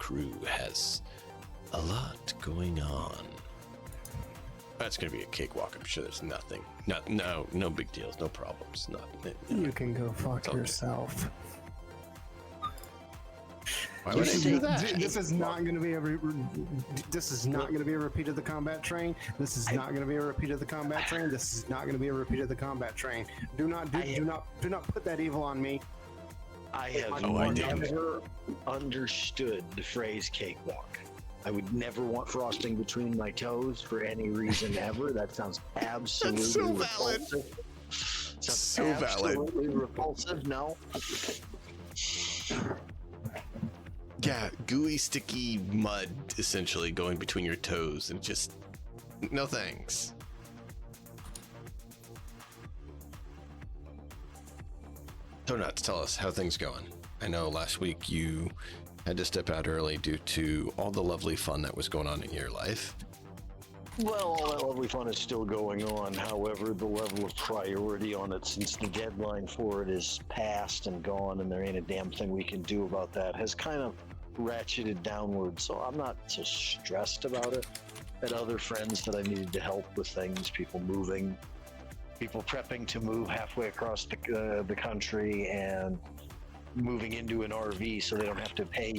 crew has a lot going on. That's gonna be a cakewalk. I'm sure there's nothing. No big deals, no problems. You can go fuck yourself. Why would I do that? This is not going to be a this is not going to be a repeat of the combat train. This is not going to be a repeat of the combat train. This is not going to be a repeat of the combat train. Do not put that evil on me. I have never understood the phrase cakewalk. I would never want frosting between my toes for any reason ever. That sounds absolutely That's so valid. repulsive. Sounds So valid. absolutely repulsive. No. Yeah, gooey, sticky mud essentially going between your toes and just no thanks. Donuts, tell us how things going. I know last week you had to step out early due to all the lovely fun that was going on in your life. Well, all that lovely fun is still going on. However, the level of priority on it, since the deadline for it is past and gone, and there ain't a damn thing we can do about that, has kind of ratcheted downward. So I'm not so stressed about it. I had other friends that I needed to help with things, people moving, people prepping to move halfway across the country and moving into an RV so they don't have to pay,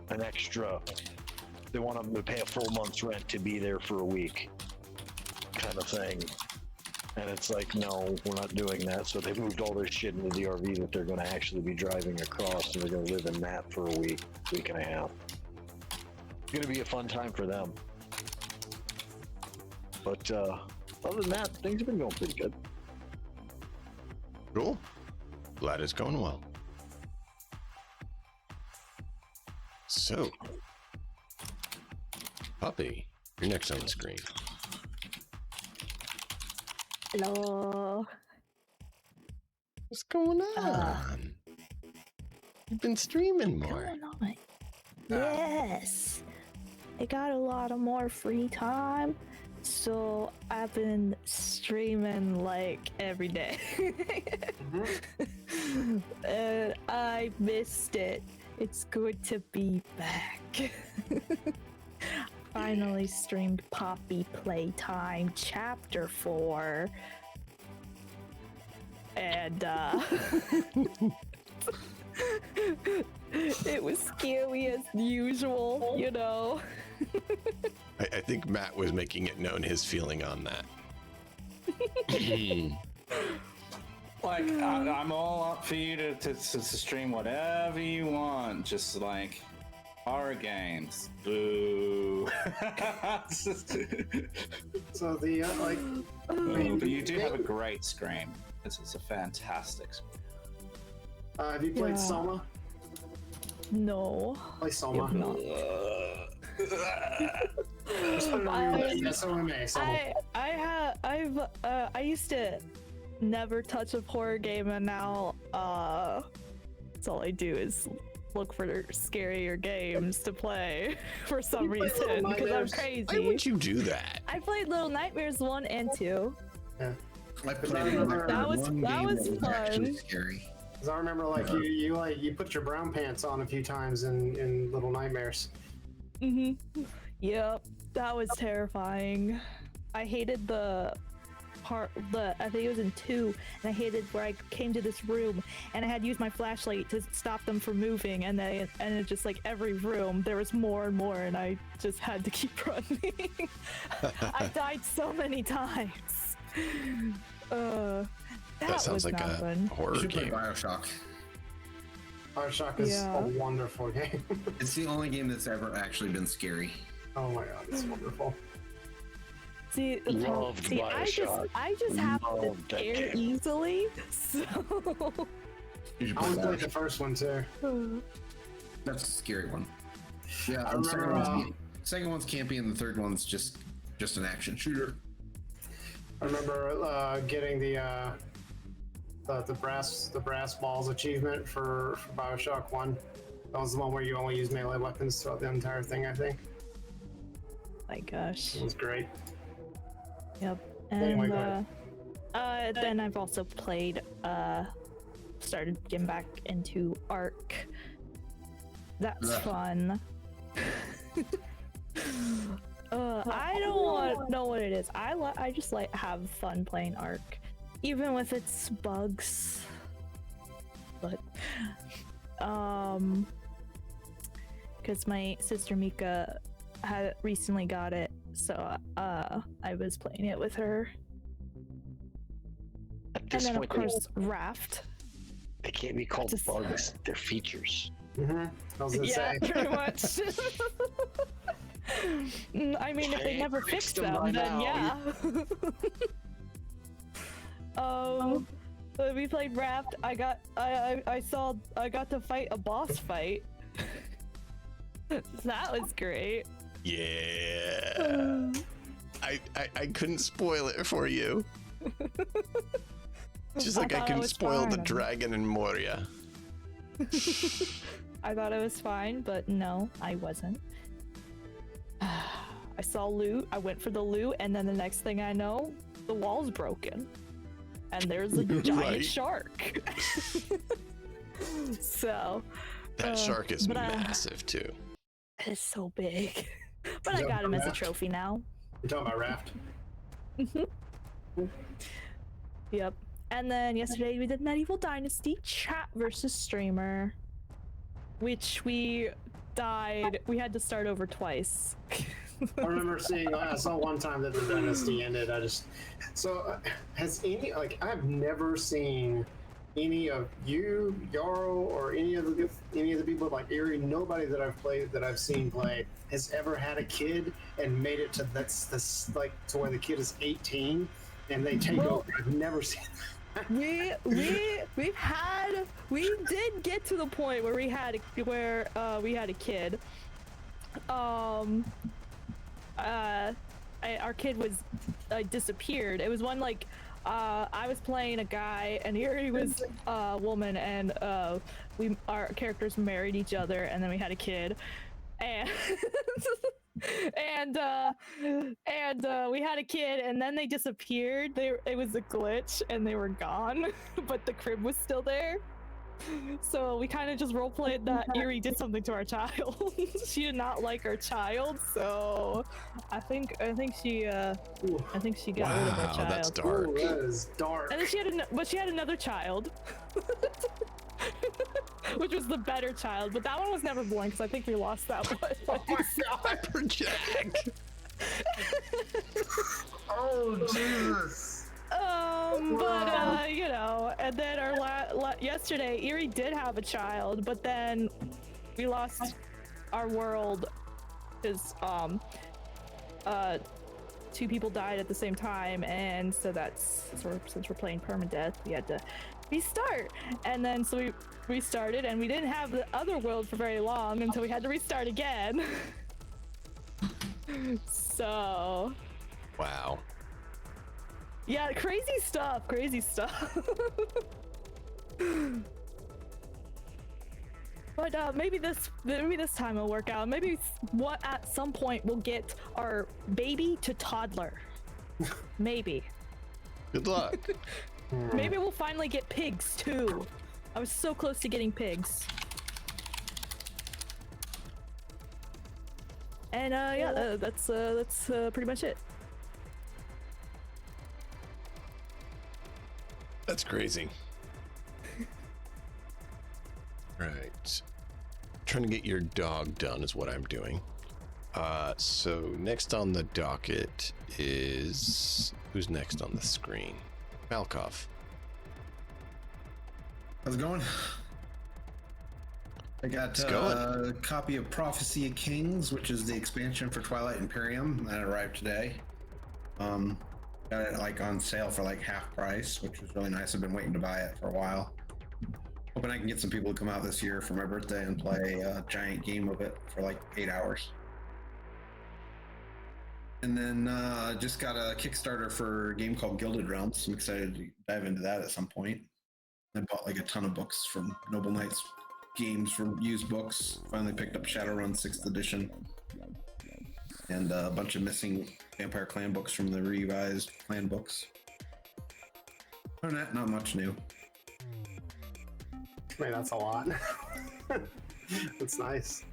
an extra. They want them to pay a full month's rent to be there for a week, kind of thing. And it's like, no, we're not doing that. So they moved all their shit into the RV that they're going to actually be driving across, and they're going to live in that for a week and a half. It's going to be a fun time for them. But other than that, things have been going pretty good. Cool. Glad it's going well. So, Puppy, you're next on the screen. Hello. What's going on? You've been streaming more. What's going on? Yes. I got a lot of more free time, so I've been streaming like every day. And I missed it. It's good to be back. Finally streamed Poppy Playtime Chapter 4. And it was scary as usual, I think Matt was making it known his feeling on that. Like, I'm all up for you to stream whatever you want, just like horror games. Boo. So the But you do have a great screen. It's a fantastic screen. have you played Soma? No. Play Soma. I used to never touch a horror game, and now that's all I do is look for scarier games to play for some reason, because I'm crazy. Why would you do that? I played Little Nightmares 1 and 2. Yeah. That was fun. Scary. Because I remember, you put your brown pants on a few times in Little Nightmares. Yep, that was terrifying. I hated the part, I think it was in 2, and I hated where I came to this room and I had used my flashlight to stop them from moving, and it just like every room there was more and more, and I just had to keep running. I died so many times. That sounds was like not a fun. horror You should play game. Bioshock. Bioshock is a wonderful game. It's the only game that's ever actually been scary. Oh my god, it's wonderful. See, Loved Bioshock. I just have to Loved that scare game. easily, so... You should I play only played Bioshock. the first one too. That's a scary one. Yeah, I the remember, second one's campy, and the third one's just an action shooter. I remember getting the brass balls achievement for Bioshock 1. That was the one where you only use melee weapons throughout the entire thing, I think. My gosh. It was great. Yep. Anyway, And go then I've also played started getting back into Ark. That's Ugh. fun. I don't know what it is. I just like have fun playing Ark, even with its bugs. But because my sister Mika had recently got it, so I was playing it with her. At And this then of point, course Raft. they can't be called Just- bugs. They're features. I was gonna Yeah, say. pretty much. I mean, if they never fixed them, by then now. yeah. We played Raft. I got to fight a boss fight. That was great. Yeah. I couldn't spoil it for you. Just like I thought it couldn't was spoil the fine. dragon in Moria. I thought it was fine, but no, I wasn't. I saw loot, I went for the loot, and then the next thing I know, the wall's broken. And there's a giant Right. shark. So, That shark is but massive too. it's so big. But I that got him as a Raft? trophy now. You're talking about Raft. Yep. And then yesterday we did Medieval Dynasty chat versus streamer, which we died. We had to start over twice. I remember seeing. I saw one time that the dynasty ended. Has any I've never seen any of you, Yarrow, or any of the people like Erie. Nobody that I've seen play has ever had a kid and made it to to where the kid is 18 and they take over. I've never seen. we did get to the point where we had a kid. Our kid was disappeared. It was one I was playing a guy and Erie was a woman, and our characters married each other, and then we had a kid, and we had a kid, and then they disappeared. It was a glitch and they were gone, but the crib was still there. So we kind of just roleplayed that Erie did something to our child. She did not like our child, so I think she got rid of our Wow, child. that's dark. Ooh, that is dark. And then she had another child, which was the better child, but that one was never born because I think we lost that one. Oh my god! Project. Oh Jesus! But you know, and then our yesterday, Erie did have a child, but then we lost our world because two people died at the same time, and so since we're playing permadeath, we had to restart, and then so we restarted, and we didn't have the other world for very long until we had to restart again. So Wow. yeah, crazy stuff. But maybe this time will work out. Maybe at some point we'll get our baby to toddler. Maybe. Good luck. Maybe we'll finally get pigs too. I was so close to getting pigs. And yeah, that's pretty much it. That's crazy. Right. Trying to get your dog done is what I'm doing. So next on the docket is... Who's next on the screen? Malkov. How's it going? I got It's going. a copy of Prophecy of Kings, which is the expansion for Twilight Imperium that arrived today. Got it on sale for half price, which was really nice. I've been waiting to buy it for a while. Hoping I can get some people to come out this year for my birthday and play a giant game of it for 8 hours. And then just got a Kickstarter for a game called Gilded Realms. I'm excited to dive into that at some point. I bought a ton of books from Noble Knights Games for used books. Finally picked up Shadowrun 6th edition. And a bunch of missing Vampire Clan books from the revised clan books. Other than that, not much new. Man, that's a lot. That's nice.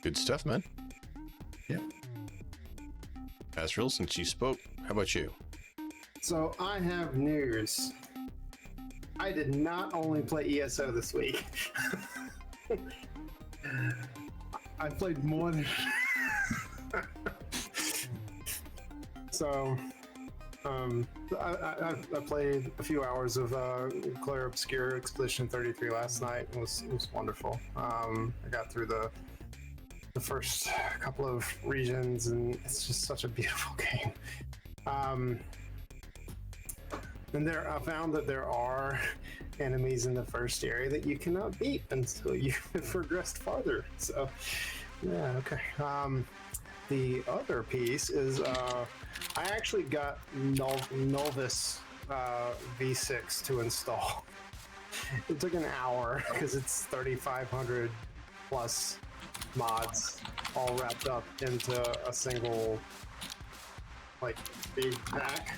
Good stuff, man. Yeah. Asriel, since you spoke, how about you? So I have news. I did not only play ESO this week. I played more than. So, I played a few hours of Claire Obscure Expedition 33 last night. It was wonderful. I got through the first couple of regions, and it's just such a beautiful game. And I found that there are enemies in the first area that you cannot beat until you have progressed farther. So, yeah, okay. The other piece is I actually got Novus V6 to install. It took an hour because it's 3,500 plus mods all wrapped up into a single like big pack.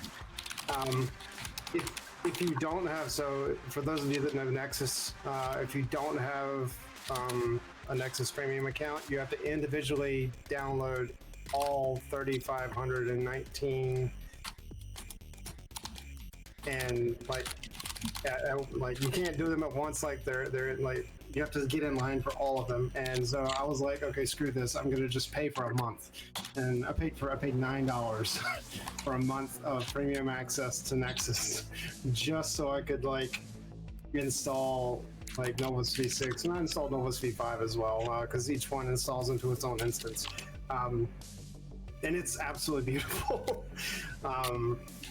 If you don't have, so for those of you that know Nexus, if you don't have a Nexus Premium account, you have to individually download all 3,519, and like you can't do them at once. Like they're like you have to get in line for all of them. And so I was like, okay, screw this. I'm gonna just pay for a month, and I paid $9 for a month of premium access to Nexus, just so I could like install like Novus V6, and I installed Novus V5 as well, because each one installs into its own instance. And it's absolutely beautiful.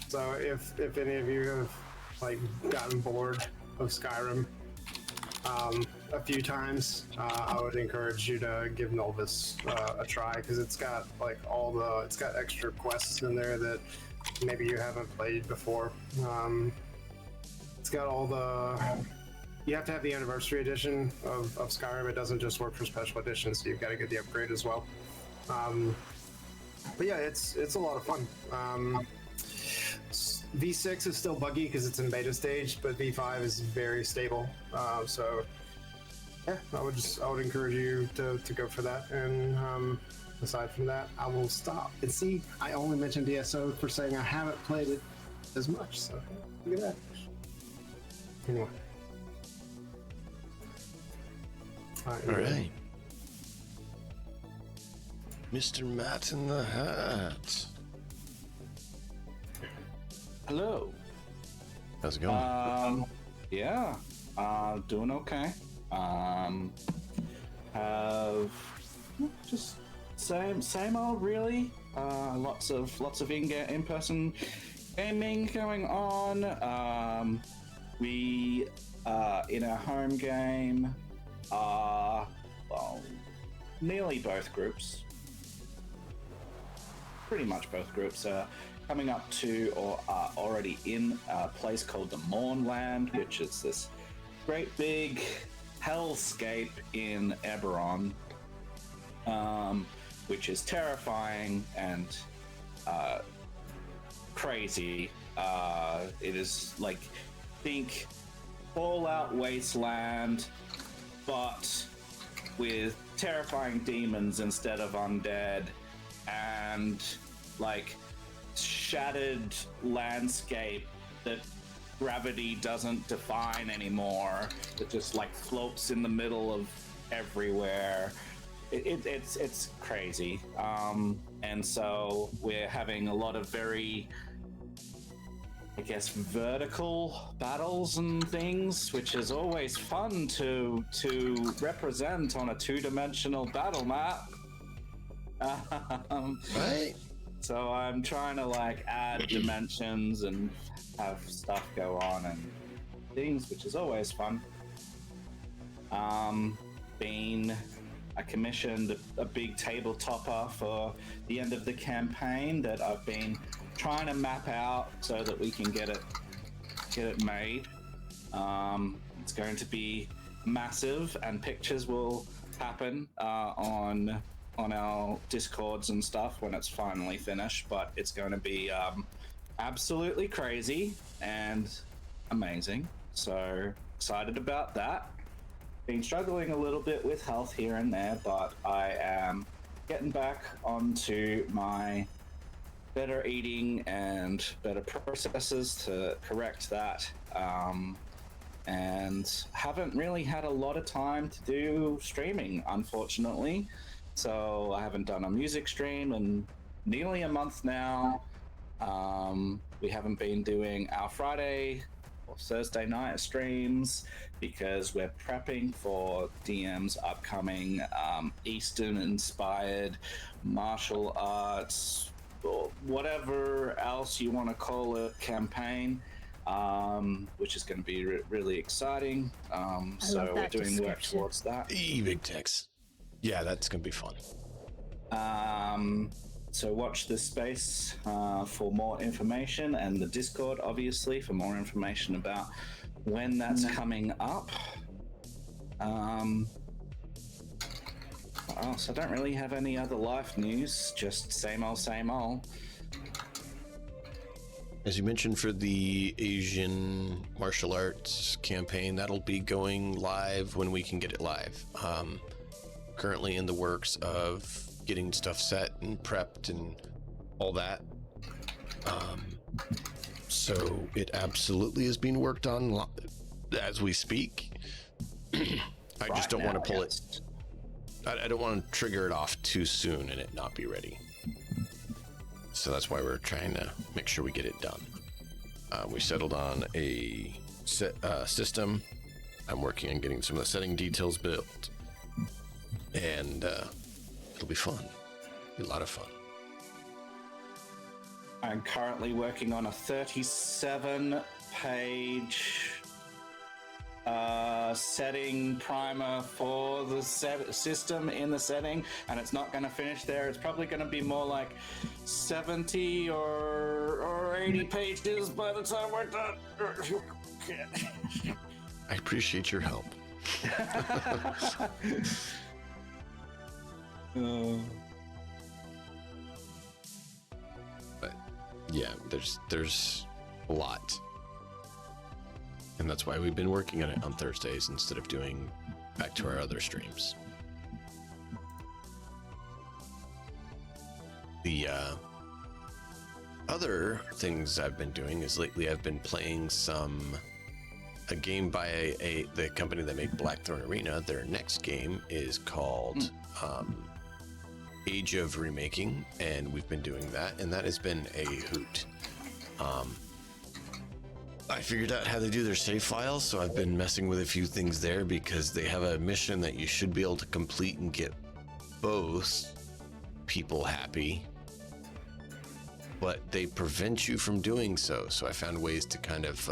So if any of you have like gotten bored of Skyrim a few times, I would encourage you to give Novus a try, because it's got like it's got extra quests in there that maybe you haven't played before. It's got all you have to have the anniversary edition of Skyrim. It doesn't just work for special editions, so you've got to get the upgrade as well. But yeah, it's a lot of fun. V6 is still buggy because it's in beta stage, but V5 is very stable. So yeah, I would encourage you to go for that. And aside from that, I will stop. And see, I only mentioned DSO for saying I haven't played it as much. So look at that. Anyway. All right. Mr. Matt in the Hat. Hello. How's it going? Yeah, doing okay. Have just same old, really. Lots of in-person gaming going on. We in our home game are, well, nearly both groups. Pretty much both groups are coming up to or are already in a place called the Mournland, which is this great big hellscape in Eberron, which is terrifying and crazy. It is like, think Fallout Wasteland, but with terrifying demons instead of undead, and like shattered landscape that gravity doesn't define anymore, that just like floats in the middle of everywhere. It's crazy. And so we're having a lot of very, I guess, vertical battles and things, which is always fun to represent on a two-dimensional battle map. Right. So I'm trying to like add dimensions and have stuff go on and things, which is always fun. I commissioned a big table topper for the end of the campaign that I've been trying to map out so that we can get it made. It's going to be massive, and pictures will happen on our Discords and stuff when it's finally finished, but it's going to be absolutely crazy and amazing. So excited about that. been struggling a little bit with health here and there, but I am getting back onto my better eating and better processes to correct that. And haven't really had a lot of time to do streaming, unfortunately. So I haven't done a music stream in nearly a month now. We haven't been doing our Friday or Thursday night streams because we're prepping for DM's upcoming Eastern-inspired martial arts, or whatever else you want to call it, campaign. Which is going to be really exciting. So we're doing work towards that. Big Tex. Yeah, that's going to be fun. So watch this space for more information, and the Discord, obviously, for more information about when that's coming up. What else? I don't really have any other life news, just same old, same old. As you mentioned, for the Asian martial arts campaign, that'll be going live when we can get it live. Currently in the works of getting stuff set and prepped and all that. So it absolutely is being worked on as we speak. I just don't want to pull it. I don't want to trigger it off too soon and it not be ready. So that's why we're trying to make sure we get it done. We settled on a system. I'm working on getting some of the setting details built. And it'll be fun. It'll be a lot of fun. I'm currently working on a 37-page setting primer for the system in the setting, and it's not going to finish there. It's probably going to be more like 70 or 80 pages by the time we're done. I appreciate your help. But yeah, there's a lot. And that's why we've been working on it on Thursdays instead of doing back to our other streams. The other things I've been doing is lately I've been playing a game by the company that made Blackthorn Arena. Their next game is called Age of Remaking, and we've been doing that, and that has been a hoot. I figured out how they do their save files, so I've been messing with a few things there because they have a mission that you should be able to complete and get both people happy, but they prevent you from doing so. So I found ways to kind of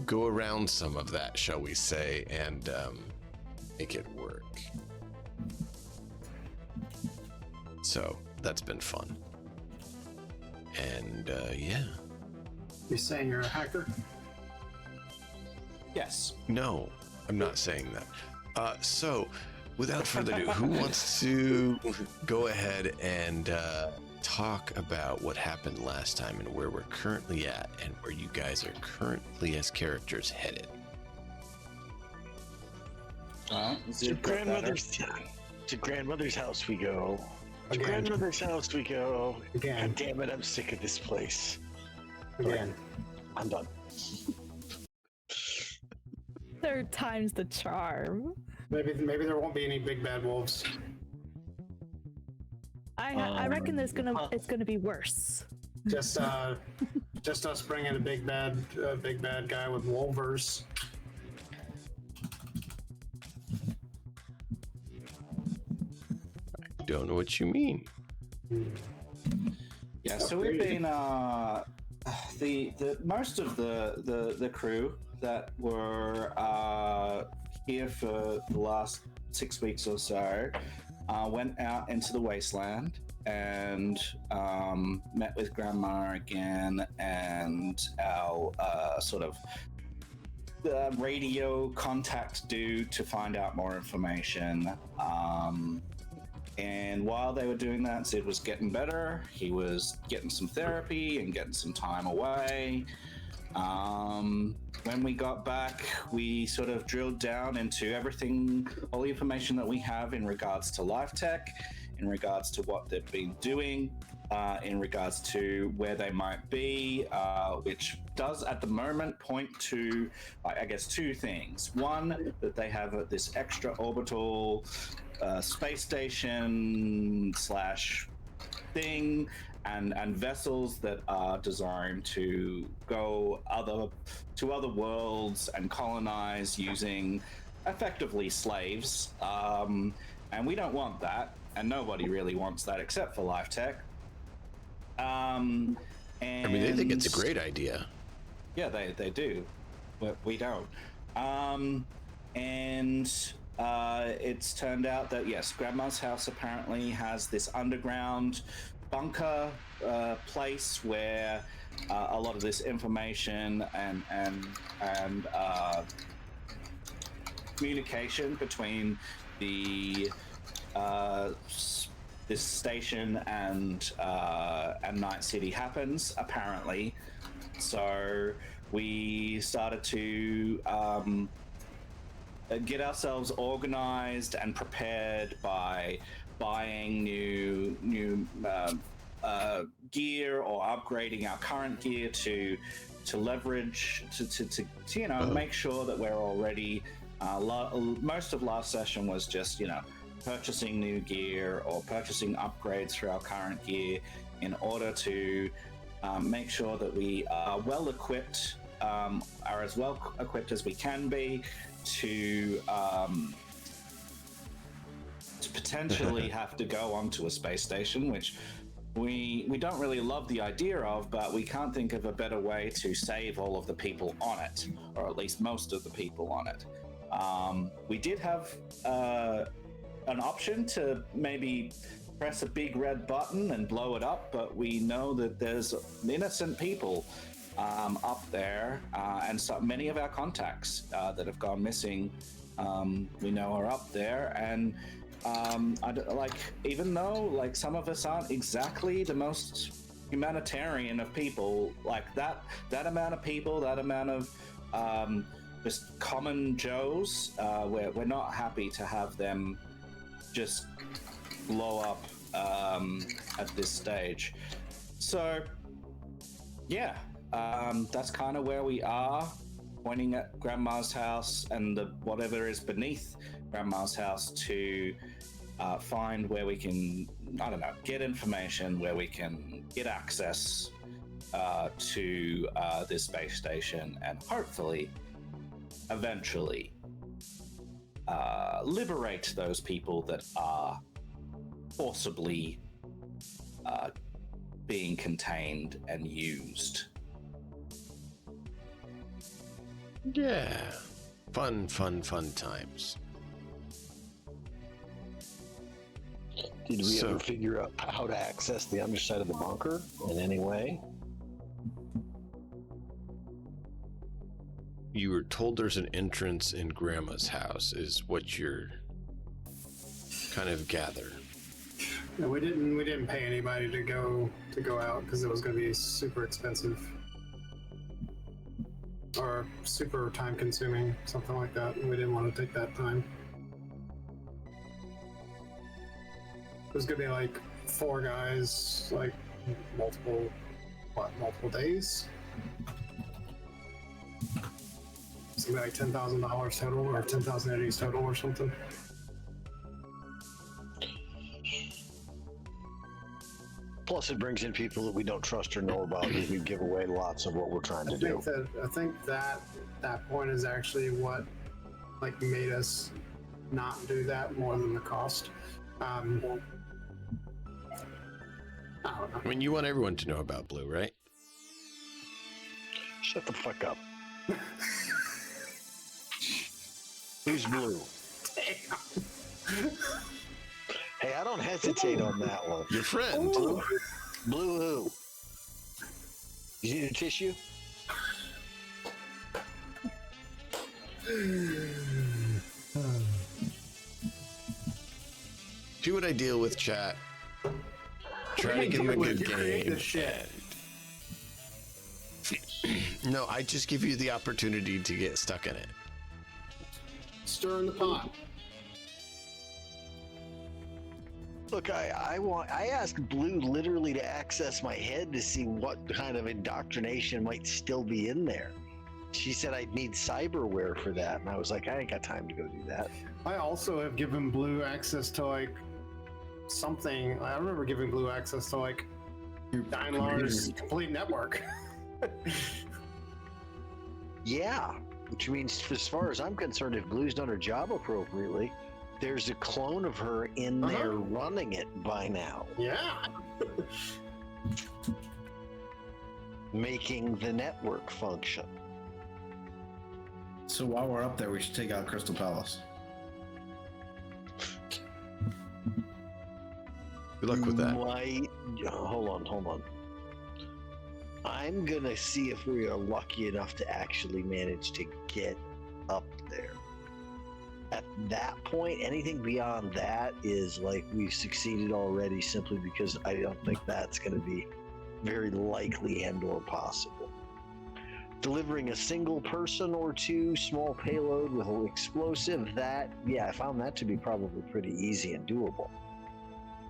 go around some of that, shall we say, and make it work. So that's been fun. And yeah. You're saying you're a hacker? Yes. No, I'm not saying that. So, without further ado, who wants to go ahead and talk about what happened last time and where we're currently at and where you guys are currently as characters headed? To grandmother's house we go. To grandmother's house we go. Again. God damn it, I'm sick of this place. Again. I'm done. Third time's the charm. Maybe there won't be any big bad wolves. I reckon it's gonna be worse. Just us bringing a big bad guy with wolvers. I don't know what you mean. Yeah, so we've been the most of the crew that were here for the last 6 weeks or so went out into the wasteland and met with Grandma again and our sort of radio contact dude to find out more information. And while they were doing that, Sid was getting better. He was getting some therapy and getting some time away. when we got back, we sort of drilled down into everything, all the information that we have in regards to Life Tech, in regards to what they've been doing, in regards to where they might be, which does at the moment point to, I guess, two things. One, that they have this extra orbital space station slash thing, and vessels that are designed to go to other worlds and colonize using effectively slaves. And we don't want that, and nobody really wants that except for Life Tech. And I mean, they think it's a great idea. Yeah, they do, but we don't. It's turned out that yes, Grandma's house apparently has this underground bunker place where a lot of this information and communication between the this station and Night City happens apparently. So we started to get ourselves organized and prepared by buying new gear or upgrading our current gear to leverage to you know, make sure that we're all ready. Most of last session was just, you know, purchasing new gear or purchasing upgrades for our current gear in order to make sure that we are well equipped, are as well equipped as we can be to potentially have to go onto a space station, which we don't really love the idea of, but we can't think of a better way to save all of the people on it, or at least most of the people on it. We did have an option to maybe press a big red button and blow it up, but we know that there's innocent people up there, and so many of our contacts that have gone missing, we know are up there. And even though like some of us aren't exactly the most humanitarian of people, like that amount of people, that amount of just common Joes, we're not happy to have them just blow up at this stage. So yeah, that's kind of where we are, pointing at Grandma's house and whatever is beneath Grandma's house to find where we can, I don't know, get information, where we can get access to this space station, and hopefully eventually liberate those people that are forcibly being contained and used. Yeah. Fun times. Did we ever figure out how to access the underside of the bunker in any way? You were told there's an entrance in Grandma's house, is what you're kind of gather. No, we didn't pay anybody to go out because it was going to be super expensive or super time consuming, something like that. And we didn't want to take that time. It was going to be like 4 guys, like multiple days. Something like $10,000 total, or 10,000 eddies total, or something. Plus, it brings in people that we don't trust or know about, because we give away lots of what we're trying to do. I think that point is actually what like made us not do that more than the cost. I don't know. I mean, you want everyone to know about Blue, right? Shut the fuck up. Who's Blue? Damn. Hey, I don't hesitate on that one. Your friend. Blue who? You need a tissue? See what I deal with, chat. Try to give him a good game. No, I just give you the opportunity to get stuck in it. Stir in the pot. Look, I asked Blue literally to access my head to see what kind of indoctrination might still be in there. She said I'd need cyberware for that, and I was like, I ain't got time to go do that. I also have given Blue access to like something. I remember giving Blue access to like Daimler's complete network. Yeah, which means, as far as I'm concerned, if Blue's done her job appropriately, there's a clone of her in there running it by now, Yeah. making the network function. So while we're up there, we should take out Crystal Palace. Good luck with that. Hold on. I'm gonna see if we are lucky enough to actually manage to get up there. At that point, anything beyond that is like we've succeeded already, simply because I don't think that's going to be very likely and or possible. Delivering a single person or two small payload with an explosive, I found that to be probably pretty easy and doable.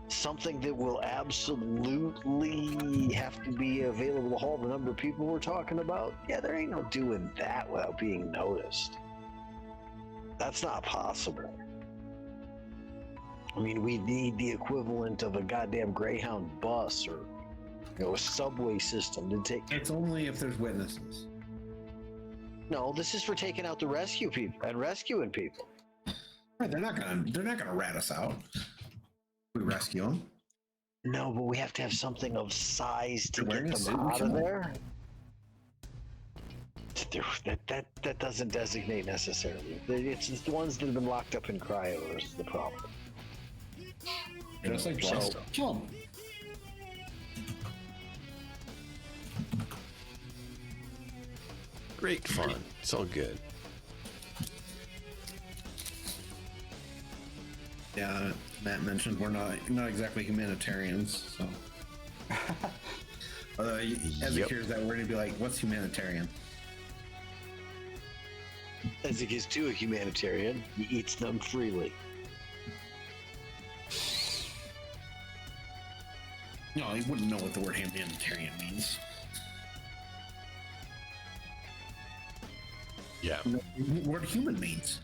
Something that will absolutely have to be available to haul the number of people we're talking about, there ain't no doing that without being noticed. That's not possible. I mean, we need the equivalent of a goddamn Greyhound bus or a subway system to take. It's only if there's witnesses. No, this is for taking out the rescue people and rescuing people. Right, they're not gonna rat us out. We rescue them. No, but we have to have something of size to They're get wearing a them suit, out of come on. there. That doesn't designate necessarily. It's the ones that have been locked up in cryo is the problem. Just like So- Blasto. Kill them. Great fun. It's all good. Yeah, Matt mentioned we're not exactly humanitarians, so. As Yep. it hears that, we're gonna be like, "What's humanitarian?" As it is to a humanitarian, he eats them freely. No, he wouldn't know what the word humanitarian means. Yeah. The word human means.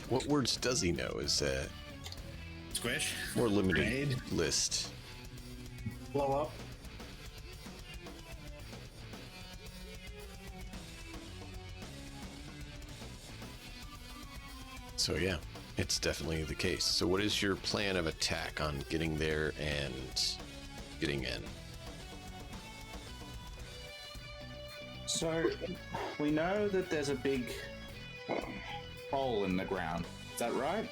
What words does he know is a Squish. more limited Grenade. list. Blow up. So yeah, it's definitely the case. So what is your plan of attack on getting there and getting in? So we know that there's a big hole in the ground. Is that right?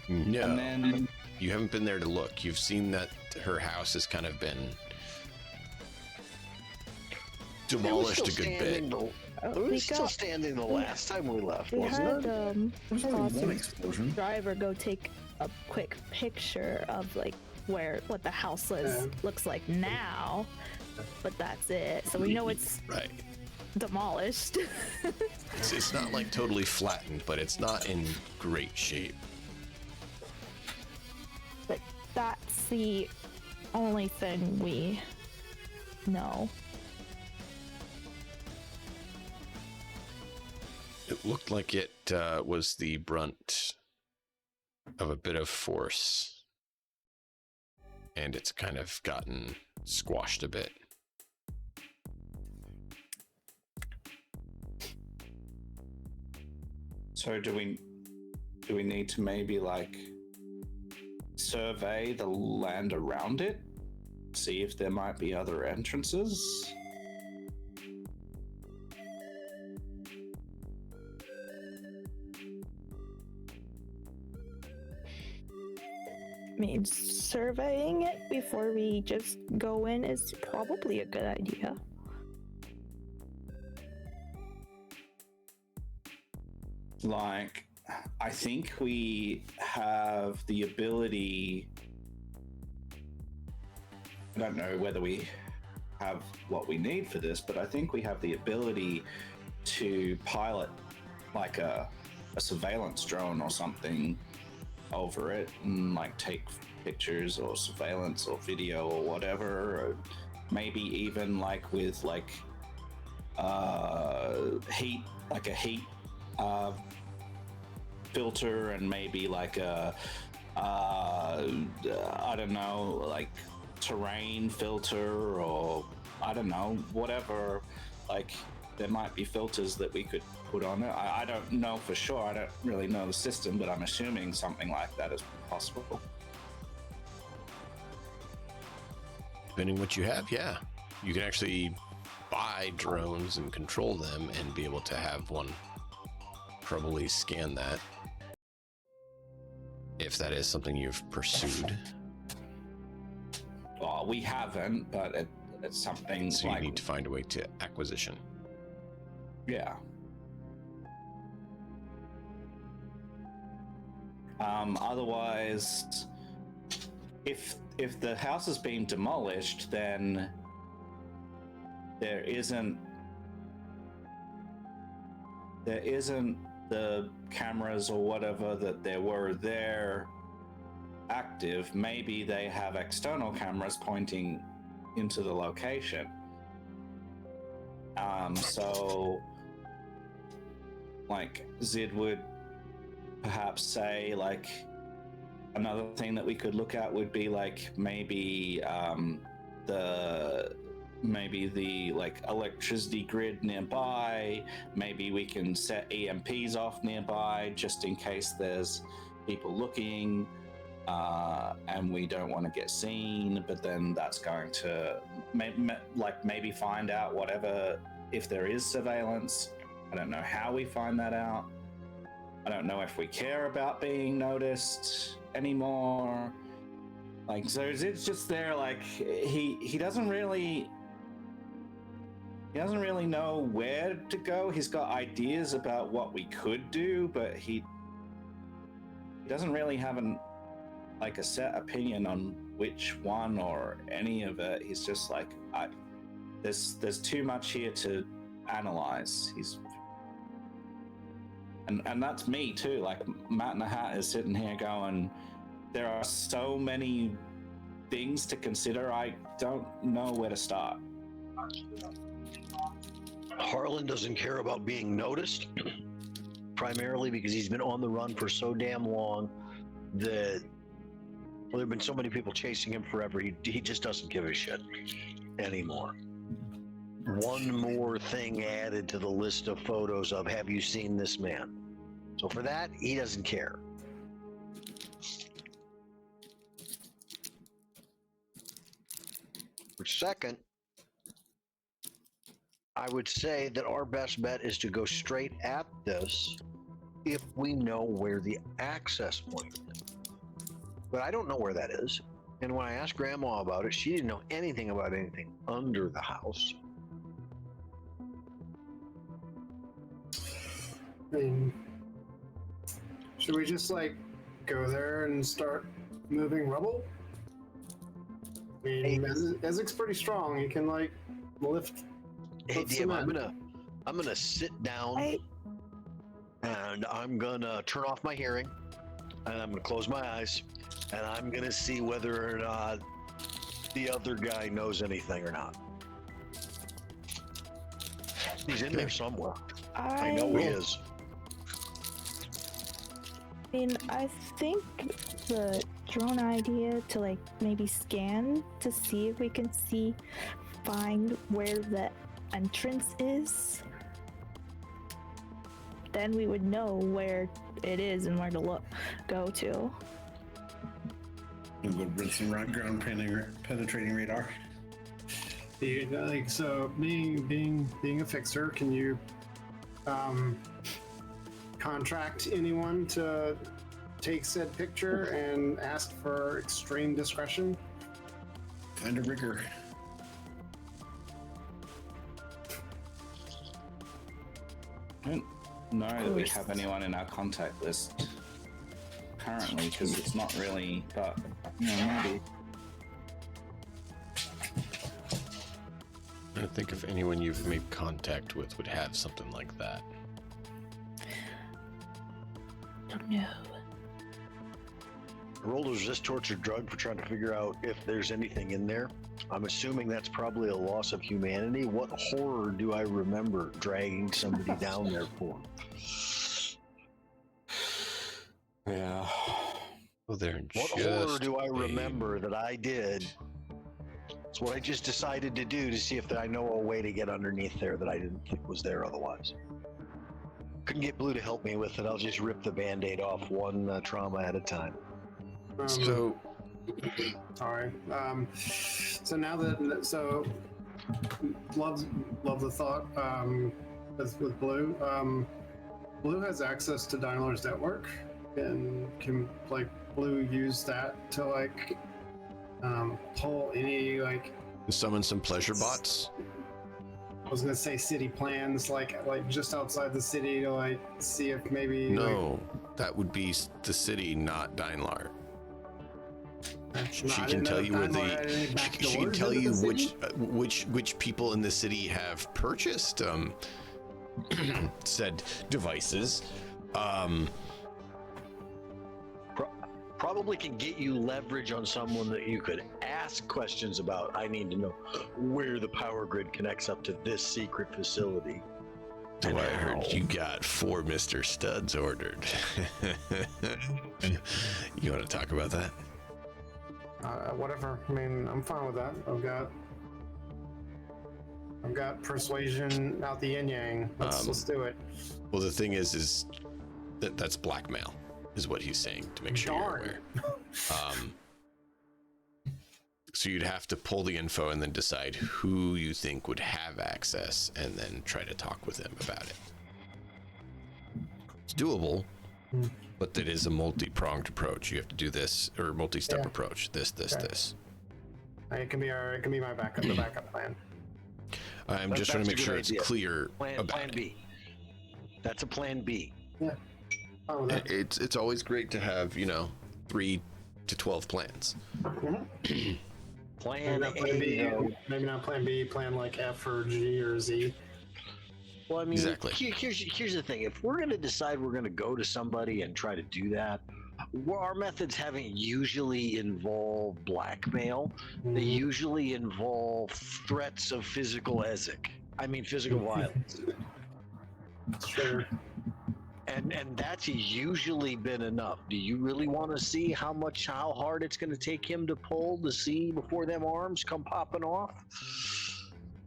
No, And then you haven't been there to look. You've seen that her house has kind of been demolished a good bit. It was still standing the last time we left, We wasn't had it? There's only one Awesome. explosion. driver go take a quick picture of like what the house looks like now, but that's it. So we know it's Right. demolished. It's not like totally flattened, but it's not in great shape. But that's the only thing we know. It looked like it was the brunt of a bit of force, and it's kind of gotten squashed a bit. so do we need to maybe like survey the land around it? See if there might be other entrances? I mean, surveying it before we just go in is probably a good idea. Like, I think we have the ability. I don't know whether we have what we need for this, but I think we have the ability to pilot like a surveillance drone or something over it and like take pictures or surveillance or video or whatever, or maybe even like with like heat, like a heat filter, and maybe like a I don't know, like terrain filter, or I don't know, whatever. Like there might be filters that we could put on it. I don't know for sure. I don't really know the system, but I'm assuming something like that is possible. Depending what you have, yeah. You can actually buy drones and control them and be able to have one probably scan that. If that is something you've pursued. Well, we haven't, but it's something So you like, need to find a way to acquisition. yeah. Otherwise, if the house is being demolished, then there isn't the cameras or whatever that there were there active. Maybe they have external cameras pointing into the location. So like Zid would perhaps say, like, another thing that we could look at would be like maybe the like electricity grid nearby. Maybe we can set EMPs off nearby just in case there's people looking, and we don't want to get seen. But then that's going to maybe find out whatever, if there is surveillance. I don't know how we find that out. I don't know if we care about being noticed anymore. Like, so it's just there. Like he doesn't really know where to go. He's got ideas about what we could do, but he doesn't really have a set opinion on which one or any of it. He's just like, there's too much here to analyze. And that's me too. Like, Matt in the Hat is sitting here going, there are so many things to consider. I don't know where to start. Harlan doesn't care about being noticed, primarily because he's been on the run for so damn long that, well, there have been so many people chasing him forever. He just doesn't give a shit anymore. One more thing added to the list of photos of, have you seen this man? So for that, he doesn't care. For second, I would say that our best bet is to go straight at this if we know where the access point is. But I don't know where that is. And when I asked Grandma about it, she didn't know anything about anything under the house. I mean, should we just like go there and start moving rubble? I mean, Ezek's pretty strong. He can like lift. Hey, DM, I'm gonna sit down and I'm gonna turn off my hearing and I'm gonna close my eyes and I'm gonna see whether or not the other guy knows anything or not. He's in there somewhere. I know he is. I mean, I think the drone idea to like maybe scan to see if we can find where the entrance is, then we would know where it is and where to go to. We'll go run some ground penetrating radar. Like, so being a fixer, can you contract anyone to take said picture and ask for extreme discretion? Kind of rigor. know that we have anyone in our contact list currently, because it's not really, but maybe. I think if anyone you've made contact with would have something like that. Don't know. I rolled a resist torture drug for trying to figure out if there's anything in there. I'm assuming that's probably a loss of humanity. What horror do I remember dragging somebody down there for? Yeah. Well, they're What horror do I remember that I did? It's what I just decided to do to see if I know a way to get underneath there that I didn't think was there otherwise. Couldn't get Blue to help me with it. I'll just rip the Band-Aid off one trauma at a time. So, Sorry. So now that love the thought with Blue. Blue has access to Daimler's network, and can like Blue use that to like pull any like. summon some pleasure bots. I was gonna say city plans, like just outside the city to like see if maybe. No, that would be the city, not Daimler. She can tell you where she can tell you which people in the city have purchased said devices. Probably can get you leverage on someone that you could ask questions about. I need to know where the power grid connects up to this secret facility. So I heard you got 4 Mr. Studs ordered. You want to talk about that? Whatever. I mean, I'm fine with that. I've got persuasion out the yin yang. Let's do it. Well, the thing is that's blackmail, is what he's saying, to make sure you're aware. So you'd have to pull the info and then decide who you think would have access, and then try to talk with them about it. It's doable, but it is a multi-pronged approach. You have to do this, or multi-step approach. This. It can be my backup, the backup plan. I'm just trying to make sure it's clear about Plan B. That's a plan B. Yeah. Oh, it's always great to have 3 to 12 plans. Plan A, maybe not plan B, plan like F or G or Z. Well, I mean, exactly. Here's the thing. If we're going to decide we're going to go to somebody and try to do that, our methods haven't usually involved blackmail. They usually involve threats of physical violence. Sure. And that's usually been enough. Do you really want to see how hard it's going to take him to pull to see before them arms come popping off?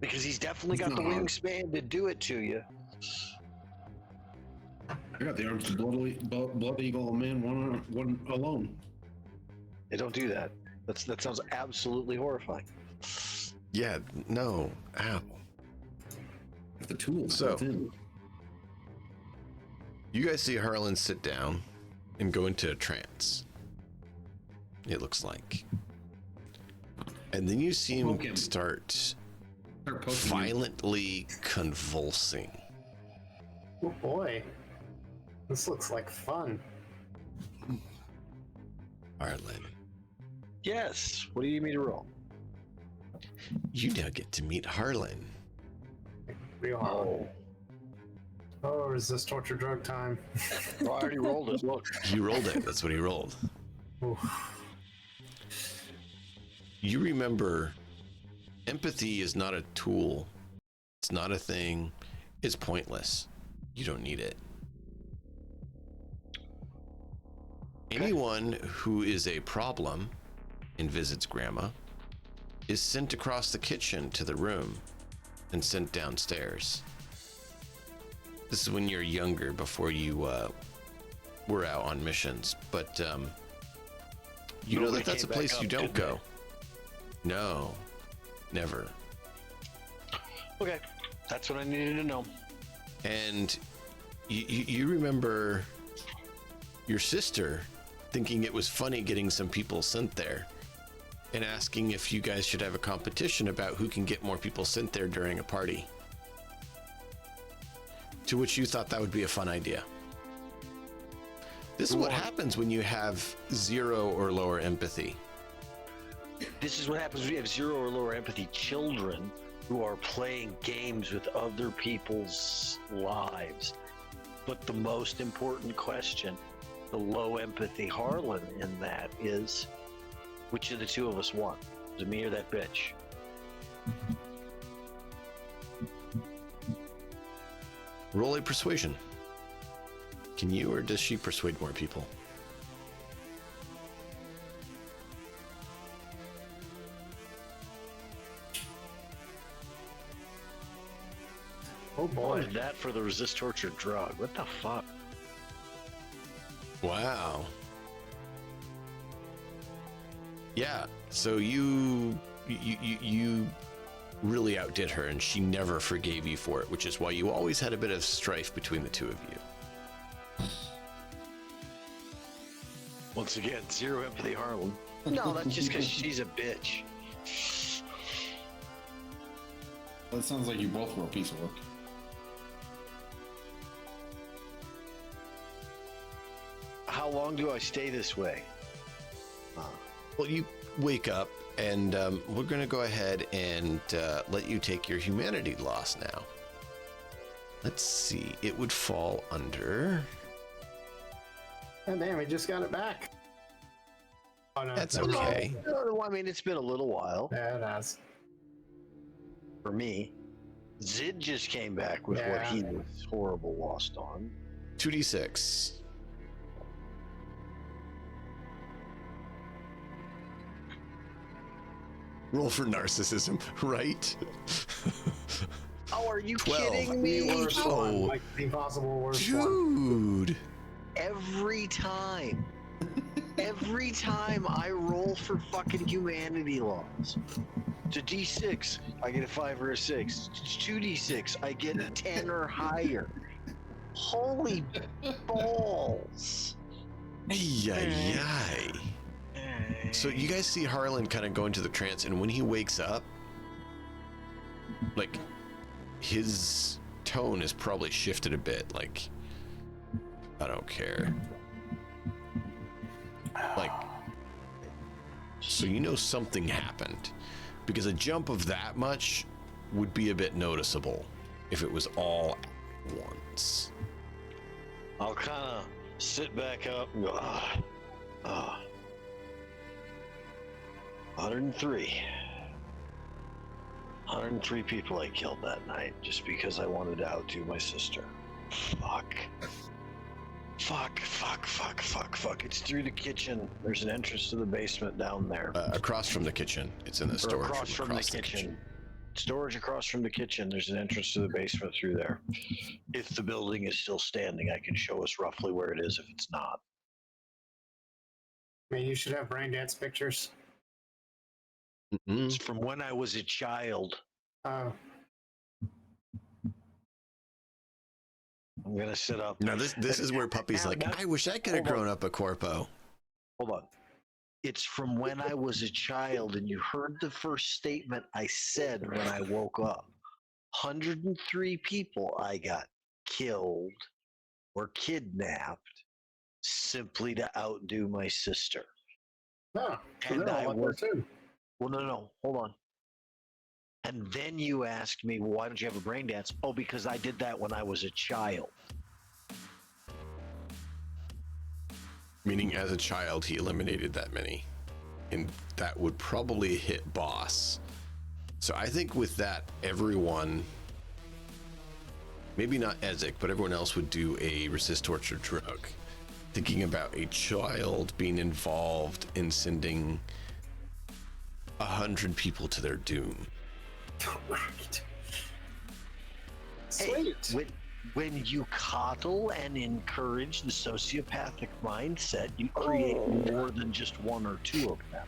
Because he's definitely got the wingspan to do it to you. I got the arms of Blood Eagle man, one alone. They don't do that. That sounds absolutely horrifying. Yeah, no. Ow. The tools. So, you guys see Harlan sit down and go into a trance. It looks like. And then you see him start violently convulsing. Oh boy. This looks like fun. Harlan. Yes. What do you need me to roll? You now get to meet Harlan. Real hard. Oh, is this torture drug time? I already rolled it. Look. You rolled it. That's what he rolled. Oof. You remember, empathy is not a tool. It's not a thing. It's pointless. You don't need it. Anyone who is a problem and visits Grandma is sent across the kitchen to the room and sent downstairs. This is when you're younger, before you were out on missions, but you know that's a place you don't go. No, never. Okay, that's what I needed to know. And you remember your sister thinking it was funny getting some people sent there, and asking if you guys should have a competition about who can get more people sent there during a party. To which you thought that would be a fun idea. This is what happens when you have 0 or lower empathy. This is what happens when you have 0 or lower empathy children who are playing games with other people's lives. But the most important question, the low empathy Harlan in that is, which of the two of us won? Is it me or that bitch? Roll a persuasion. Can you or does she persuade more people? Oh boy. Boy, that for the resist torture drug. What the fuck? Wow. Yeah, so you really outdid her, and she never forgave you for it, which is why you always had a bit of strife between the two of you. Once again, 0 empathy Harlan. No, that's just because she's a bitch. Well, it sounds like you both were a piece of work. How long do I stay this way? Well, you wake up, and we're going to go ahead and let you take your humanity loss now. Let's see. It would fall under... Oh, damn, we just got it back. Oh, no, That's never mind. okay. No, I mean, it's been a little while Yeah, it has. for me. Zid just came back with what he was horrible lost on. 2d6. Roll for narcissism, right? Oh, are you 12. kidding The me? worst Oh. one, like the possible worst one. Dude. Every time I roll for fucking humanity loss. To D6, I get a 5 or a 6. To 2D6, I get a 10 or higher. Holy balls. Ay, ay, ay. So you guys see Harlan kind of go into the trance, and when he wakes up, like, his tone is probably shifted a bit. Like, I don't care. Like, so you know something happened, because a jump of that much would be a bit noticeable if it was all at once. I'll kind of sit back up and go, 103. 103 people I killed that night just because I wanted to outdo my sister. Fuck. It's through the kitchen. There's an entrance to the basement down there. Across from the kitchen. It's in the Or storage across room from the kitchen. Storage across from the kitchen. There's an entrance to the basement through there. If the building is still standing, I can show us roughly where it is if it's not. I mean, you should have brain dance pictures. Mm-mm. It's from when I was a child. Oh, I'm gonna sit up. Now this is where Puppy's like, I wish I could have grown up a corpo. Hold on. It's from when I was a child, and you heard the first statement I said when I woke up. 103 people I got killed or kidnapped simply to outdo my sister. no. So And they're I all up there was- too. Well, no, hold on. And then you asked me, well, why don't you have a brain dance? Oh, because I did that when I was a child. Meaning as a child, he eliminated that many. And that would probably hit boss. So I think with that, everyone, maybe not Ezek, but everyone else would do a resist torture drug. Thinking about a child being involved in sending 100 people to their doom. Right. Hey, Sweet. when you coddle and encourage the sociopathic mindset, you create more than just one or two of them.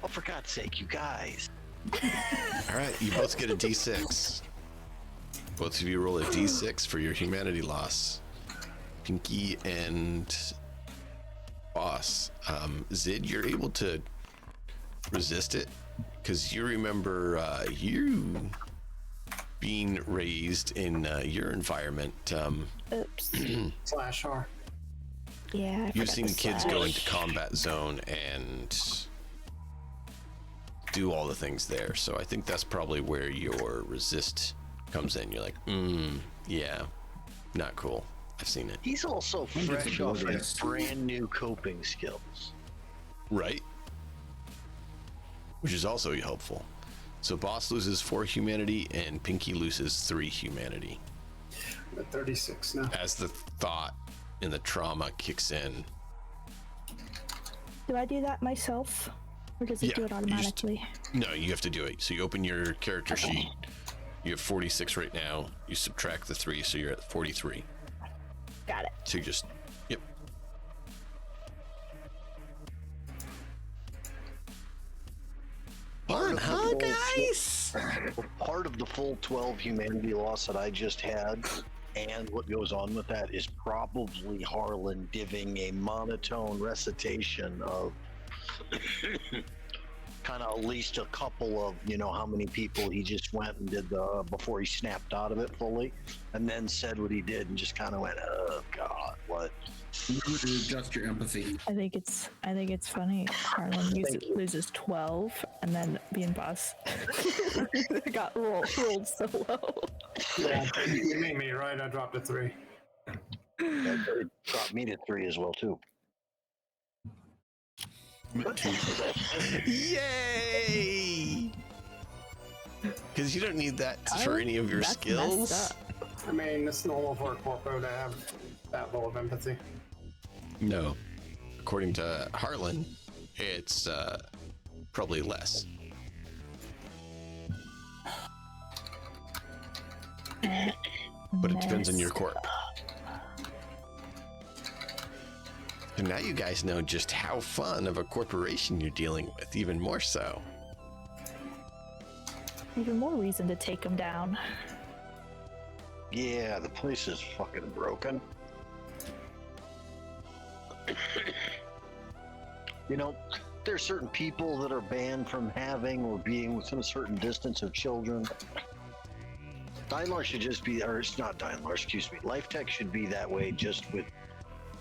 Oh, for God's sake, you guys. All right, you both get a D6. Both of you roll a D6 for your humanity loss. Pinky and Boss. Zid, you're able to resist it because you remember you being raised in your environment, Oops. /R. Yeah. I you've forgot seen the kids slash. go into combat zone and do all the things there. So I think that's probably where your resist comes in. You're like, yeah, not cool. I've seen it. He's also I'm just fresh off oblivious. his brand new coping skills. Right. Which is also helpful. So Boss loses 4 humanity and Pinky loses 3 humanity. I'm at 36 now. As the thought and the trauma kicks in. Do I do that myself? Or does it Yeah, do it you just- automatically? No, you have to do it. So you open your character sheet. You have 46 right now. You subtract the 3, so you're at 43. Got it. So you just, yep. Fun, huh, guys? Part of the full 12 humanity loss that I just had, and what goes on with that, is probably Harlan divvying a monotone recitation of kind of at least a couple of, how many people he just went and did before he snapped out of it fully, and then said what he did and just kind of went, oh God, what? Remember to adjust your empathy. I think it's funny. Harlan loses 12, and then being boss got rolled so low. Yeah, you made me right. I dropped a 3. It dropped me to 3 as well too. I'm at 2. Yay! Because you don't need that for Oh, any of your that's skills. messed up. I mean, it's normal for a corpo to have that low of empathy. No. According to Harlan, it's probably less. But it depends on your corp. And now you guys know just how fun of a corporation you're dealing with, even more so. Even more reason to take him down. Yeah, the place is fucking broken. There's certain people that are banned from having or being within a certain distance of children. Dynlar should just be, or it's not Dynlar, excuse me. Life Tech should be that way just with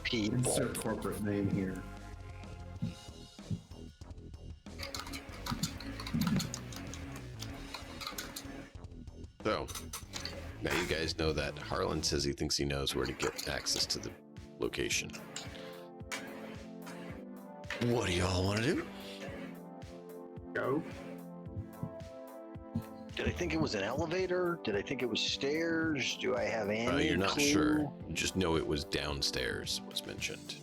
people. Insert corporate name here. So, now you guys know that Harlan says he thinks he knows where to get access to the location. What do y'all want to do? Go. Did I think it was an elevator? Did I think it was stairs? Do I have any You're not clue? sure. You just know it was downstairs, was mentioned.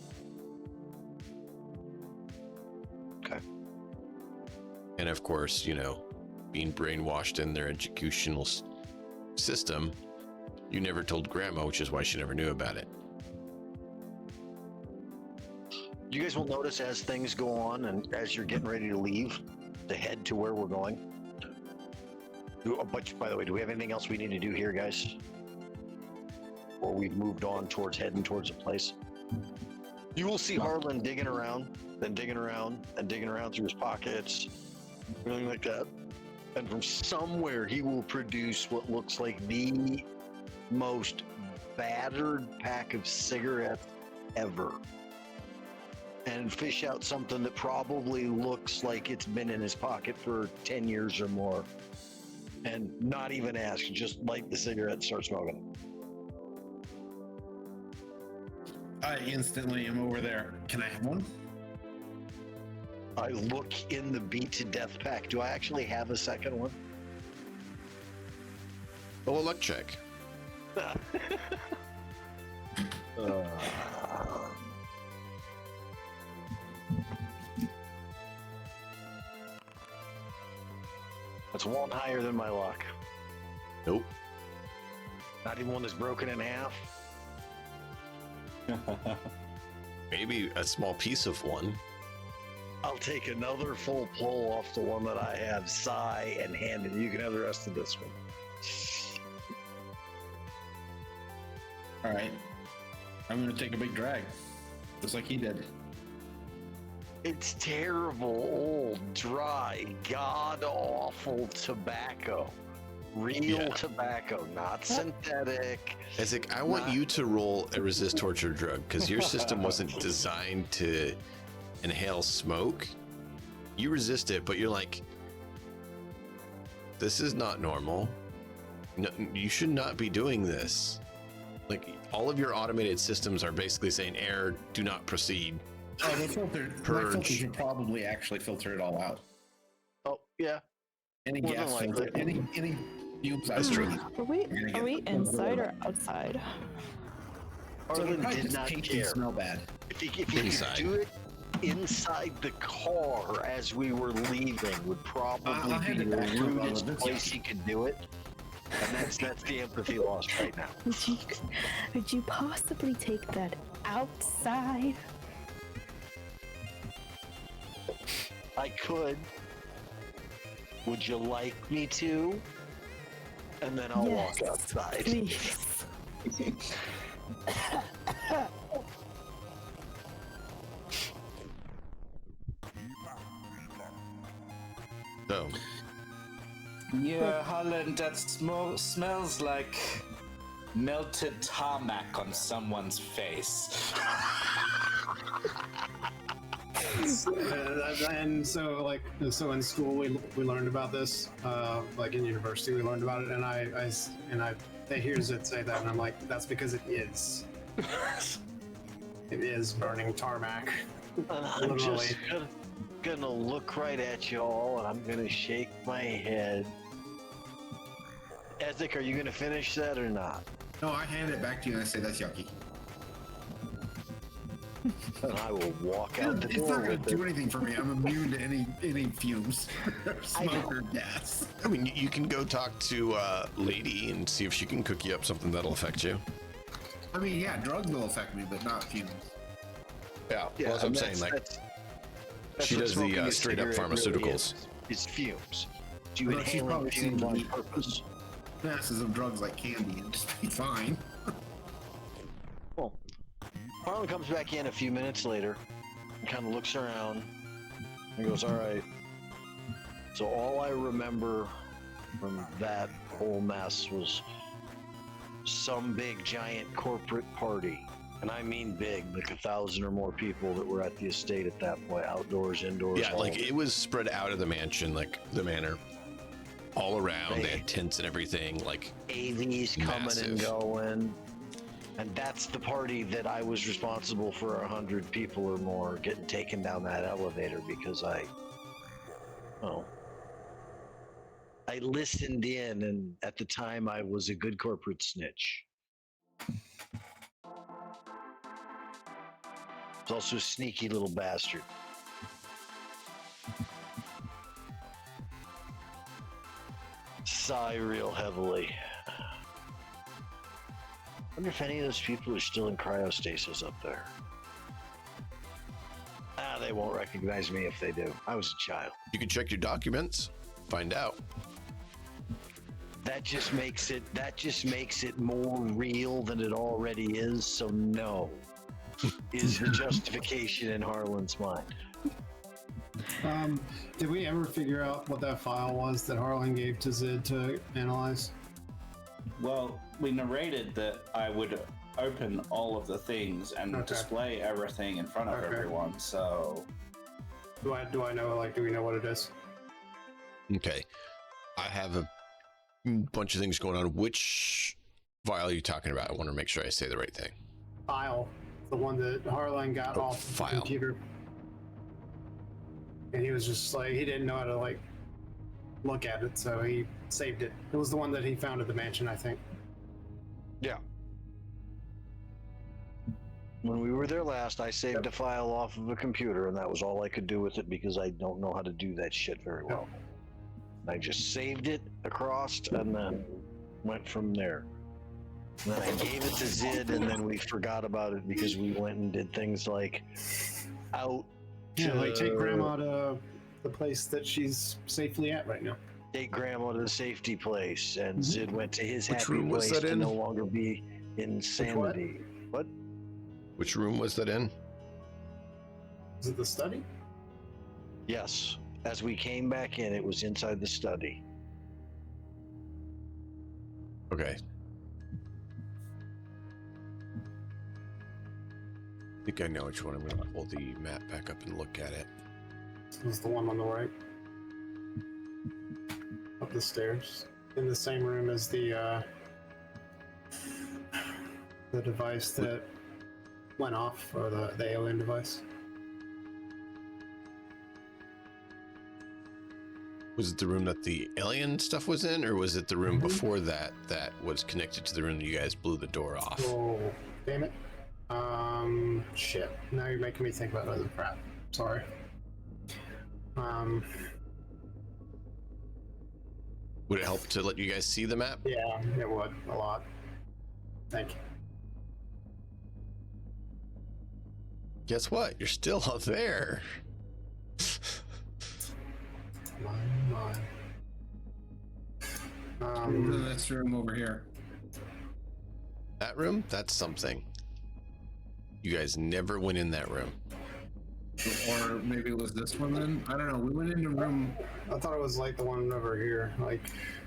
Okay. And of course, being brainwashed in their educational system, you never told Grandma, which is why she never knew about it. You guys will notice as things go on and as you're getting ready to leave, to head to where we're going. But by the way, do we have anything else we need to do here, guys? Or we've moved on towards heading towards a place? You will see Harlan digging around, then digging around, and digging around through his pockets, everything like that. And from somewhere, he will produce what looks like the most battered pack of cigarettes ever. And fish out something that probably looks like it's been in his pocket for 10 years or more. And not even ask, just light the cigarette and start smoking. I instantly am over there. Can I have one? I look in the beat to death pack. Do I actually have a second one? Oh, a luck check. That's one higher than my luck. Nope. Not even one that's broken in half. Maybe a small piece of one. I'll take another full pull off the one that I have, sigh, and hand it. You can have the rest of this one. All right. I'm going to take a big drag, just like he did. It's terrible, old, dry, god-awful tobacco. Real tobacco, not synthetic. Isaac, I want you to roll a resist torture drug because your system wasn't designed to inhale smoke. You resist it, but you're like, this is not normal. No, you should not be doing this. Like, all of your automated systems are basically saying, error, do not proceed. Oh, the filter. My Purge. filter should probably actually filter it all out. Oh, yeah. Any More gas than filter, likely. any fumes I That's true. breathe. Are we inside or outside? So Arlen probably did just not taste and care. smell bad. If you could Inside. do it inside the car as we were leaving would probably I'll be hand it the back to him, rudest Arlen. place he could do it. And that's the empathy lost right now. Would you possibly take that outside? I could. Would you like me to? And then I'll walk outside. Please. So, Yeah, Holland, that smells like melted tarmac on someone's face. And so, like, so in school we learned about this. Like in university we learned about it, and I they hear Zid say that, and I'm like, that's because it is. It is burning tarmac. And I'm just gonna look right at you all, and I'm gonna shake my head. Ethic, are you gonna finish that or not? No, I hand it back to you and I say that's yucky. And I will walk out the It's door not going with to do it. anything for me. I'm immune to any fumes, or smoke, or gas. I mean, you can go talk to Lady and see if she can cook you up something that'll affect you. I mean, yeah, drugs will affect me, but not fumes. Yeah, Yeah, well, that's what I'm and saying. Like, that's she what does smoking the a straight up cigarette really pharmaceuticals. is fumes. Do you Well, she's inhaling probably fumes seen on me- purpose? Masses of drugs like candy and just be fine. Well, Harlan comes back in a few minutes later and kind of looks around and goes, all right. So all I remember from that whole mess was some big giant corporate party. And I mean big, like 1,000 or more people that were at the estate at that point, outdoors, indoors. Yeah, all like of it. it was spread out of the mansion, like the manor, all around. They had tents and everything. Like, AVs coming and massive. going. And that's the party that I was responsible for 100 people or more getting taken down that elevator because I listened in, and at the time I was a good corporate snitch. I was also a sneaky little bastard. Sigh real heavily. Wonder if any of those people are still in cryostasis up there. They won't recognize me if they do. I was a child. you can check your documents, find out. That just makes it more real than it already is. So no, is the justification in Harlan's mind. Did we ever figure out what that file was that Harlan gave to Zid to analyze? Well, we narrated that I would open all of the things and Okay. display everything in front of Okay. everyone, so... Do I know? Like, do we know what it is? Okay. I have a bunch of things going on. Which file are you talking about? I want to make sure I say the right thing. File, the one that Harlan got Oh, off the file. computer, and he was just like, he didn't know how to like look at it, so he saved it. It was the one that he found at the mansion, I think. Yeah. When we were there last, I saved a file off of a computer, and that was all I could do with it because I don't know how to do that shit very well. I just saved it across and then went from there. And then I gave it to Zid, and then we forgot about it because we went and did things like out. Yeah, like take Grandma to the place that she's safely at right now. Take Grandma to the safety place, and Zid went to his Which happy room was place that to in? no longer be insanity. What? Which room was that in? Is it the study? Yes. As we came back in, it was inside the study. Okay. I think I know which one. I'm going to pull the map back up and look at it. This is the one on the right. Up the stairs. In the same room as the device that went off, or the alien device. Was it the room that the alien stuff was in, or was it the room before that that was connected to the room that you guys blew the door off? Oh, damn it. Shit. Now you're making me think about other crap. Sorry. Would it help to let you guys see the map? Yeah, it would. A lot. Thank you. Guess what? You're still up there. My. This room over here. That room? That's something. You guys never went in that room. Or maybe it was this one then? I don't know. We went into room. I thought it was like the one over here. Like,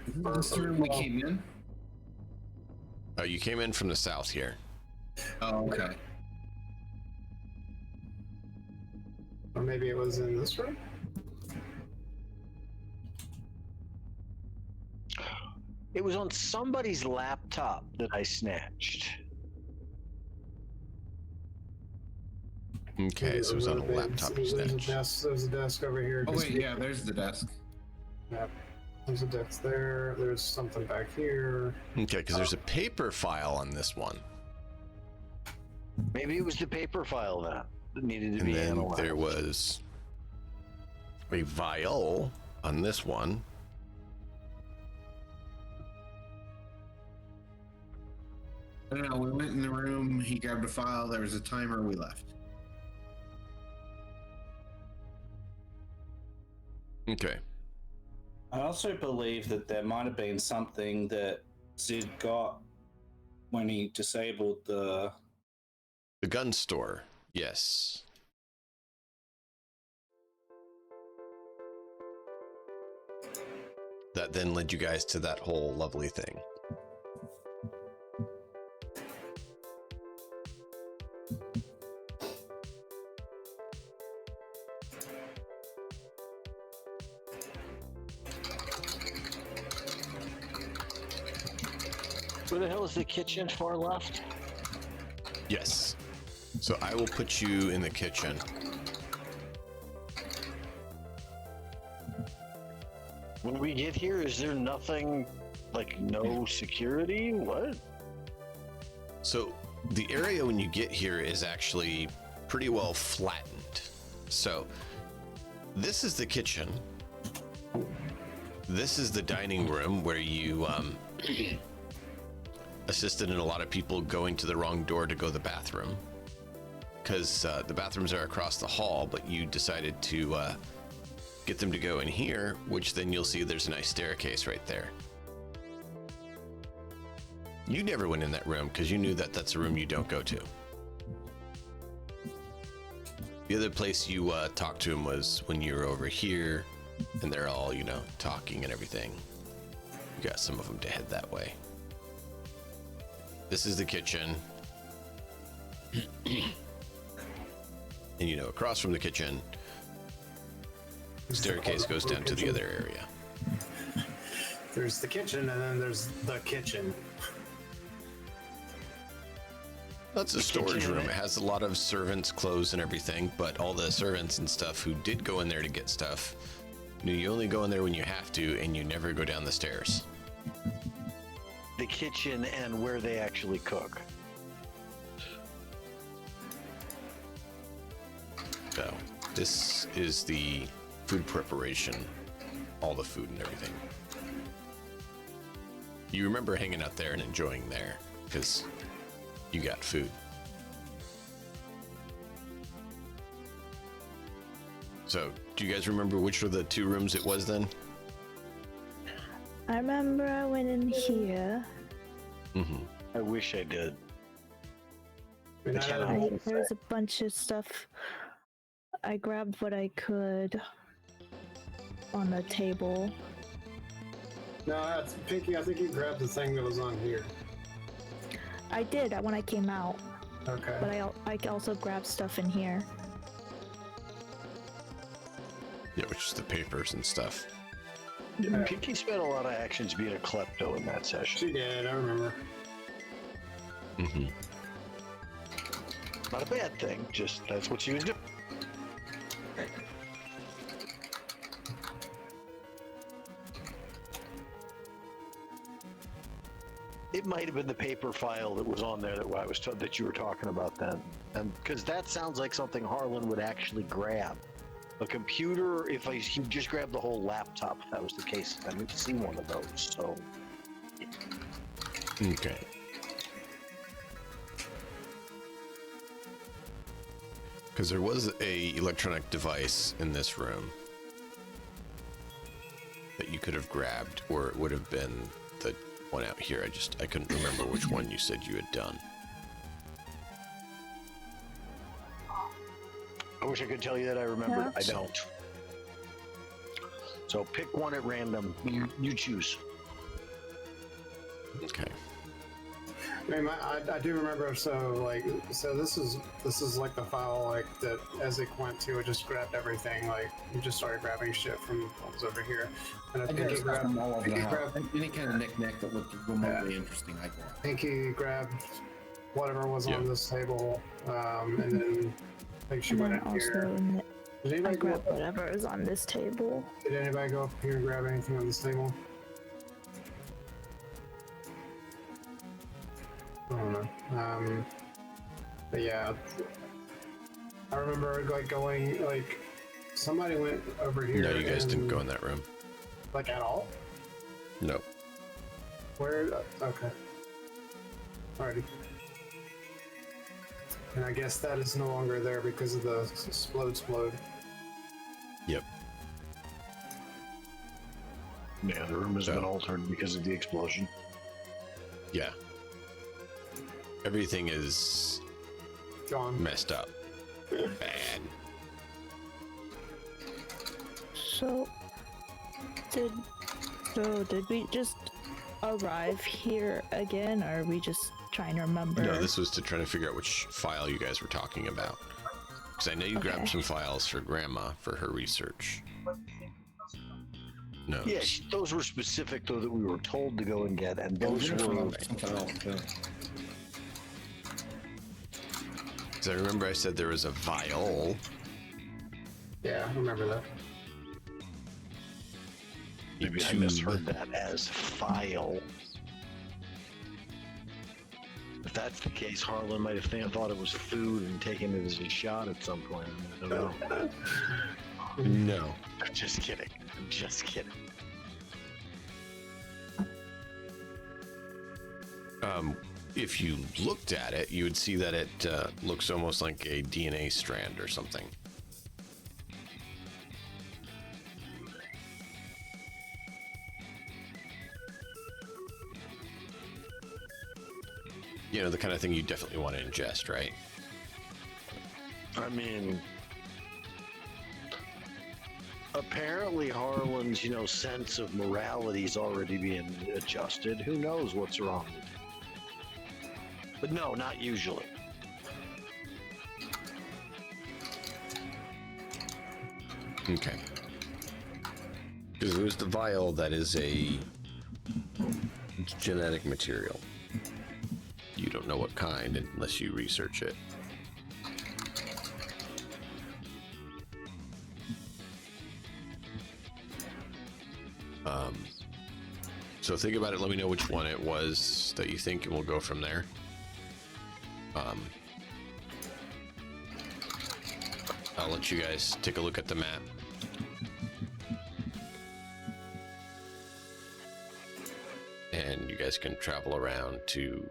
This room we came in? Oh, you came in from the south here. Oh, okay. or maybe it was in this room? It was on somebody's laptop that I snatched. Okay, so it was on a laptop you There's a snatched. desk. There's a desk over here. Oh wait, yeah, there's the desk. Yep. There's a desk there. There's something back here. Okay, because there's a paper file on this one. Maybe it was the paper file that needed to And be then analyzed. there was a vial on this one. I don't know. We went in the room. He grabbed a file. There was a timer. We left. Okay. I also believe that there might have been something that Zid got when he disabled the... The gun store. Yes. That then led you guys to that whole lovely thing. Where the hell is the kitchen far left? Yes. So I will put you in the kitchen. When we get here, is there nothing, like no security? What? So the area when you get here is actually pretty well flattened. So this is the kitchen. This is the dining room where you assisted in a lot of people going to the wrong door to go to the bathroom. Because the bathrooms are across the hall, but you decided to get them to go in here, which then you'll see there's a nice staircase right there. You never went in that room because you knew that that's a room you don't go to. The other place you talked to him was when you were over here, and they're all, you know, talking and everything. You got some of them to head that way. This is the kitchen. And, you know, across from the kitchen, staircase goes down to the other area. There's the kitchen, and then there's the kitchen. That's a storage room. It has a lot of servants' clothes and everything, but all the servants and stuff who did go in there to get stuff, you only go in there when you have to, and you never go down the stairs. The kitchen and where they actually cook. So this is the food preparation, all the food and everything. You remember hanging out there and enjoying there because you got food. So do you guys remember which of the two rooms it was then? I remember I went in here. Mm-hmm. I wish I did. I mean, There was a bunch of stuff. I grabbed what I could on the table. No, that's Pinky. I think you grabbed the thing that was on here. I did when I came out, Okay. but I also grabbed stuff in here. Yeah, which is the papers and stuff. Pinky spent a lot of actions being a klepto in that session. She did. I remember. Mm-hmm. Not a bad thing, just that's what she was doing. It might have been the paper file that was on there that I was that you were talking about then, and because that sounds like something Harlan would actually grab. A computer, if he just grabbed the whole laptop, if that was the case, I didn't see one of those. So, Okay. Because there was a electronic device in this room that you could have grabbed, or it would have been the one out here. I couldn't remember which one you said you had done. I wish I could tell you that I remembered. Yeah. I don't. So pick one at random. You choose. Okay. I mean, I do remember. So this is like the file like that. As it went to, it just grabbed everything. Like you just started grabbing shit from what was over here, and I think he grabbed from all over the Pinky house. grabbed Any kind of knick-knack that looked remotely interesting, I grabbed. Pinky grabbed whatever was Yeah. on this table, and then I think she And went then in here. also, Did I anybody go grabbed whatever is on this table. Did anybody go up here and grab anything on this table? I don't know. But yeah, I remember like going like somebody went over here. No, you guys didn't and- go in that room. Like at all? No. Where? Okay. Alrighty. And I guess that is no longer there because of the explode. Yep. Yeah, the room has been altered because of the explosion. Yeah. Everything is Gone. messed up. Bad. So did we just arrive here again, or are we just trying to remember? No, this was to try to figure out which file you guys were talking about. Because I know you grabbed Okay. some files for Grandma for her research. No. Yeah, those were specific though that we were told to go and get, and those were. Something else, too. Because I remember I said there was a vial. Yeah, I remember that. Maybe I tube. misheard that as file. If that's the case, Harlan might have thought it was food and taken it as a shot at some point. I don't know. No. I'm just kidding. I'm just kidding. If you looked at it, you would see that it looks almost like a DNA strand or something. You know, the kind of thing you definitely want to ingest, right? I mean, apparently Harlan's, sense of morality is already being adjusted. Who knows what's wrong with him? But no, not usually. Okay. Because there's the vial that is a genetic material. You don't know what kind unless you research it. So think about it. Let me know which one it was that you think, and we'll go from there. I'll let you guys take a look at the map. And you guys can travel around to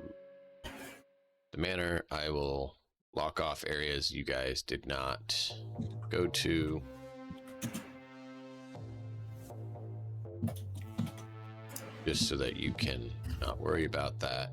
the manor. I will lock off areas you guys did not go to. Just so that you can not worry about that.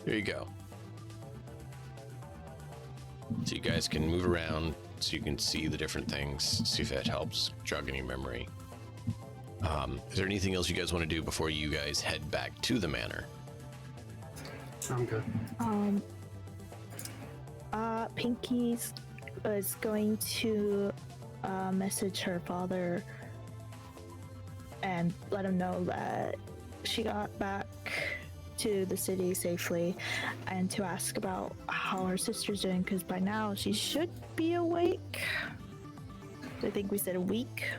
There you go. So you guys can move around so you can see the different things, see if that helps jog any memory. Is there anything else you guys want to do before you guys head back to the manor? I'm good. Pinky is going to message her father and let him know that she got back to the city safely, and to ask about how her sister's doing, because by now she should be awake. I think we said a week.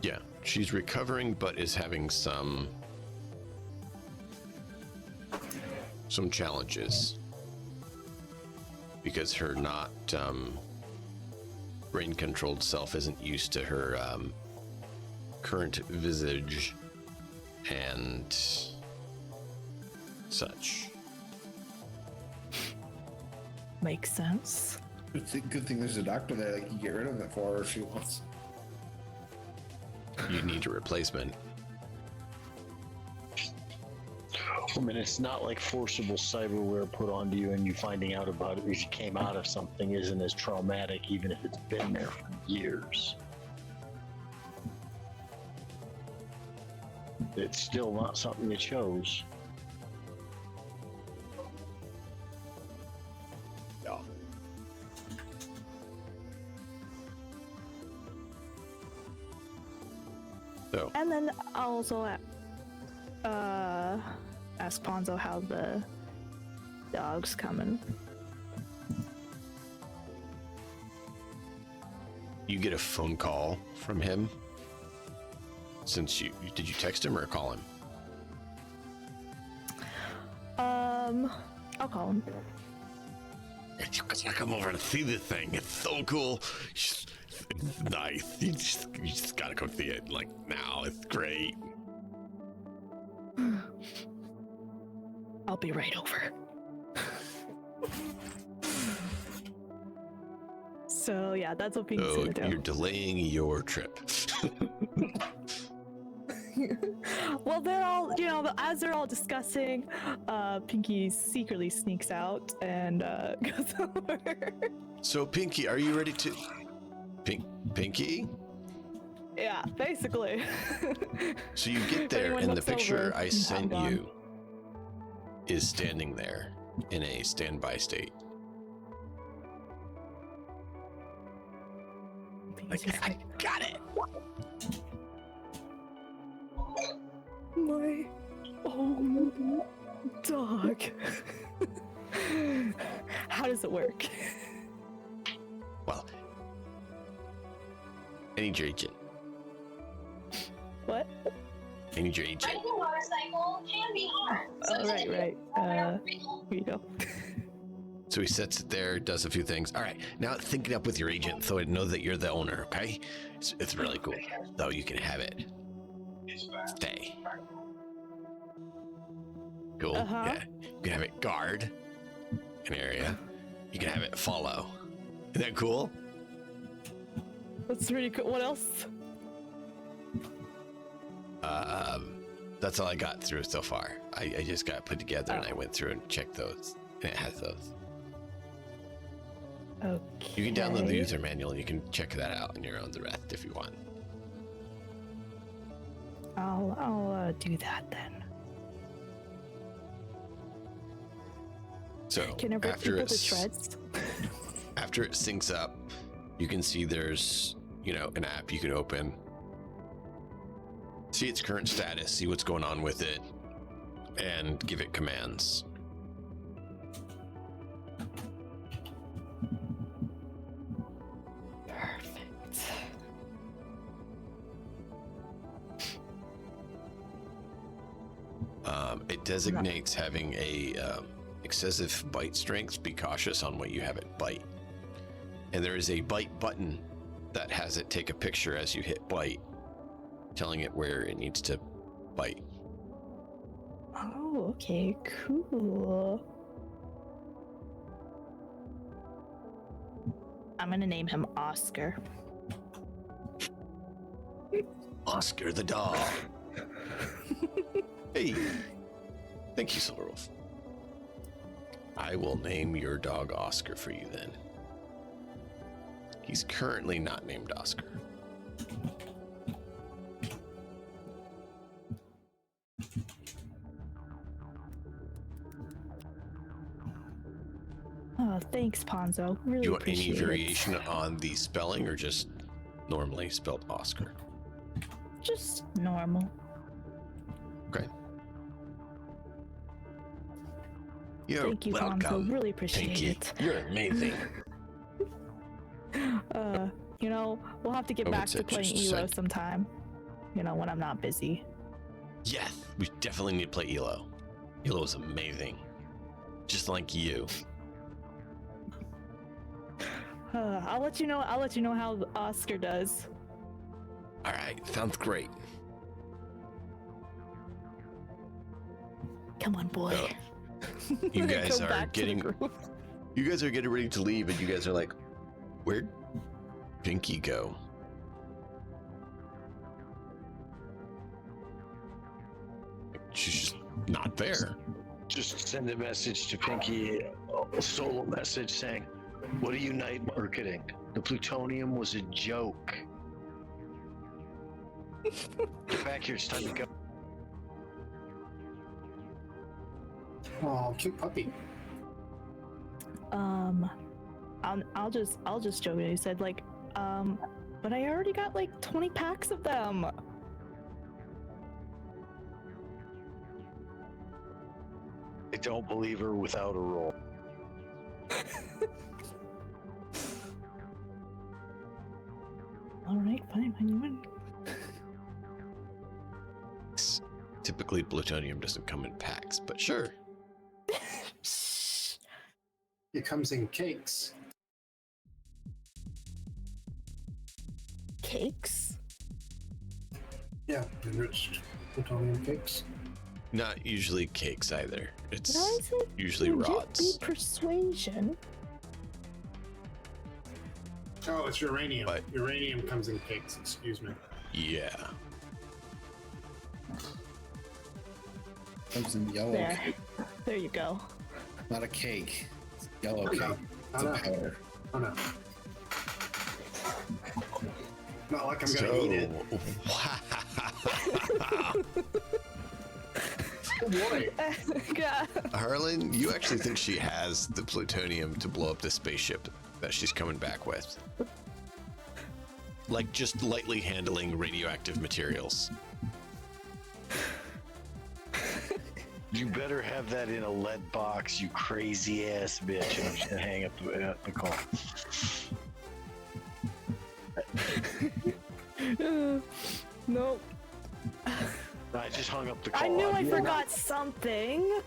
Yeah, she's recovering, but is having some challenges because her not brain-controlled self isn't used to her current visage and such. Makes sense. Good thing there's a doctor there that can get rid of it for her if she wants. You need a replacement. I mean, it's not like forcible cyberware put onto you and you finding out about it if you came out of something isn't as traumatic, even if it's been there for years. It's still not something you chose. Yeah. So, And then I'll also ask Ponzo how the dog's coming. you get a phone call from him. Since did you text him or call him? I'll call him. Because I come over to see this thing. It's so cool. It's nice. You just gotta come see it like now. It's great. I'll be right over. So yeah, that's what Pinky's So gonna do. you're delaying your trip. Well, they're all, as they're all discussing, Pinky secretly sneaks out and goes over. So Pinky, are you ready to? Pinky? Yeah, basically. So you get there, Everyone and the looks picture over, I and sent I'm you is standing there in a standby state. Pinky's just I got it. my own dog. How does it work? Well, I need your agent. What? I need your agent. Riding a motorcycle can be hard. Oh, right. Here you go. So he sets it there, does a few things. All right, now sync it up with your agent so I know that you're the owner, okay? It's really cool. So you can have it. Stay. Cool. Uh-huh. Yeah. You can have it guard an area. You can have it follow. Isn't that cool? That's really cool. What else? That's all I got through so far. I just got put together and I went through and checked those. And it has those. Okay. You can download the user manual and you can check that out on your own the rest if you want. I'll do that then. So Can I rip people to shreds? after it syncs up, you can see there's, an app you can open. See its current status, see what's going on with it, and give it commands. Perfect. It designates having a excessive bite strength. Be cautious on what you have it bite. And there is a bite button that has it take a picture as you hit bite, telling it where it needs to bite. Oh, okay, cool. I'm gonna name him Oscar. Oscar the dog. Hey, thank you, Silverwolf. I will name your dog Oscar for you then. He's currently not named Oscar. Oh, thanks, Ponzo. Really Do you want any appreciate variation on the spelling or just normally spelled Oscar? it. Just normal. Okay. You're Thank you, welcome. Ponzo. Really appreciate Pinky. it. You're amazing. You know, we'll have to get Oh, back it's to playing just a ELO sec. sometime. You know, when I'm not busy. Yes, we definitely need to play ELO. ELO is amazing. Just like you. I'll let you know. I'll let you know how Oscar does. All right, sounds great. Come on, boy. You guys Go are back to the getting group. you guys are getting ready to leave, and you guys are like, where'd Pinky go? She's just not there. Just send a message to Pinky, a solo message saying, "What are you night marketing? The plutonium was a joke. Get back here, it's time to go." Oh, cute puppy. I'll just joke. He said like, but I already got like 20 packs of them. I don't believe her without a roll. All right, fine, you win. Typically, plutonium doesn't come in packs, but sure. It comes in cakes. Cakes? Yeah, enriched plutonium cakes. Not usually cakes either. It's Why is it usually legit rods. be persuasion? Oh, it's uranium. But- Uranium comes in cakes, excuse me. Yeah. Comes in yellow There. cake. There you go. Not a cake. It's yellow Oh, cake. no. It's Oh, a no. powder. Oh no. Not like I'm gonna eat it. Wow. Oh boy. God. Harlan, you actually think she has the plutonium to blow up the spaceship that she's coming back with? Like just lightly handling radioactive materials. You better have that in a lead box, you crazy ass bitch. And I'm just gonna hang up the call. Nope. I just hung up the call. I knew I I'm- forgot something.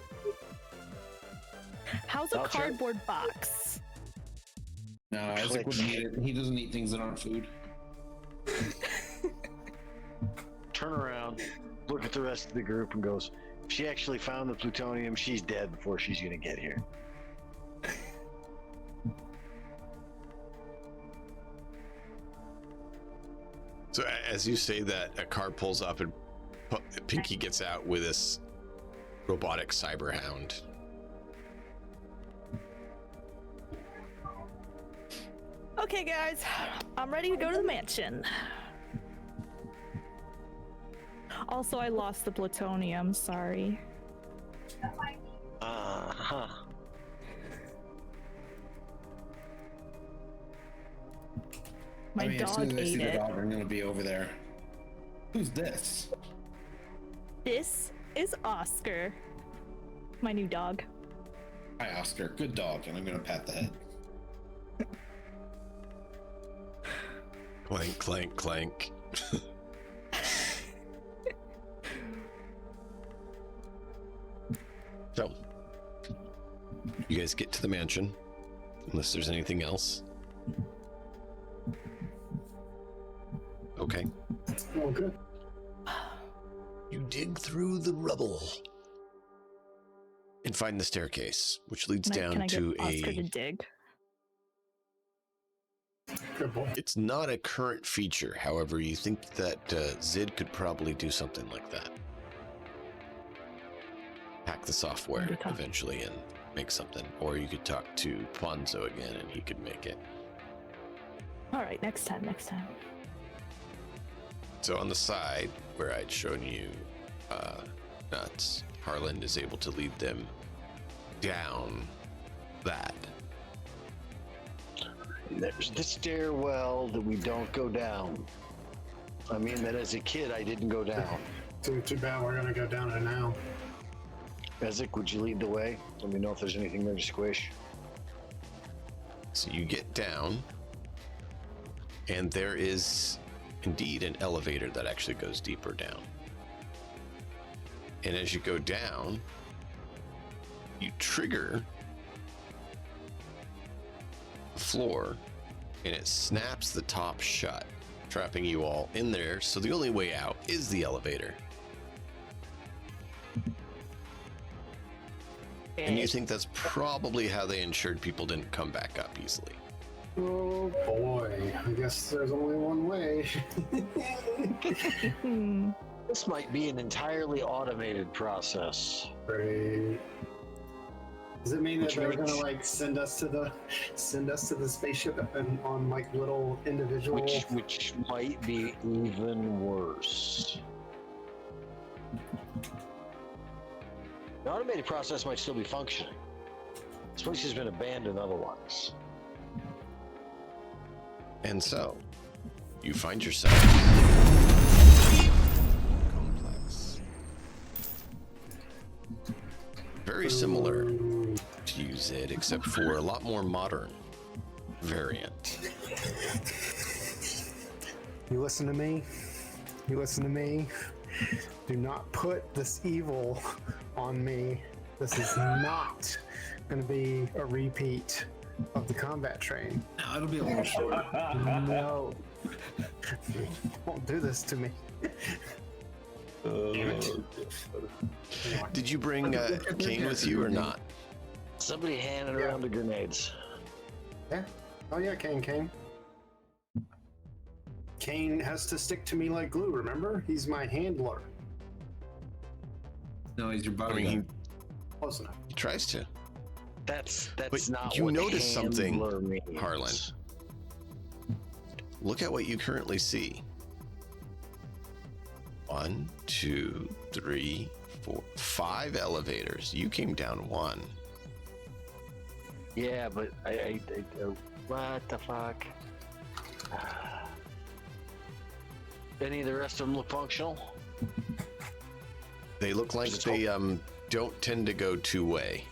How's a I'll check. cardboard box? No, Isaac wouldn't eat it. He doesn't eat things that aren't food. Turn around, look at the rest of the group, and goes, "If she actually found the plutonium, she's dead before she's gonna get here." So as you say that, a car pulls up and Pinky gets out with this robotic cyber hound. Okay, guys, I'm ready to go to the mansion. Also, I lost the plutonium. Sorry. Uh-huh. My as dog soon as I see ate the it. dog, I'm gonna be over there. Who's this? This is Oscar, my new dog. Hi, Oscar. Good dog, and I'm gonna pat the head. Clank, clank, clank. So, you guys get to the mansion, unless there's anything else. Okay. Oh, good. You dig through the rubble and find the staircase, which leads Can I down to get Oscar to a... dig? Good boy. It's not a current feature. However, you think that Zid could probably do something like that. Hack the software Become- eventually and make something. Or you could talk to Ponzo again and he could make it. All right, next time. So on the side where I'd shown you nuts, Harlan is able to lead them down that. There's the stairwell that we don't go down. I mean that as a kid I didn't go down. Too bad we're gonna go down it now. Ezek, would you lead the way? Let me know if there's anything there to squish. So you get down, and there is indeed an elevator that actually goes deeper down. And as you go down, you trigger the floor, and it snaps the top shut, trapping you all in there. So the only way out is the elevator. And you think that's probably how they ensured people didn't come back up easily. Oh boy, I guess there's only one way. This might be an entirely automated process. Great. Does it mean that Which they're means- gonna like send us to the spaceship and on like little individual? Which might be even worse. The automated process might still be functioning. This place has been abandoned otherwise. And so, you find yourself complex. Very similar to use it, except for a lot more modern variant. You listen to me. You listen to me. Do not put this evil on me. This is not going to be a repeat of the combat train. No, it'll be a little shorter. No. Don't do this to me. Did you bring Kane with you or not? Somebody handed around the grenades. Yeah. Oh yeah, Kane. Kane has to stick to me like glue, remember? He's my handler. No, he's your I bodyguard. mean, Close enough. he tries to. That's But not you what notice something, handler means. Harlan. Look at what you currently see. 1, 2, 3, 4, 5 elevators. You came down 1. Yeah, but I what the fuck? Any of the rest of them look functional? They look like Just they don't tend to go two-way.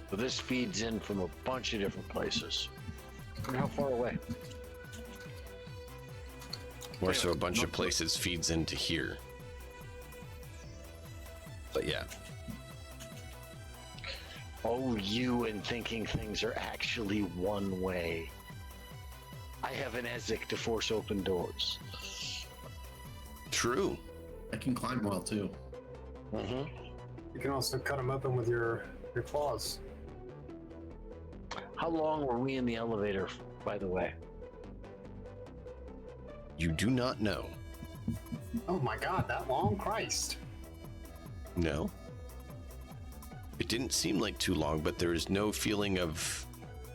So this feeds in from a bunch of different places. And how far away? More so a bunch of places feeds into here. But yeah. Oh, you and thinking things are actually one way. I have an Ezek to force open doors. True. I can climb well too. Mm-hmm. You can also cut them open with your claws. How long were we in the elevator, by the way? You do not know. Oh my god, that long? Christ. No. It didn't seem like too long, but there is no feeling of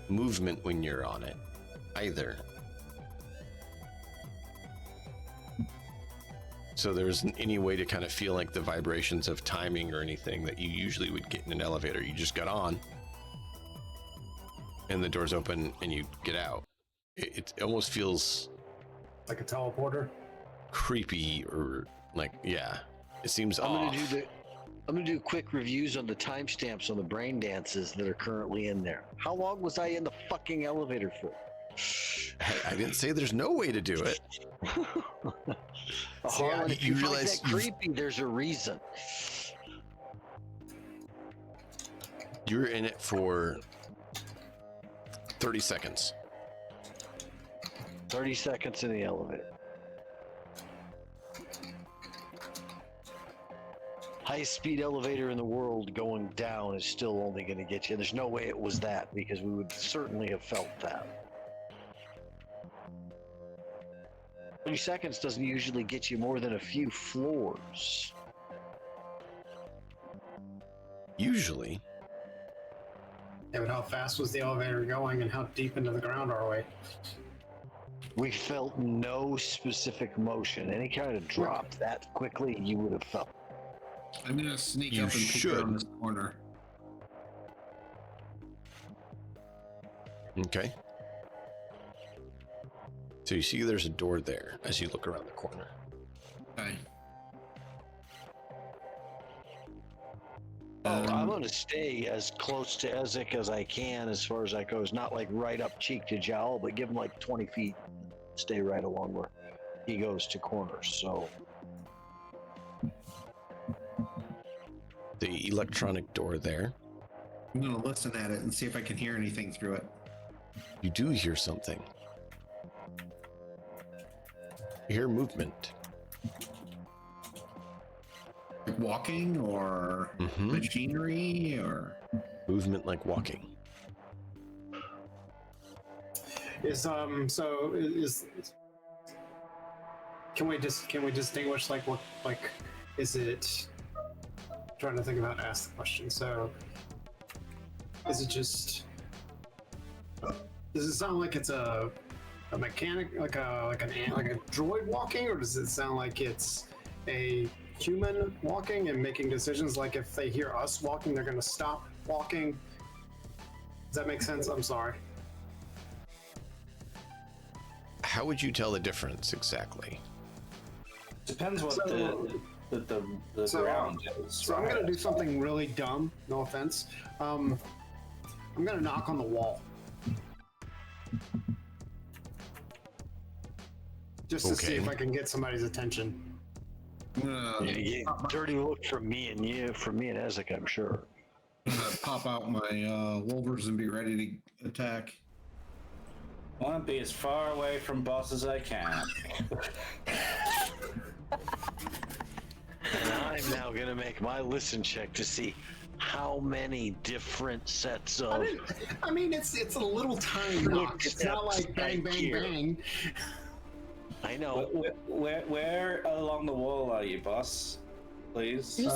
movement when you're on it either. So there isn't any way to kind of feel like the vibrations of timing or anything that you usually would get in an elevator. You just got on and the doors open and you get out. It almost feels Like a teleporter? creepy or like, yeah, it seems I'm off. gonna do quick reviews on the timestamps on the brain dances that are currently in there. How long was I in the fucking elevator for? I didn't say there's no way to do it. Harlan, if you find realize that creepy, there's a reason. You're in it for 30 seconds. 30 seconds in the elevator. Highest speed elevator in the world going down is still only going to get you. There's no way it was that because we would certainly have felt that. 30 seconds doesn't usually get you more than a few floors. Usually. Yeah, but how fast was the elevator going and how deep into the ground are we? We felt no specific motion. Any kind of drop that quickly, you would have felt. I'm gonna sneak You up and peek should. around this corner. Okay. So you see there's a door there as you look around the corner. Okay. I'm going to stay as close to Ezek as I can as far as that goes. Not like right up cheek to jowl, but give him like 20 feet. Stay right along where he goes to corners. So The electronic door there. I'm gonna listen at it and see if I can hear anything through it. You do hear something. You hear movement. Like walking or machinery or Movement like walking. Can we distinguish like what, like, is it, trying to think about ask the question. So is it just, does it sound like it's a mechanic, like a droid walking, or does it sound like it's a human walking and making decisions? Like if they hear us walking, they're going to stop walking. Does that make sense? I'm sorry. How would you tell the difference exactly? Depends what the ground is. So I'm going to do something really dumb. No offense. I'm going to knock on the wall. Just to see if I can get somebody's attention. I'm gonna dirty look from me and Ezek, I'm sure. pop out my Wolvers and be ready to attack. I want to be as far away from boss as I can. And I'm now going to make my listen check to see how many different sets of... I mean, it's a little tiny knock. It's not like bang, bang, bang. I know. Where along the wall are you, boss? Please. You're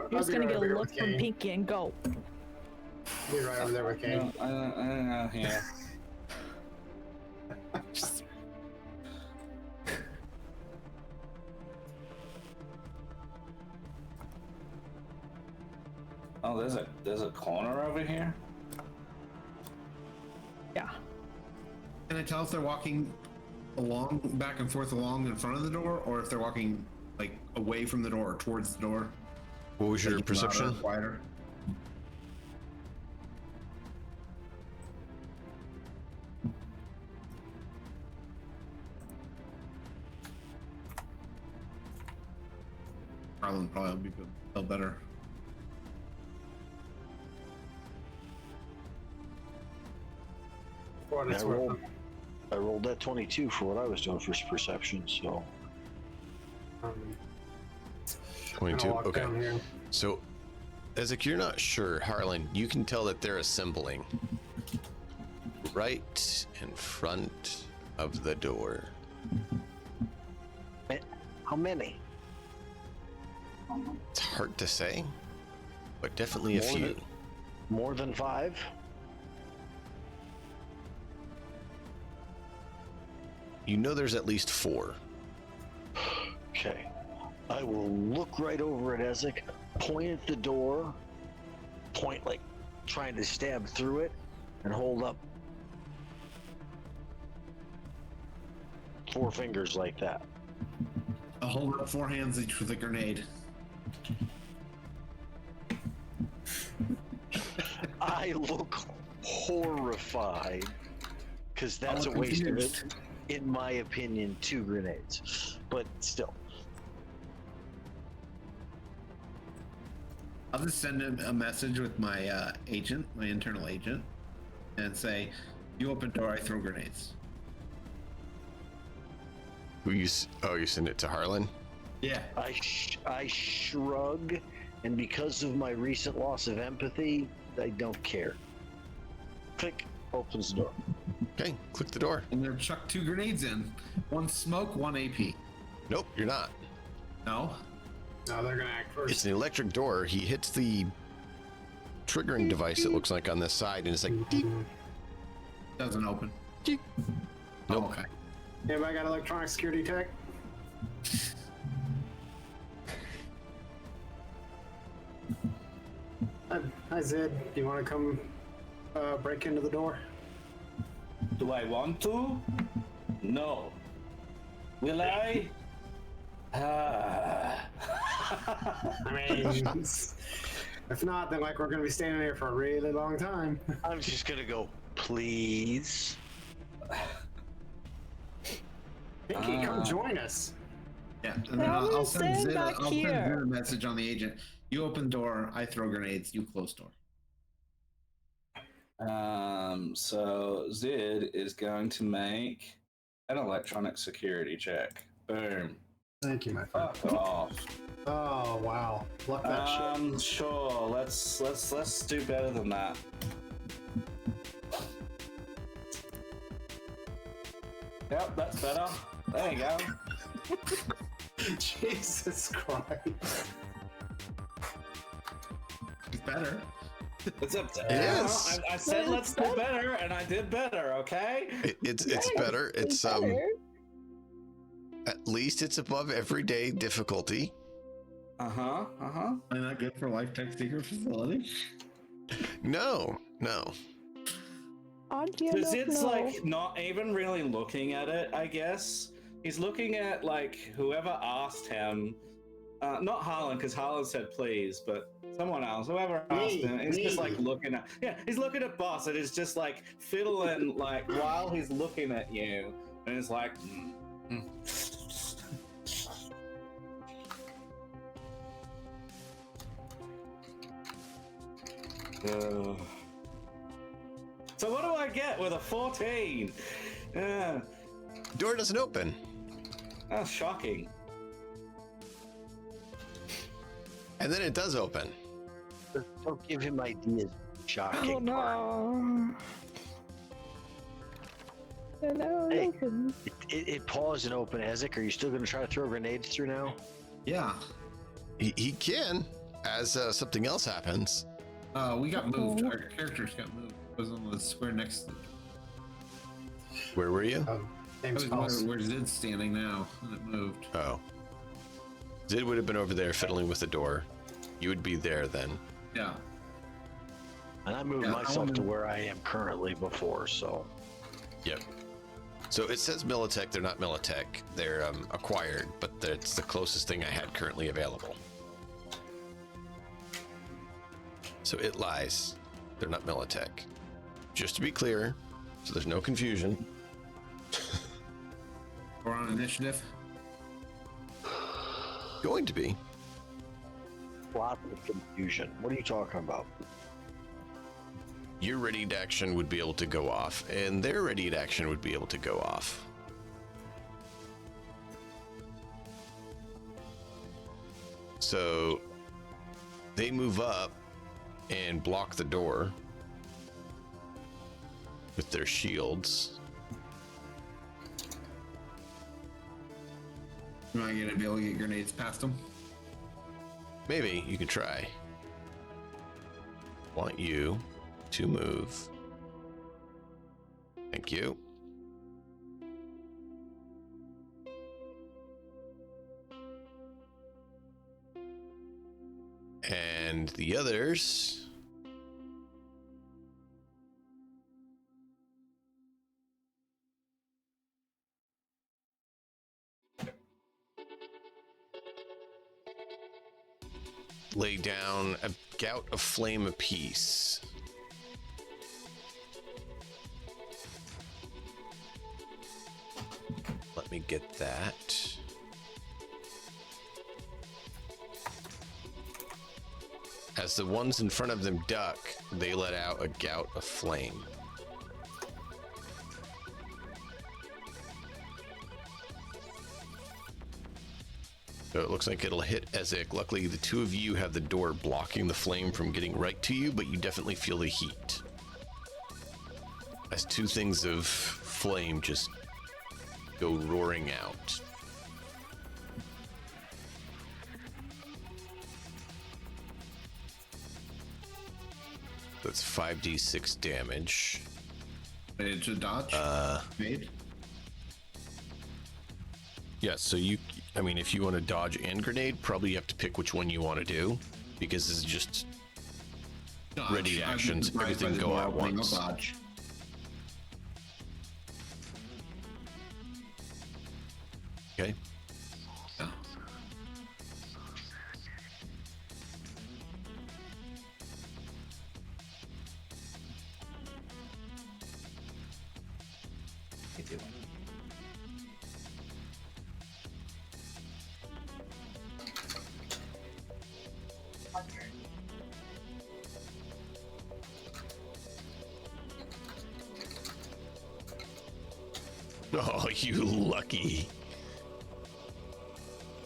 just gonna get a here look with from Kane. Pinky and go. Be right over there with Kane. I don't know here. Oh, there's a corner over here. Yeah. Can I tell if they're walking along, back and forth along in front of the door, or if they're walking like away from the door or towards the door? What was your Like, perception? louder, quieter? Harlan probably would be good. Feel better. For what it's I worth. rolled that 22 for what I was doing for perception, so... I'm 22. gonna walk Okay. down here. So, Ezek, you're not sure. Harlan, you can tell that they're assembling right in front of the door. How many? It's hard to say, but definitely a More few. than- More than 5? You know there's at least 4. Okay. I will look right over at Ezek, point at the door, point like trying to stab through it, and hold up 4 fingers like that. I'll hold up 4 hands each with a grenade. I look horrified because that's a look waste of confused. it. In my opinion, 2 grenades, but still. I'll just send him a message with my agent, my internal agent, and say, "You open door, I throw grenades." You send it to Harlan? Yeah. I shrug, and because of my recent loss of empathy, I don't care. Click, opens the door. Okay, click the door. And they're chuck 2 grenades in. 1 smoke, 1 AP. Nope, you're not. No? No, they're gonna act first. It's an electric door. He hits the triggering device, it looks like, on this side, and it's like, deep. Doesn't open. Nope. Oh, okay. Anybody got electronic security tech? Hi, Zed. Do you want to come break into the door? Do I want to? No. Will I? I mean, if not, then like we're gonna be standing here for a really long time. I'm just gonna go, please. Pinky, come join us. Yeah, and then I'm I'll gonna send stand Zid, back I'll send here. Zid a message on the agent. You open door, I throw grenades, you close door. So Zid is going to make an electronic security check. Boom. Thank you, my friend. Fuck off. Oh wow, luck that shit. Sure. Let's do better than that. Yep, that's better. There you go. Jesus Christ. It's better. It's up to Yes. I said let's do better, and I did better. Okay. It's better. It's at least it's above everyday difficulty. Am I not good for life tech secret facility? No. Because it's like not even really looking at it, I guess. He's looking at like whoever asked him. Not Harlan, because Harlan said please, but someone else, whoever asked him, he's just like looking at, he's looking at Boss, and he's just like fiddling like while he's looking at you, and he's like, So what do I get with a 14? Door doesn't open. That's shocking. And then it does open. Don't give him ideas. Shocking. Oh no. Hello, Hey. open. It paused and opened. Ezek, are you still going to try to throw grenades through now? Yeah. He can, as something else happens. We got moved. Our characters got moved. It was on the square next to Where were you? Name's it. Paul's. Where Zid's standing now, and it moved. Oh. Zid would have been over there fiddling with the door. You would be there then. Yeah. And I moved Yeah, myself to where I am currently before, so. Yep. So it says Militech. They're not Militech. They're acquired, but it's the closest thing I had currently available. So it lies. They're not Militech. Just to be clear, so there's no confusion. We're on initiative. Going to be. Lots of confusion. What are you talking about? Your readied action would be able to go off, and their readied action would be able to go off. So they move up and block the door with their shields. Am I gonna be able to get grenades past them? Maybe you could try. Want you to move. Thank you. And the others. Lay down a gout of flame apiece. Let me get that. As the ones in front of them duck, they let out a gout of flame. So it looks like it'll hit Ezek. Luckily, the two of you have the door blocking the flame from getting right to you, but you definitely feel the heat. As two things of flame just go roaring out. That's 5d6 damage. It's a dodge. Made. Yeah, so I mean, if you want to dodge and grenade, probably you have to pick which one you want to do, because this is just Dodge. ready I'd be actions, surprised everything by the go door at opening. once. I'll dodge. Okay. Yeah. You do it. Oh, you lucky.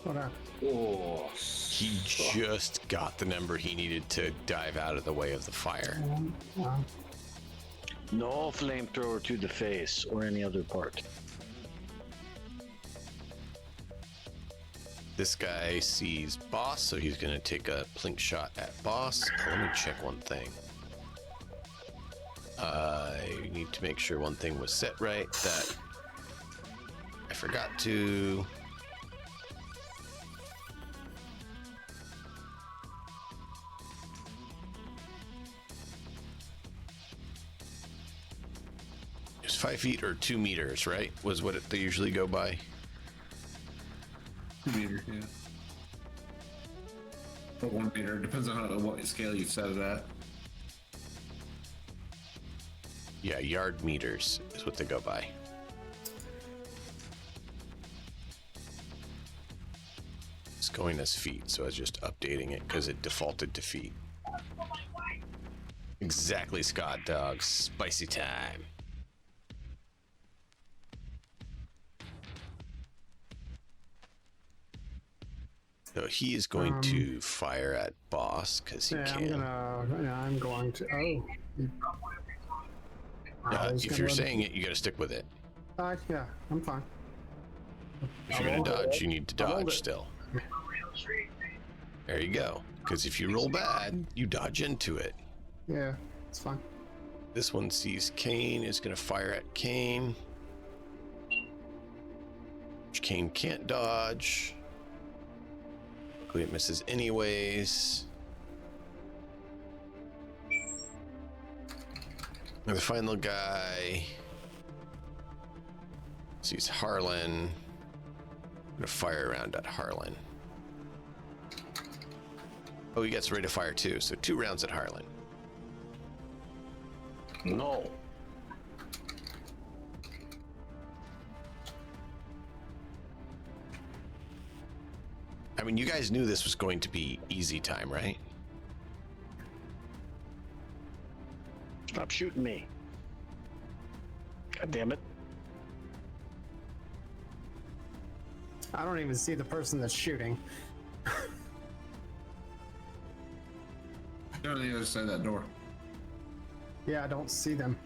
What happened? Oh, He just got the number he needed to dive out of the way of the fire. No flamethrower to the face or any other part. This guy sees boss, so he's going to take a plink shot at boss. Let me check one thing. I need to make sure one thing was set right. That I forgot to. It's 5 feet or 2 meters, right? Was what they usually go by. 2 meter, yeah. Or 1 meter. Depends on what scale you set it at. Yeah, yard meters is what they go by. It's going as feet, so I was just updating it because it defaulted to feet. Exactly, Scott Dog. Spicy time. So he is going to fire at boss because he can. I'm going to. Oh. If you're saying it, you got to stick with it. Yeah, I'm fine. If you're going to dodge, you need to dodge still. There you go. Because if you roll bad, you dodge into it. Yeah, it's fine. This one sees Kane, is going to fire at Kane. Which Kane can't dodge. Luckily it misses anyways. And the final guy sees Harlan. I'm gonna fire around at Harlan. Oh, he gets ready to fire too, so 2 rounds at Harlan. No. I mean, you guys knew this was going to be easy time, right? Stop shooting me. God damn it. I don't even see the person that's shooting. They're on the other side of that door. Yeah, I don't see them.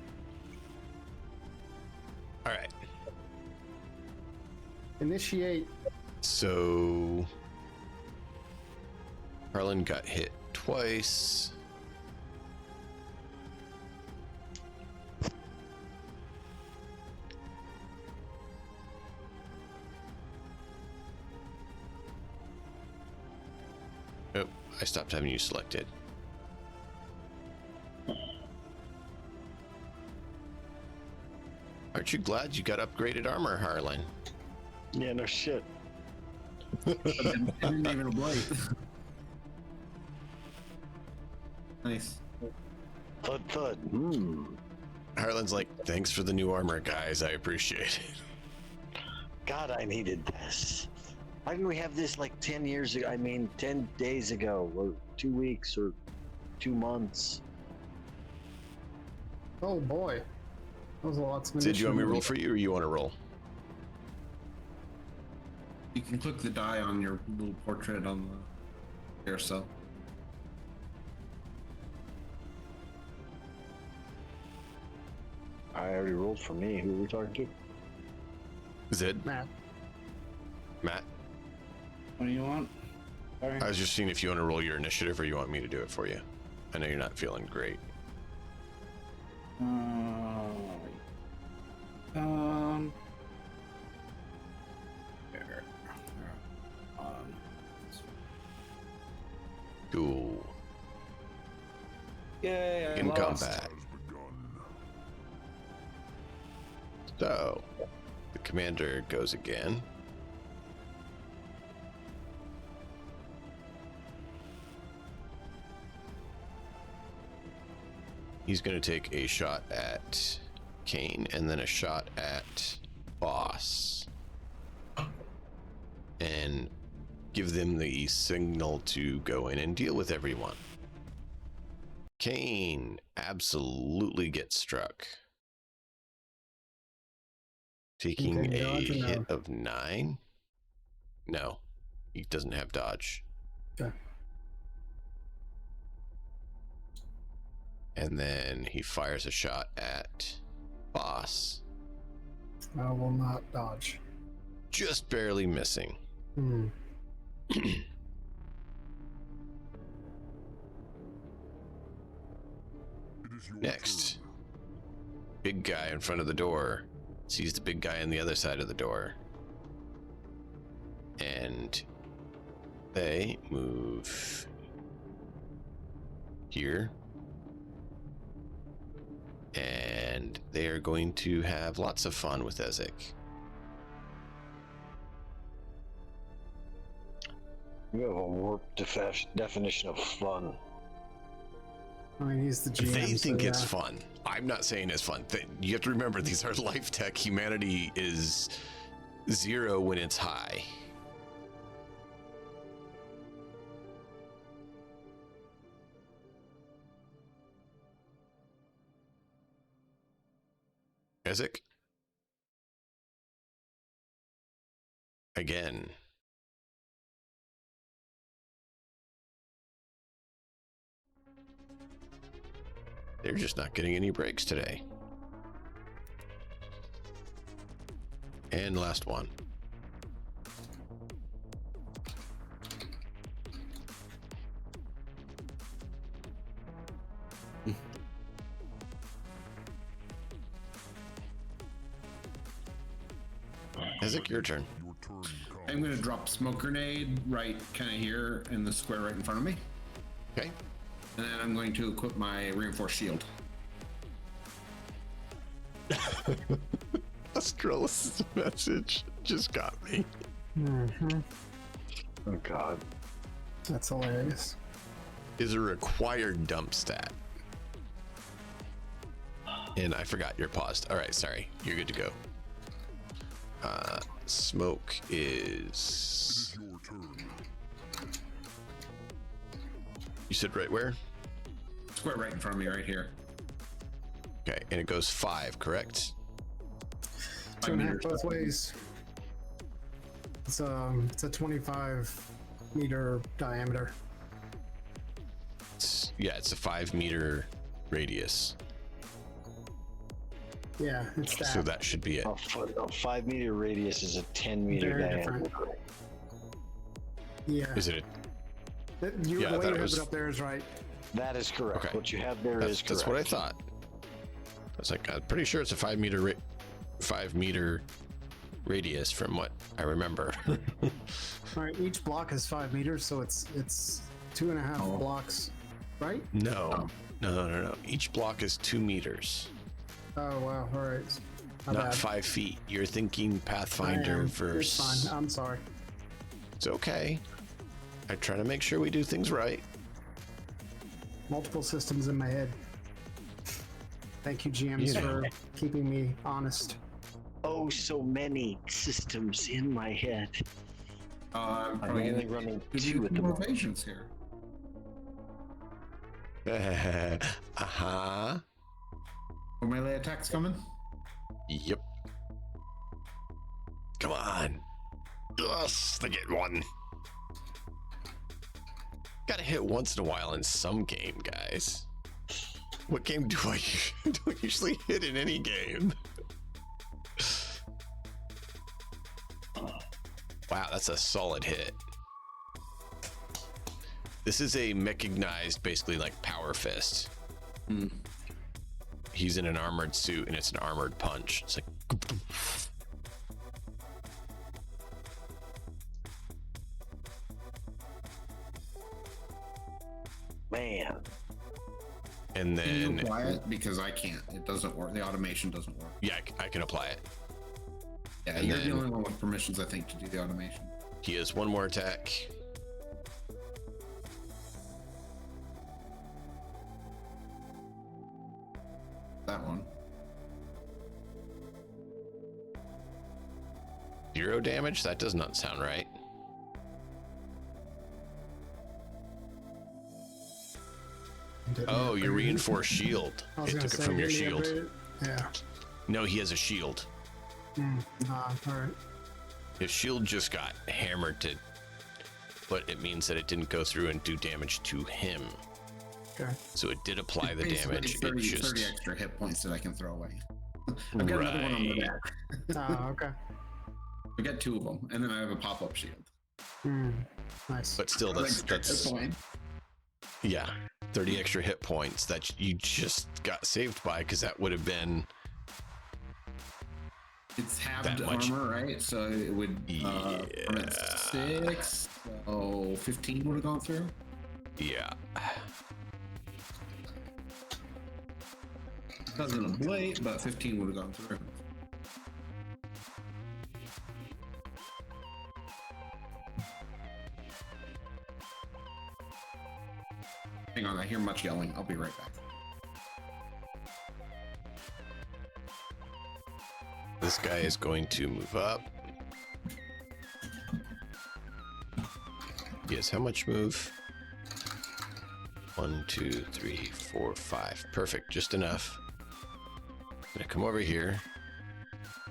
All right. Initiate. So Harlan got hit twice. Oh, I stopped having you selected. Aren't you glad you got upgraded armor, Harlan? Yeah, no shit. Didn't even blight. Nice. Thud thud. Harlan's like, thanks for the new armor, guys. I appreciate it. God, I needed this. Why didn't we have this like 10 years ago? I mean, 10 days ago, or 2 weeks, or 2 months. Oh boy. That was lots of Did you want me to roll for you, or you want to roll? You can click the die on your little portrait on the carousel. I already rolled for me. Who are we talking to? Zid? Matt. Matt? What do you want? Sorry. I was just seeing if you want to roll your initiative or you want me to do it for you. I know you're not feeling great. Here. Cool. Yay, I In lost. combat. So, the commander goes again. He's going to take a shot at Kane and then a shot at Boss. And give them the signal to go in and deal with everyone. Kane absolutely gets struck. Taking Can he a dodge or no? hit of 9. No, he doesn't have dodge. Okay. And then he fires a shot at Boss. I will not dodge. Just barely missing. Hmm. Next, big guy in front of the door sees the big guy on the other side of the door. And they move here. And they are going to have lots of fun with Ezek. You have a warped definition of fun. I mean, he's the GM. They think so it's yeah. fun. I'm not saying it's fun. You have to remember, these are life tech. Humanity is 0 when it's high. Ezek? Again. They're just not getting any breaks today. And last one. Ezek, your turn. I'm going to drop smoke grenade right kind of here in the square right in front of me. Okay. And then I'm going to equip my reinforced shield. Astralis' message just got me. Mm-hmm. Oh God. That's hilarious. Is a required dump stat. And I forgot you're paused. All right, sorry. You're good to go. Smoke is... Your turn. You said right where? Square right in front of me, right here. Okay, and it goes 5, correct? 2.5 meters. both ways. It's a 25 meter diameter. It's a 5 meter radius. Yeah, it's that. So that should be it. A 5 meter radius is a 10 meter Very diameter. different. Yeah. Is it? You, Yeah, I the way thought you it have was- it up there is right. That is correct. Okay. What you have there is correct. That's what I thought. I was like, I'm pretty sure it's a 5 meter radius from what I remember. All right, each block is 5 meters, so it's 2.5 blocks, right? No. Each block is 2 meters, Oh wow, all right. My not bad. 5 feet. You're thinking I Pathfinder am. versus. It's fine. I'm sorry. It's okay. I try to make sure we do things right. Multiple systems in my head. Thank you, GMs, Yeah. for keeping me honest. Oh, so many systems in my head. I'm I'm probably only going running to 2 at the more moment. patience here. Uh-huh. Are melee attacks coming? Yep. Come on. Yes, they get one. Gotta hit once in a while in some game, guys. What game do I usually hit in any game? Wow, that's a solid hit. This is a mechanized, basically like power fist. he's in an armored suit and it's an armored punch. It's like Man. and Can you then apply it? Because I can't. It doesn't work. The automation doesn't work. yeah, I can apply it. Yeah, And you're then- the only one with permissions, I think, to do the automation. He has one more attack. That one. 0 damage? That does not sound right. Oh, your reinforced shield. I was It gonna took it say, from your didn't he shield. upgrade it? Yeah. No, he has a shield. All right. His shield just got hammered to, but it means that it didn't go through and do damage to him. Okay. So it did apply the Basically, damage. 30, It just 30 extra hit points that I can throw away. I've got another one on the Right. back. Oh, okay. I got 2 of them, and then I have a pop-up shield. Nice. but still, Like, that's hit point. yeah, 30 extra hit points that you just got saved by, because that would have been It's halved that much. armor, right? So it would from at 6, so 15 would have gone through. yeah. Doesn't ablate, but 15 would have gone through. Hang on, I hear much yelling. I'll be right back. This guy is going to move up. He has how much move? 1, 2, 3, 4, 5. Perfect, just enough. Gonna come over here.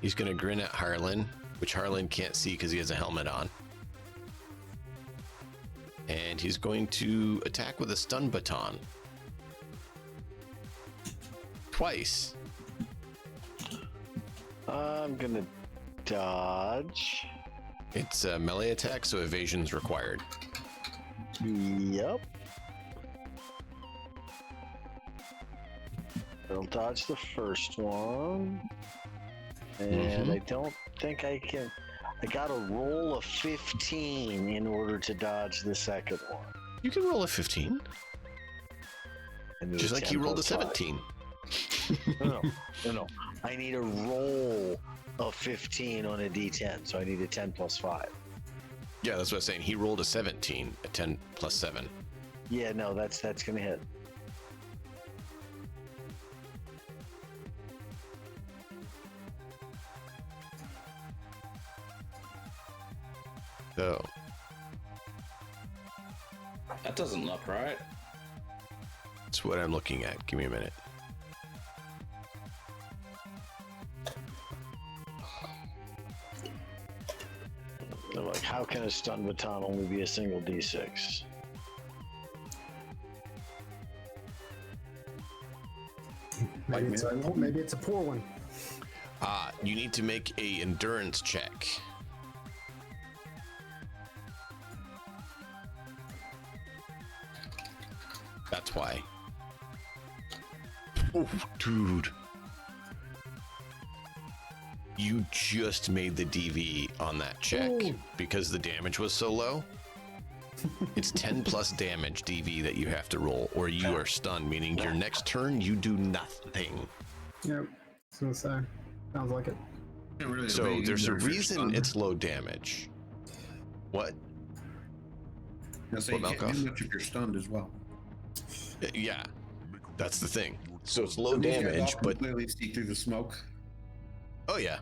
He's gonna grin at Harlan, which Harlan can't see because he has a helmet on. And he's going to attack with a stun baton. Twice. I'm gonna dodge. It's a melee attack, so evasion's required. Yep. I'll dodge the first one. And I don't think I can. I gotta roll a 15 in order to dodge the second one. You can roll a 15, I need just like 10 you rolled a plus 5. 17. No. I need a roll of 15 on a d10, so I need a 10 plus 5. Yeah, that's what I was saying. He rolled a 17, a 10 plus 7. Yeah, no, that's gonna hit. So, That doesn't look right. that's what I'm looking at. Give me a minute. They're like, how can a stun baton only be a single d6? Maybe it's a poor one. You need to make a endurance check. That's why. Oh, dude. You just made the DV on that check because the damage was so low. It's 10 plus damage DV that you have to roll, or you are stunned, meaning your next turn you do nothing. Yep. So sounds like it. Can't really So evade there's a either if you're reason stunned. it's low damage. What? So you What, can't do Malkoff? much if you're stunned as well. Yeah, that's the thing. So it's low So these guys damage, all but clearly see through the smoke. oh yeah,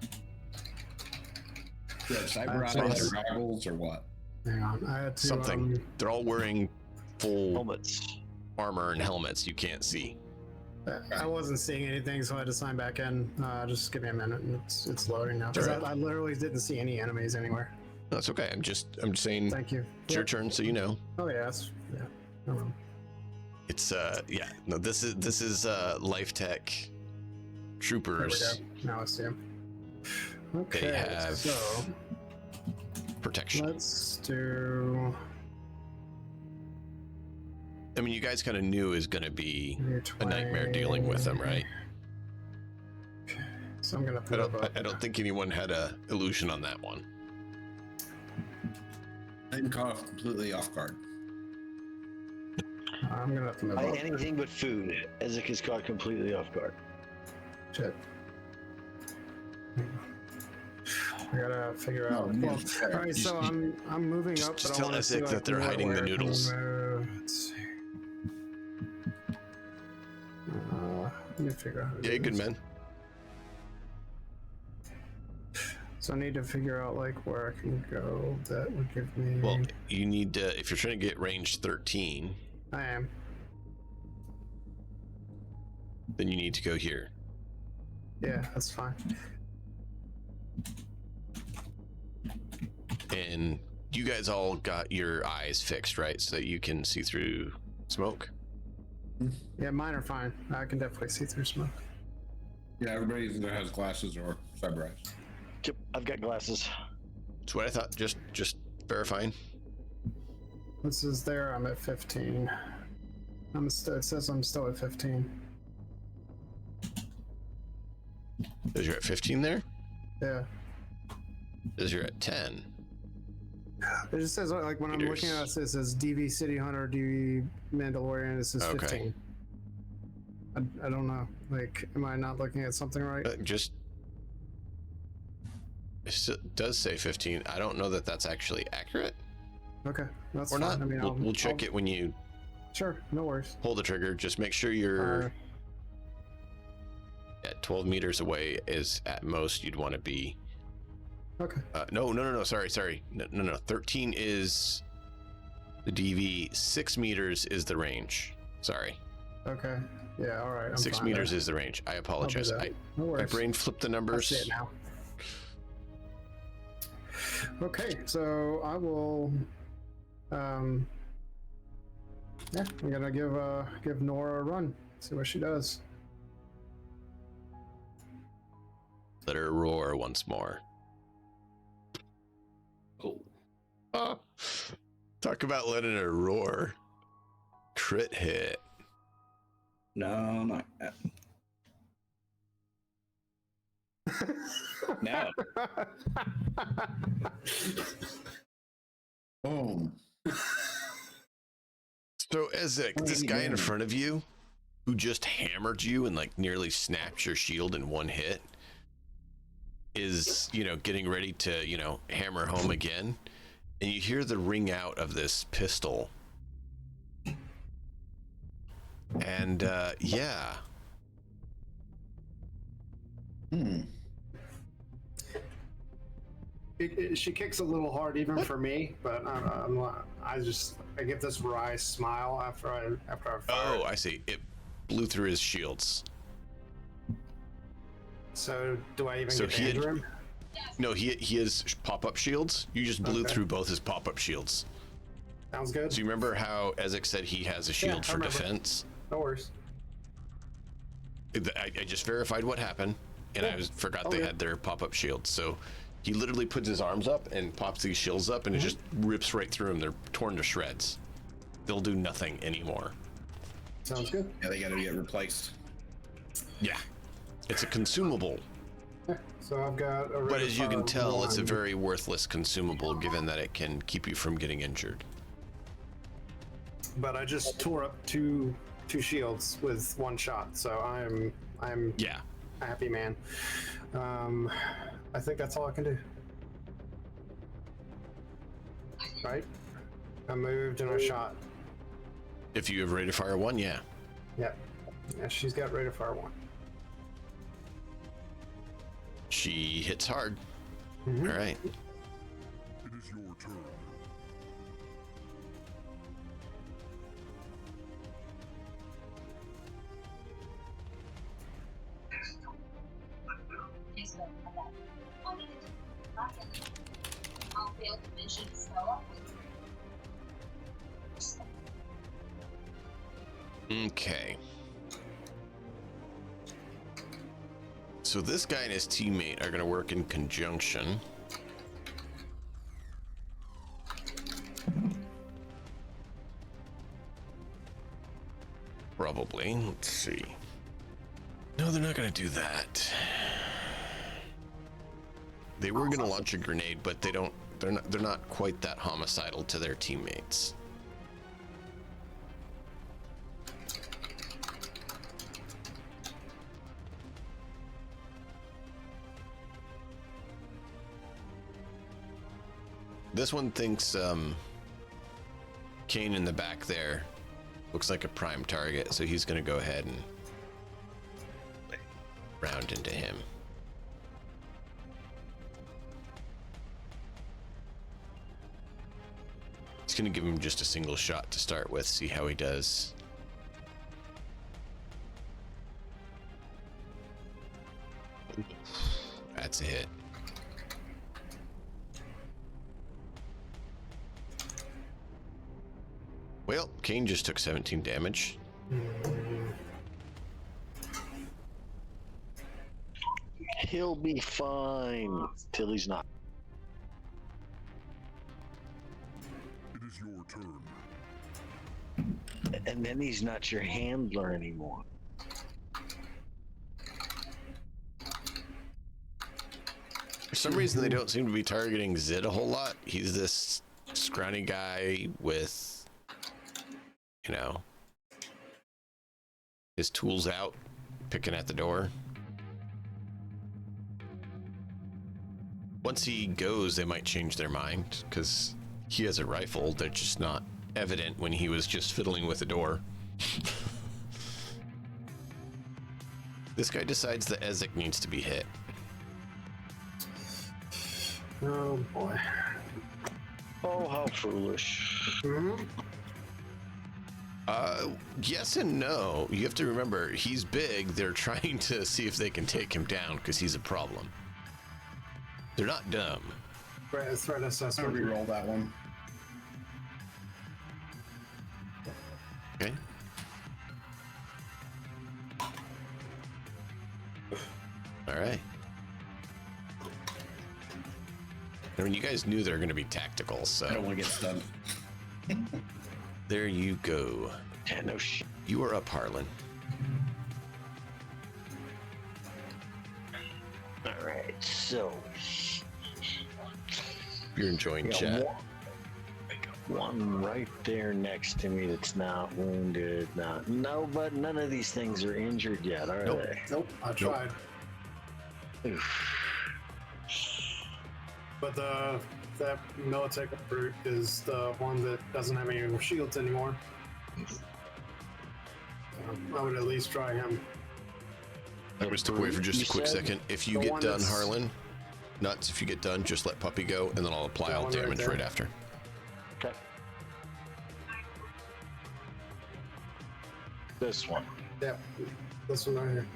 Do they have cyber That's eyes awesome. or goggles or what? Hang on. I had to. something. They're all wearing full Helmets. armor and helmets. You can't see. I wasn't seeing anything, so I had to sign back in. Just give me a minute, and it's loading now. Because Alright. I literally didn't see any enemies anywhere. That's okay. I'm just saying Thank you. it's your turn, so you know. Oh yeah, yeah. It's yeah. No, this is Life Tech There we troopers go. Now I see him. Okay. have- So protection. let's do. I mean, you guys kind of knew is going to be a 20. nightmare dealing with them, right? So I'm gonna put I don't think anyone had a illusion on that one. I'm caught off completely off guard. I'm gonna have to move By up. anything but food. Ezek is caught completely off guard. Shit. I gotta figure out. No, Well, fair. all right, so I'm moving up, just but I tell want to see Ezek that they're hiding the where I can noodles. move. Let's see. Let me figure out. How to Yeah, do good this. man. So I need to figure out like where I can go. That would give me. Well, you need to, if you're trying to get range 13, I am. then you need to go here. Yeah, that's fine. And you guys all got your eyes fixed, right? So that you can see through smoke? Yeah, mine are fine. I can definitely see through smoke. Yeah, everybody either has glasses or cyber eyes. Yep, I've got glasses. That's what I thought. Just verifying. This is there. I'm at 15. It says I'm still at 15. Says you're at 15 there? Yeah. Says you're at 10. It just says like when I'm looking at it, it says DV City Hunter, DV Mandalorian. It says 15. I don't know. Like, am I not looking at something right? It does say 15. I don't know that that's actually accurate. Okay, that's Or fine. not. I mean, We'll check it when you Sure, no worries. pull the trigger. Just make sure you're at 12 meters away is at most you'd want to be. Okay. No. Sorry. No. 13 is the DV. 6 meters is the range. Sorry. Okay. Yeah. All right. I'm 6 fine meters then. is the range. I I'll do apologize. that. No My worries. brain flipped the I numbers. see it now. Okay, so I will. Yeah, I'm gonna give Nora a run. See what she does. Let her roar once more. Oh. Talk about letting her roar. Crit hit. No, not that. No. Boom. So Ezek, this guy in front of you who just hammered you and like nearly snapped your shield in one hit is, getting ready to, hammer home again. And you hear the ring out of this pistol. And yeah. She kicks a little hard even for me, but I get this wry smile after I fire. Oh, I see. It blew through his shields. So do I even So get to injure him? No, he has pop-up shields. You just blew Okay. through both his pop-up shields. Sounds good. So you remember how Ezek said he has a shield I for remember. defense? No worries. I just verified what happened, and Yeah. I forgot Oh, they yeah. had their pop-up shields. So he literally puts his arms up and pops these shields up, and it just rips right through them. They're torn to shreds. They'll do nothing anymore. Sounds good. Yeah, they gotta get replaced. Yeah, it's a consumable, Yeah, so I've got a but as you can tell, it's a one. very worthless consumable, given that it can keep you from getting injured. But I just tore up two shields with one shot, so I'm Yeah. a happy man. I think that's all I can do. Right? I moved and I shot. If you have rate of fire 1, yeah. Yeah. Yeah, she's got rate of fire 1. She hits hard. Mhm. All right. It is your turn. Yes, but I'll fail to mention Stella. Okay. So this guy and his teammate are going to work in conjunction. Probably. Let's see. No, they're not going to do that. They were gonna launch a grenade, but they don't. They're not quite that homicidal to their teammates. This one thinks Kane in the back there looks like a prime target, so he's gonna go ahead and round into him. He's gonna give him just a single shot to start with, see how he does. That's a hit. Well, Kane just took 17 damage. He'll be fine till he's not. It is your turn. And then he's not your handler anymore. For some reason, they don't seem to be targeting Zid a whole lot. He's this scrawny guy with, you know, his tools out, picking at the door. Once he goes, they might change their mind, because he has a rifle. They're just not evident when he was just fiddling with the door. This guy decides that Ezek needs to be hit. Oh boy. Oh, how foolish. Mm-hmm. Yes and no. You have to remember, he's big. They're trying to see if they can take him down because he's a problem. They're not dumb. Right, threat I'm assessment. gonna re-roll that one. Okay. All right. I mean, you guys knew they were going to be tactical, I don't so want to get stunned. there you go. Yeah, no shit. You are up, Harlan. All right, so You're enjoying yeah, chat. one right there next to me that's not wounded. No, but none of these things are injured yet, are Nope. they? Nope, I tried. Oof. But that Militech brute is the one that doesn't have any shields anymore. I would at least try him. I'm going to step away for just You a quick said? second. If you The get one done, that's- Harlan, nuts, if you get done, just let Puppy go, and then I'll apply That all one right damage there. right after. Okay. This one. Yep, this one right here.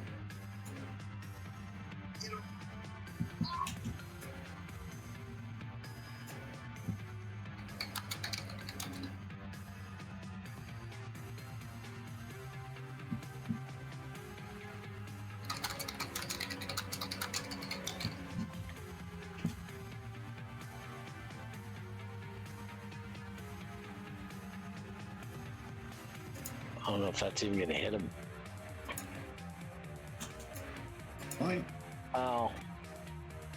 I don't know if that's even gonna hit him. Fine. Oh.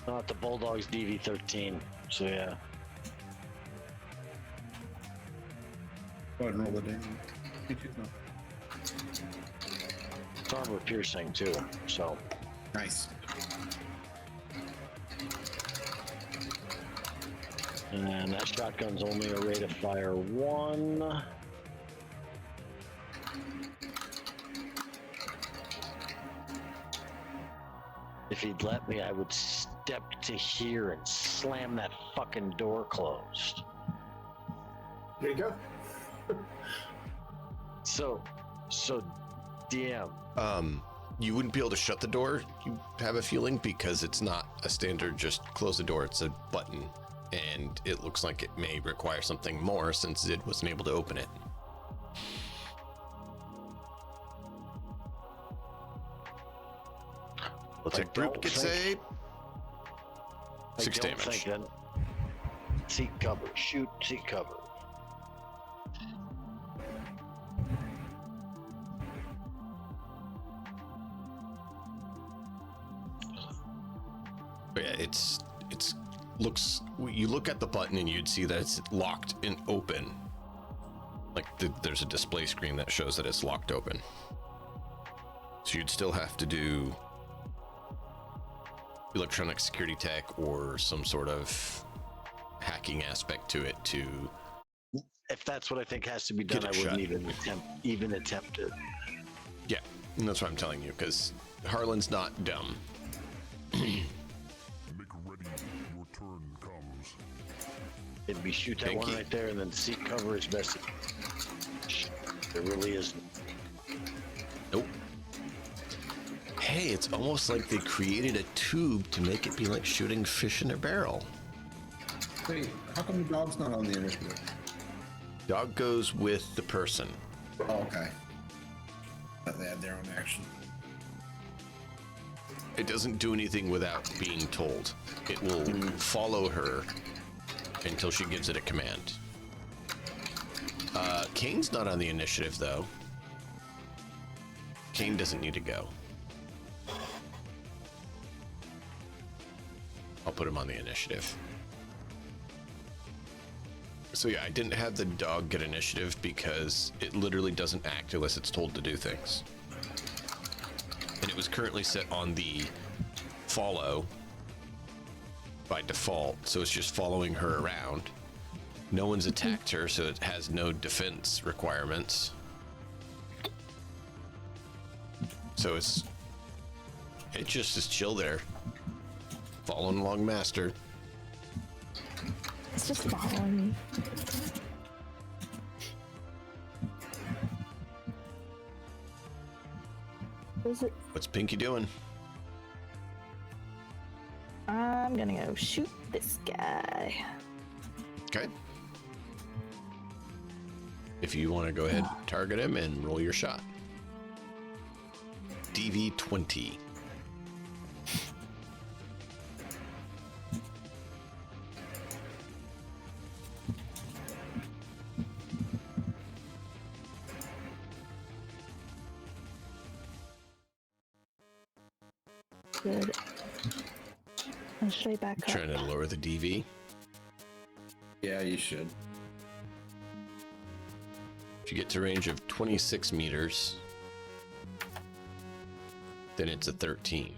Not the Bulldogs DV13. So yeah. Go ahead and roll the damage. It's armor piercing too. So Nice. and that shotgun's only a rate of fire 1. If he'd let me, I would step to here and slam that fucking door closed. There you go. So DM. You wouldn't be able to shut the door, you have a feeling, because it's not a standard just close the door, it's a button. And it looks like it may require something more since Zid wasn't able to open it. Looks like Brute gets a 6 damage. Seek cover. Shoot, seek cover. But yeah, it's looks, you look at the button and you'd see that it's locked and open. Like there's a display screen that shows that it's locked open. So you'd still have to do electronic security tech or some sort of hacking aspect to it to. If that's what I think has to be done, Get I it wouldn't shut. even attempt it. Yeah, and that's what I'm telling you, because Harlan's not dumb. Make ready. Your turn comes. It'd be shoot that Thank one you. right there and then seek cover as best. There really isn't. Nope. Hey, it's almost like they created a tube to make it be like shooting fish in a barrel. Wait, how come the dog's not on the initiative? Dog goes with the person. Oh, okay. Thought they had their own action. It doesn't do anything without being told. It will follow her until she gives it a command. Kane's not on the initiative, though. Kane doesn't need to go. I'll put him on the initiative. So yeah, I didn't have the dog get initiative because it literally doesn't act unless it's told to do things. And it was currently set on the follow by default, so it's just following her around. No one's attacked her, so it has no defense requirements. So it's just is chill there, following along master. It's just following me. Is it? What's Pinky doing? I'm gonna go shoot this guy. Okay. If you want to go ahead, target him and roll your shot. DV20. Good. I'll straight back up. Trying to lower the DV. Yeah, you should. If you get to a range of 26 meters, then it's a 13.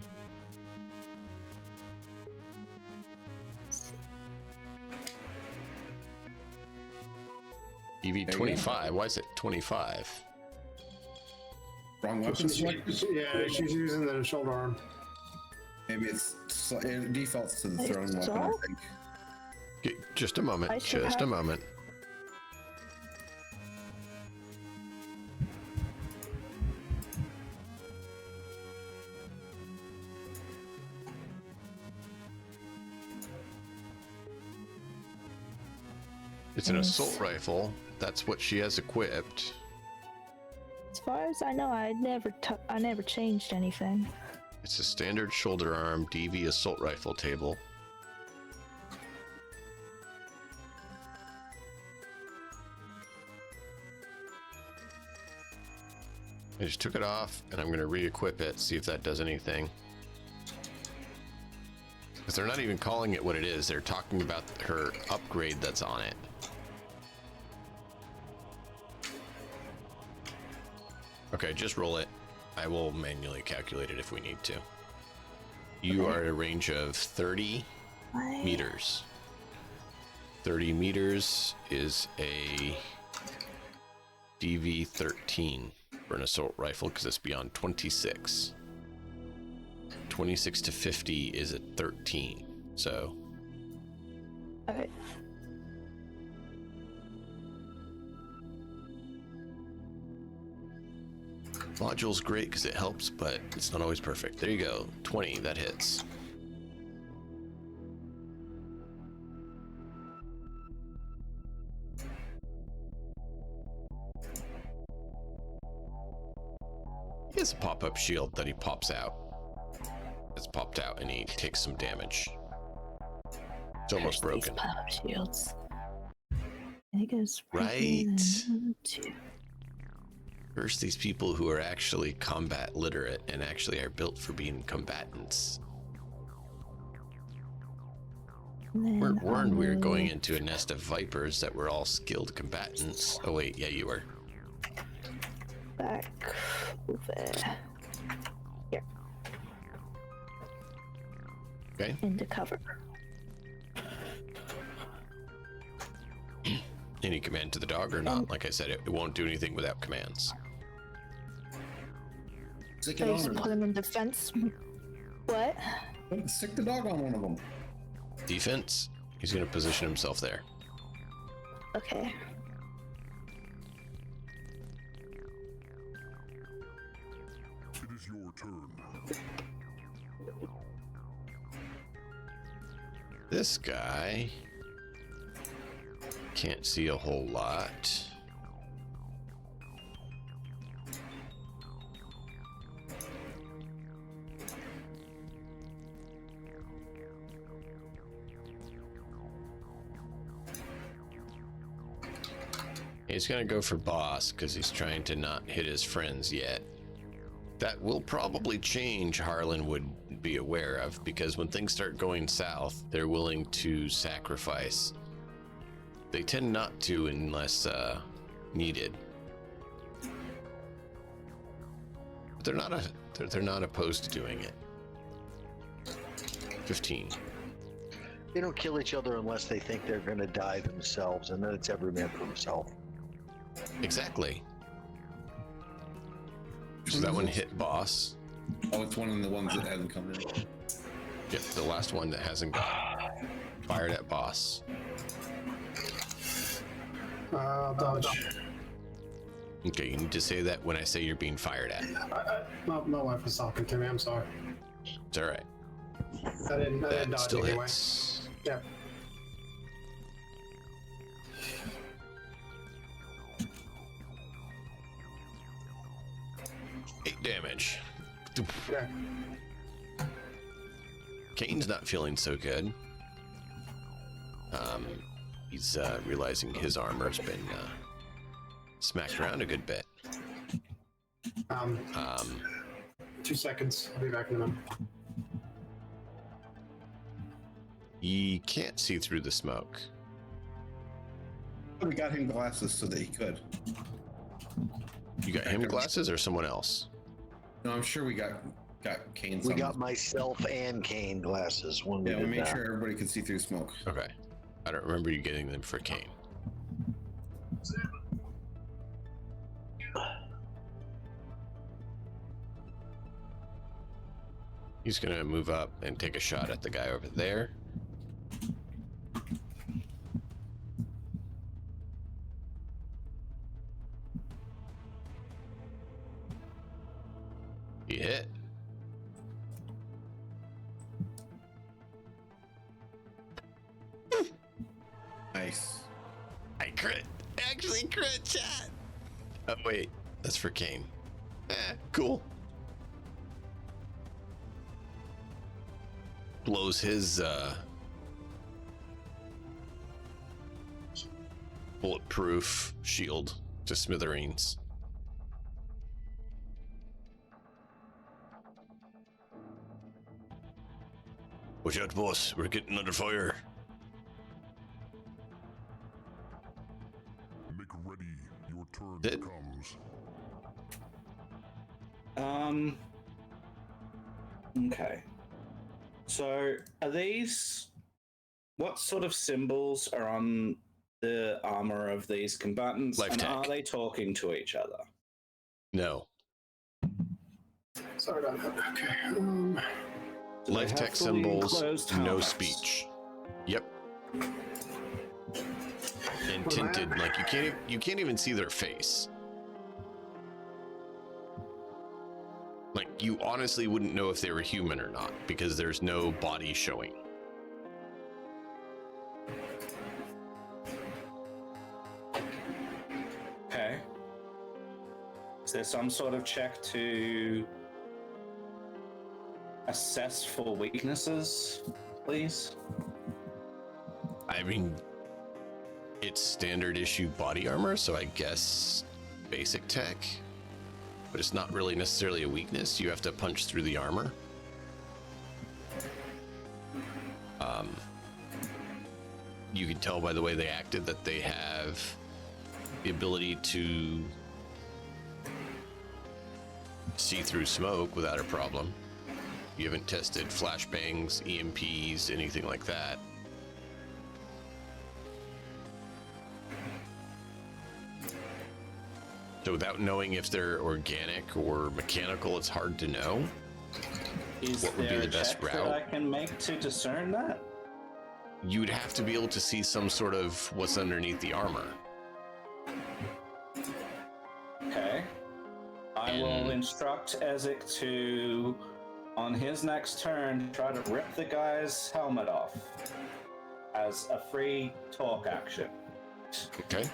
DV 25. Why is it 25? Wrong weapon selected? Yeah, she's using the shoulder arm. Maybe it defaults to the thrown weapon, I So? think. Just a I moment. should Just a have- moment. It's an Yes. assault rifle. That's what she has equipped. As far as I know, I never changed anything. It's a standard shoulder arm DV assault rifle table. I just took it off and I'm going to re-equip it, see if that does anything. Because they're not even calling it what it is. They're talking about her upgrade that's on it. Okay, just roll it. I will manually calculate it if we need to. You are at a range of 30 meters. 30 meters is a DV-13 for an assault rifle because it's beyond 26. 26 to 50 is a 13. So Okay. module's great because it helps, but it's not always perfect. There you go. 20, that hits. He has a pop-up shield that he pops out. It's popped out and he takes some damage. It's almost There's these broken. pop-up shields. And it goes Right. here and two. First, these people who are actually combat literate and actually are built for being combatants. And We're then warned we were going move into a nest of vipers that were all skilled combatants. Oh wait, yeah, you were. back over here Okay. into cover. Any command to the dog or not? Like I said, it won't do anything without commands. Stick So it I just on put her. him in defense. What? Stick the dog on one of them. Defense. He's going to position himself there. Okay. It is your turn. This guy can't see a whole lot. He's gonna go for boss because he's trying to not hit his friends yet. That will probably change, Harlan would be aware of, because when things start going south, they're willing to sacrifice. They tend not to unless needed. But they're not opposed to doing it. 15. They don't kill each other unless they think they're going to die themselves, and then it's every man for himself. Exactly. So that one hit boss. Oh, it's one of the ones that hasn't come in. Yep, the last one that hasn't got fired at boss. Dodge. Okay, you need to say that when I say you're being fired at. My wife was talking to me. I'm sorry. It's all right. I didn't That dodge still anyway. hits. Yep. Eight damage. Okay. Kane's not feeling so good. He's realizing his armor's been smacked around a good bit. 2 seconds. I'll be back in a minute. He can't see through the smoke. We got him glasses so that he could. You got him glasses or someone else? No, I'm sure we got Kane. We got myself and Kane glasses when we Yeah, we did made that. sure everybody could see through smoke. Okay. I don't remember you getting them for Kane. He's gonna move up and take a shot at the guy over there. He hit. Nice. I crit. Actually crit, chat. Oh, wait. That's for Kane. Cool. Blows his bulletproof shield to smithereens. Watch out, boss. We're getting under fire. Make ready. Your turn Did- comes. Okay. So, are these... What sort of symbols are on the armor of these combatants? Life and tech. are they talking to each other? No. Sorry about that. Okay. Do they Life have tech fully symbols, enclosed no helmets? speech. Yep. And tinted, like you can't even see their face. Like you honestly wouldn't know if they were human or not because there's no body showing. Okay. Is there some sort of check to assess for weaknesses, please? I mean, it's standard issue body armor, so I guess basic tech. But it's not really necessarily a weakness. You have to punch through the armor. you can tell by the way they acted that they have the ability to see through smoke without a problem. You haven't tested flashbangs, EMPs, anything like that. So without knowing if they're organic or mechanical, it's hard to know. Is What would be there the best a check route? that I can make to discern that? You'd have to be able to see some sort of what's underneath the armor. Okay. I will instruct Ezek to, on his next turn, try to rip the guy's helmet off as a free talk action. Okay.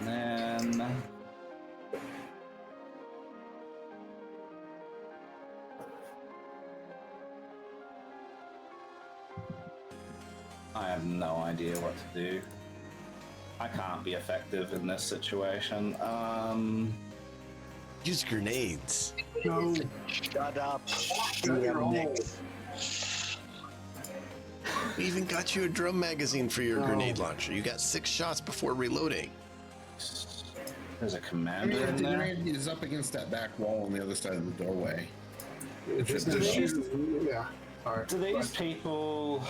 Then I have no idea what to do. I can't be effective in this situation. Use grenades. No. Shut up. Shut your hole. Nick. We even got you a drum magazine for your grenade launcher. You got 6 shots before reloading. There's a I commander mean, if in the there. grenade is up against that back wall on the other side of the doorway. Just Do shoot. Yeah. All right. Do these people,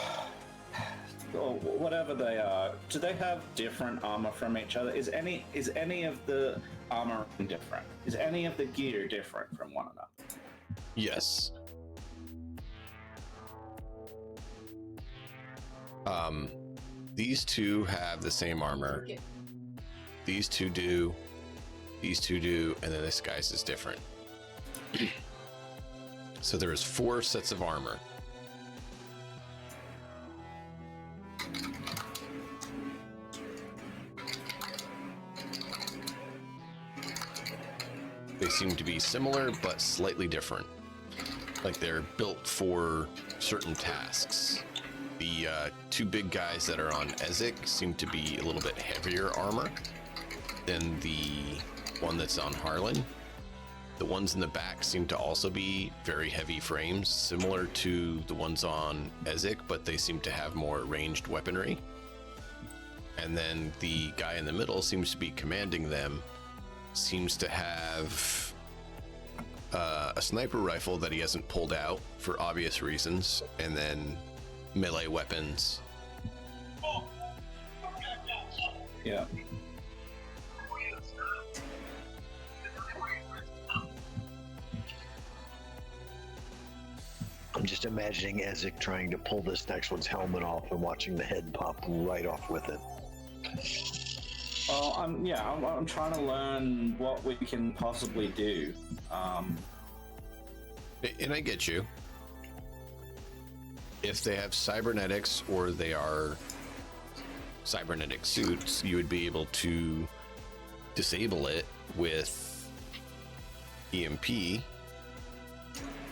or whatever they are, do they have different armor from each other? Is any of the armor different? Is any of the gear different from one another? Yes. These two have the same armor. These two do. These two do, and then this guy's is different. So there's 4 sets of armor. They seem to be similar, but slightly different. Like they're built for certain tasks. The 2 big guys that are on Ezek seem to be a little bit heavier armor than the one that's on Harlan. The ones in the back seem to also be very heavy frames, similar to the ones on Ezek, but they seem to have more ranged weaponry. And then the guy in the middle seems to be commanding them, seems to have a sniper rifle that he hasn't pulled out for obvious reasons, and then melee weapons. Yeah. I'm just imagining Ezek trying to pull this next one's helmet off and watching the head pop right off with it. Well, I'm trying to learn what we can possibly do. And I get you. If they have cybernetics or they are cybernetic suits, you would be able to disable it with EMP.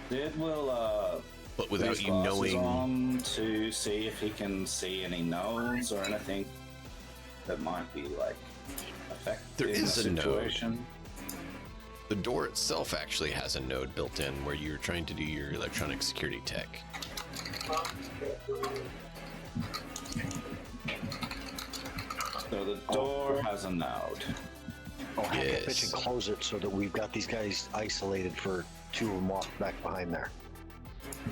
Sid will But without place you glasses knowing, on to see if he can see any nodes or anything that might be like affecting There is the a node. situation. the door itself actually has a node built in where you're trying to do your electronic security tech. So the door has a node. Oh, hack that bitch Yes. and close it so that we've got these guys isolated for 2 of them off back behind there.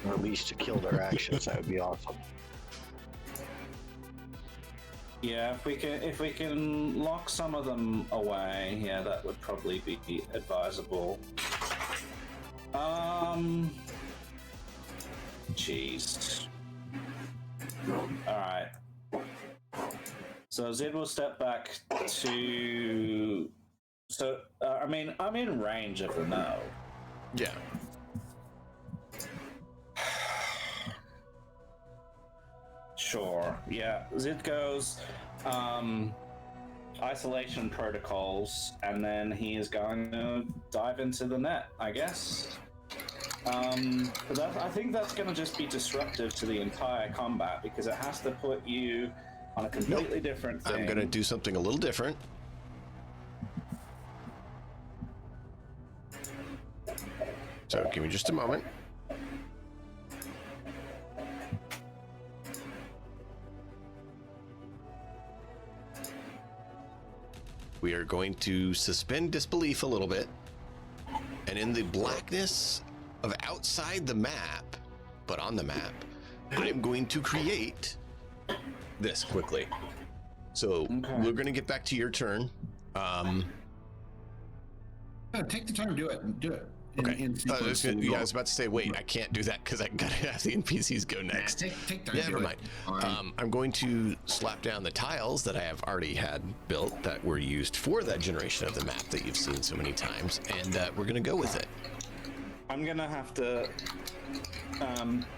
Or at least to kill their actions. That would be awesome. Yeah, if we can lock some of them away, yeah, that would probably be advisable. Jeez. Alright. So Zed will step back to... So, I mean, I'm in range of the node. Yeah. Sure, yeah. Zid goes, isolation protocols, and then he is going to dive into the net, I guess. But I think that's going to just be disruptive to the entire combat because it has to put you on a completely different thing. I'm going to do something a little different. So give me just a moment. We are going to suspend disbelief a little bit. And in the blackness of outside the map, but on the map, I'm going to create this quickly. So we're going to get back to your turn. Take the time, do it. Do it. Okay. I was about to say, wait, I can't do that because I gotta have the NPCs go next. Take time. Never mind. I'm going to slap down the tiles that I have already had built that were used for that generation of the map that you've seen so many times, and we're gonna go with it. I'm gonna have to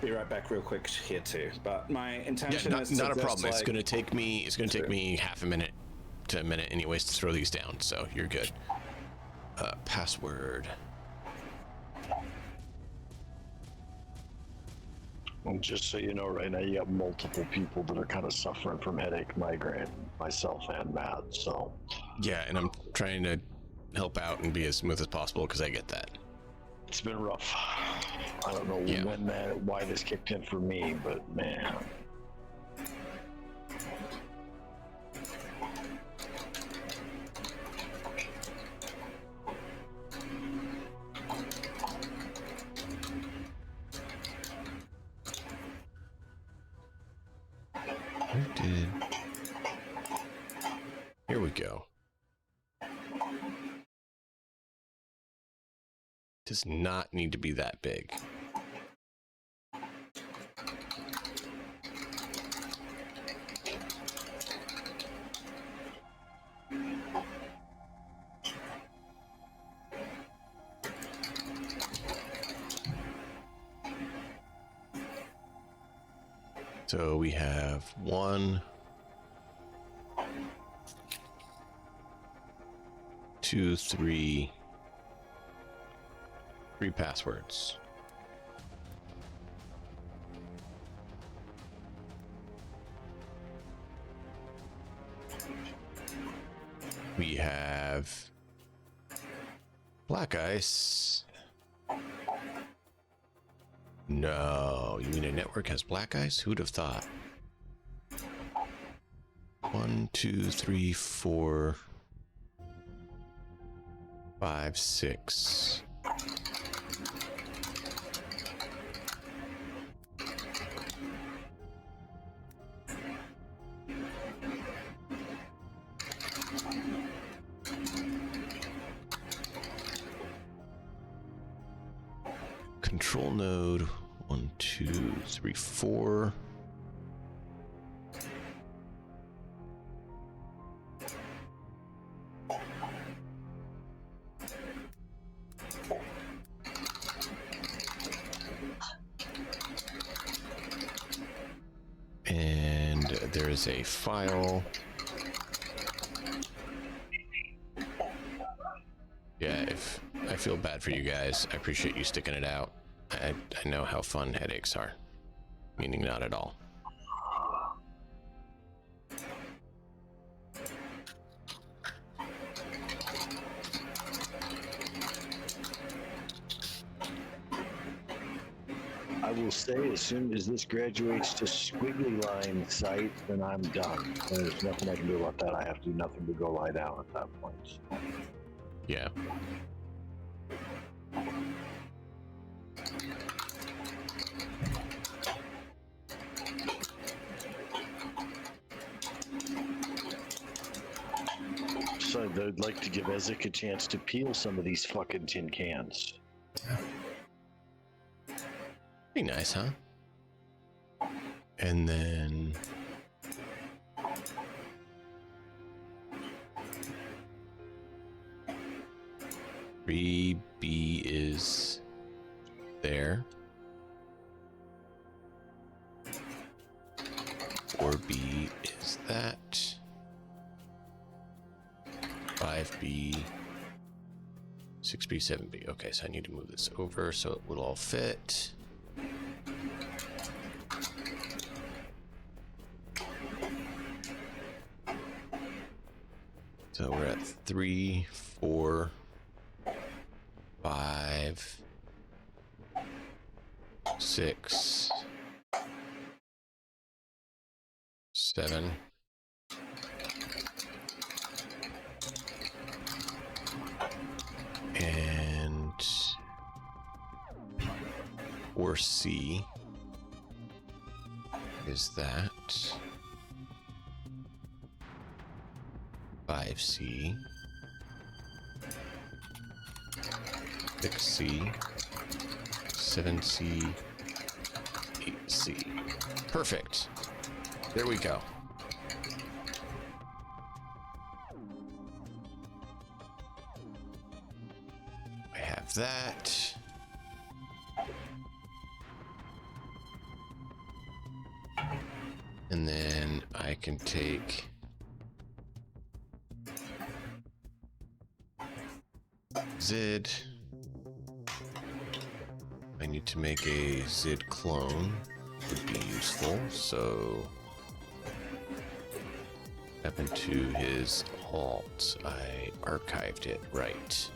be right back real quick here too. But my intention is not a just, problem. It's gonna take me half a minute to a minute, anyways, to throw these down. So you're good. Password. And just so you know, right now you got multiple people that are kind of suffering from headache, migraine, myself and Matt. So yeah, and I'm trying to help out and be as smooth as possible because I get that. It's been rough. I don't know why this kicked in for me, but man. Here we go. Does not need to be that big. So we have 1, 2, 3 passwords. We have black ice. No, you mean a network has black ice? Who'd have thought? 1, 2, 3, 4, 5, 6. Control node 1, 2, 3, 4. And there is a file. Yeah, if I feel bad for you guys, I appreciate you sticking it out. I know how fun headaches are, meaning not at all. I will say, as soon as this graduates to squiggly line site, then I'm done. There's nothing I can do about that. I have to do nothing but go lie down at that point. So. Yeah. So they'd like to give Ezek a chance to peel some of these fucking tin cans. Pretty nice, huh? And then... B is there. 4B is that. 5B, 6B, 7B. Okay, so I need to move this over so it will all fit. So we're at 3, 4, 5, 6, 7, and 4C is that. 5C, 6C, 7C, 8C. Perfect. There we go. I have that. And then I can take Zid. I need to make a Zid clone, would be useful, so up into his alt. I archived it, right.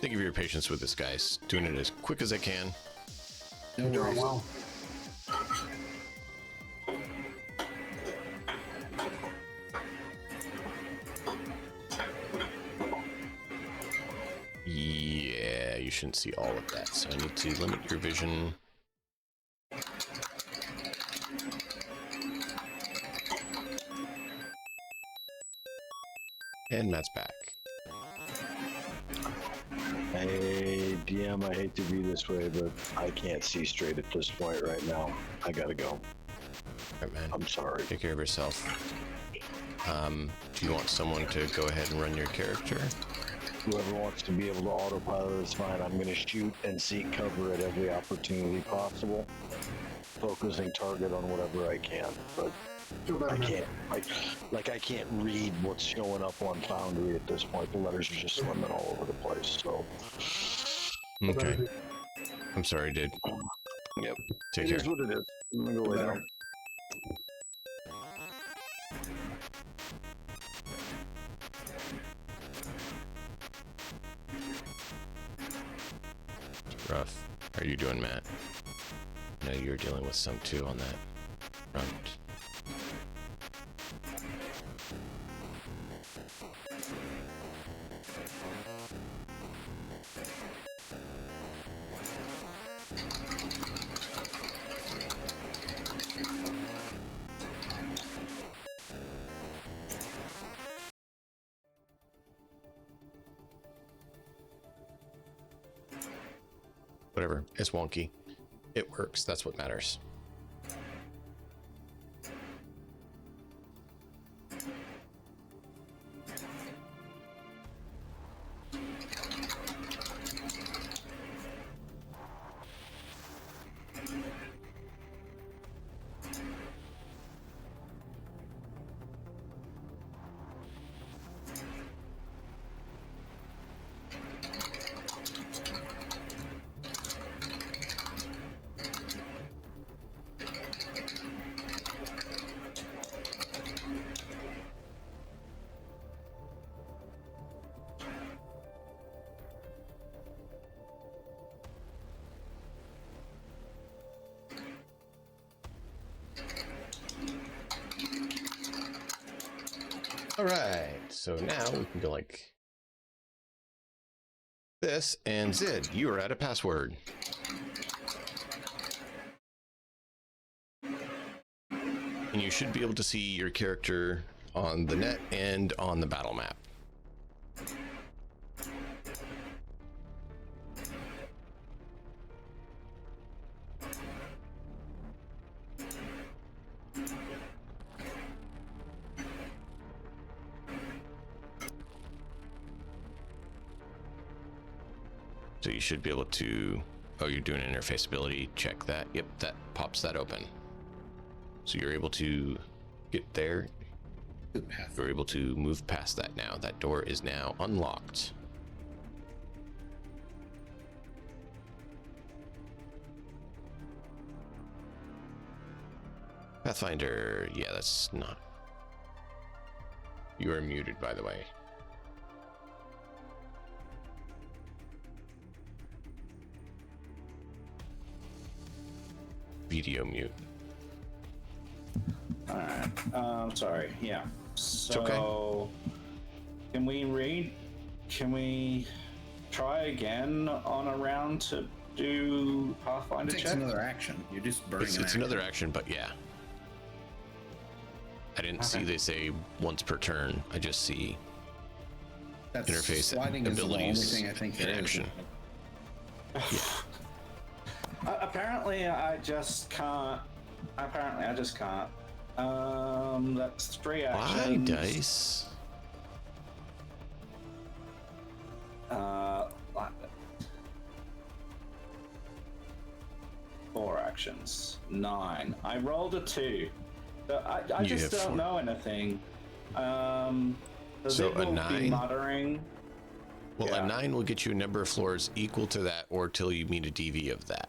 Thank you for your patience with this, guys. Doing it as quick as I can. No worries. Well, Yeah, you shouldn't see all of that, so I need to limit your vision. And Matt's back. Hey, DM, I hate to be this way, but I can't see straight at this point right now. I gotta go. All right, man. I'm sorry. Take care of yourself. Do you want someone to go ahead and run your character? Whoever wants to be able to autopilot is fine. I'm going to shoot and seek cover at every opportunity possible, focusing target on whatever I can. But feel better I now. can't, I can't read what's showing up on Foundry at this point. The letters are just swimming all over the place. So, Okay. I'm sorry, dude. yep. Take It care. is what it is. I'm going to go lay down. Rough. How are you doing, Matt? I know you're dealing with some too on that front. Whatever. It's wonky. It works. That's what matters. All right, so now we can go like this, and Zid, you are at a password. And you should be able to see your character on the net and on the battle map. So you should be able to, oh, you're doing interfaceability, check that. Yep, that pops that open. So you're able to get there. You're able to move past that now. That door is now unlocked. Pathfinder, yeah, that's not. You are muted, by the way. video mute. All right. Sorry. Yeah. So, okay. Can we try again on a round to do Pathfinder It takes check? another action. You're just burning It's another action, but yeah. I didn't see they say once per turn. I just see That's interface sliding is the only abilities thing I think in there is. action. Apparently, I just can't. That's 3 actions. Why dice? Like 4 actions. 9. I rolled a 2. But I You just have don't 4. know anything. So it a will be 9? muttering. Well, Yeah. a 9 will get you a number of floors equal to that or till you meet a DV of that.